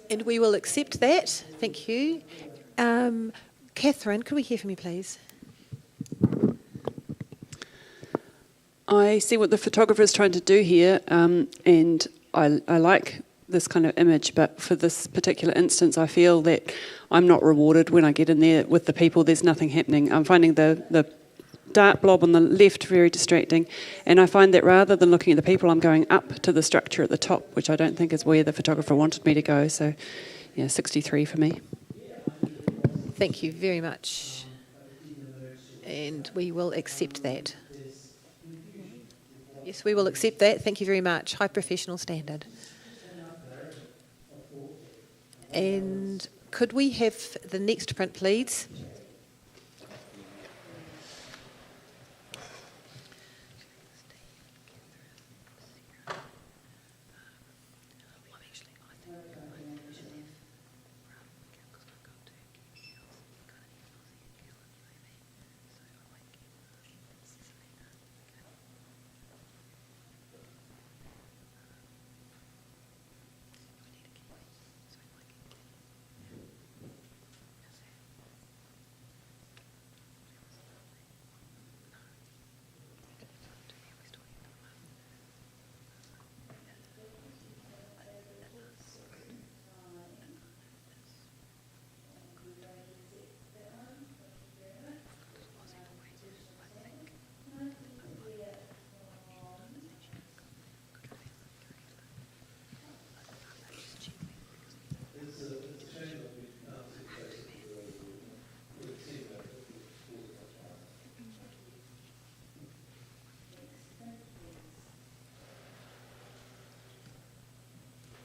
and we will accept that. Thank you. Catherine, could we hear from you, please? I see what the photographer is trying to do here, and I like this kind of image, but for this particular instance, I feel that I'm not rewarded when I get in there with the people. There's nothing happening. I'm finding the dark blob on the left very distracting, and I find that rather than looking at the people, I'm going up to the structure at the top, which I don't think is where the photographer wanted me to go. So, yeah, 63 for me. Thank you very much. And we will accept that. Yes, we will accept that. Thank you very much. High professional standard. And could we have the next print, please?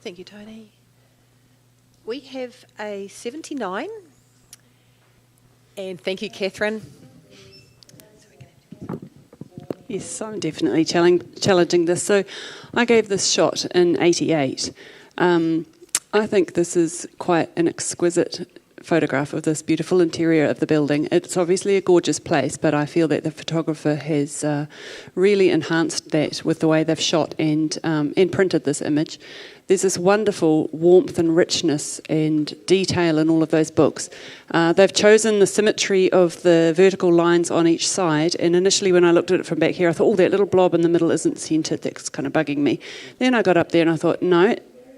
Thank you, Tony. We have a 79. And thank you, Catherine. Yes, I'm definitely challenging this. So I gave this shot in 88. I think this is quite an exquisite photograph of this beautiful interior of the building. It's obviously a gorgeous place, but I feel that the photographer has really enhanced that with the way they've shot and printed this image. There's this wonderful warmth and richness and detail in all of those books. They've chosen the symmetry of the vertical lines on each side, and initially when I looked at it from back here, I thought, oh, that little blob in the middle isn't centred, that's kind of bugging me. Then I got up there and I thought, no,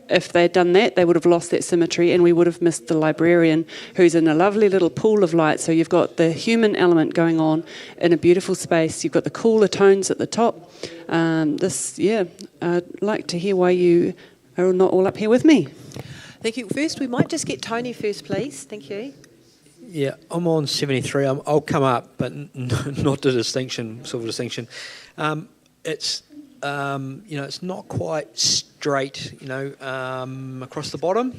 if they'd done that, they would have lost that symmetry and we would have missed the librarian who's in a lovely little pool of light. So you've got the human element going on in a beautiful space. You've got the cooler tones at the top. I'd like to hear why you are not all up here with me. Thank you. First, we might just get Tony first, please. Thank you. Yeah, I'm on 73. I'll come up, but not the distinction, silver distinction. It's not quite straight, across the bottom.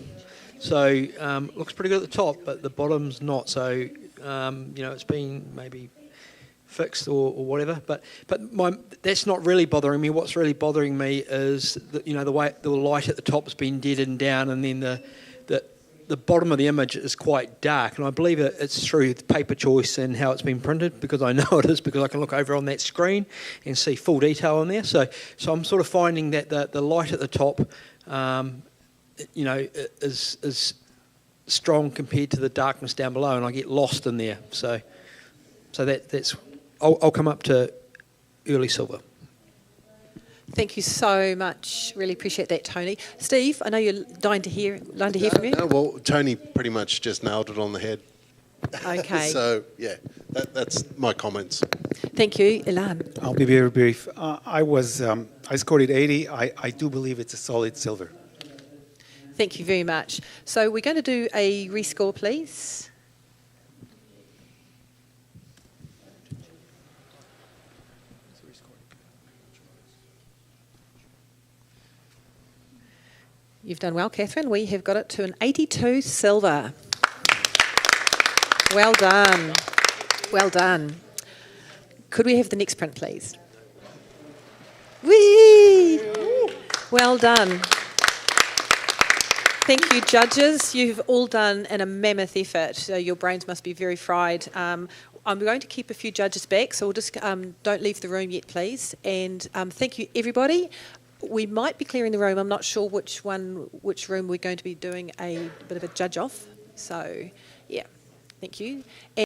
So looks pretty good at the top, but the bottom's not. So it's been maybe fixed or whatever. But that's not really bothering me. What's really bothering me is the way the light at the top's been deadened down, and then the bottom of the image is quite dark, and I believe it's through the paper choice and how it's been printed, because I know it is, because I can look over on that screen and see full detail in there. So I'm sort of finding that the light at the top is strong compared to the darkness down below, and I get lost in there. So that's I'll come up to early silver. Thank you so much. Really appreciate that, Tony. Steve, I know you're dying to hear from you. No, well, Tony pretty much just nailed it on the head. Okay. So, yeah, that's my comments. Thank you, Ilan. I'll be very brief. I scored it 80. I do believe it's a solid silver. Thank you very much. So we're going to do a rescore, please. You've done well, Catherine. We have got it to an 82 silver. Well done. Well done. Could we have the next print, please? Whee! Well done. Thank you, judges. You've all done a mammoth effort. So your brains must be very fried. I'm going to keep a few judges back, so we'll just don't leave the room yet, please. And thank you, everybody. We might be clearing the room. I'm not sure which room we're going to be doing a bit of a judge off. So, yeah, thank you.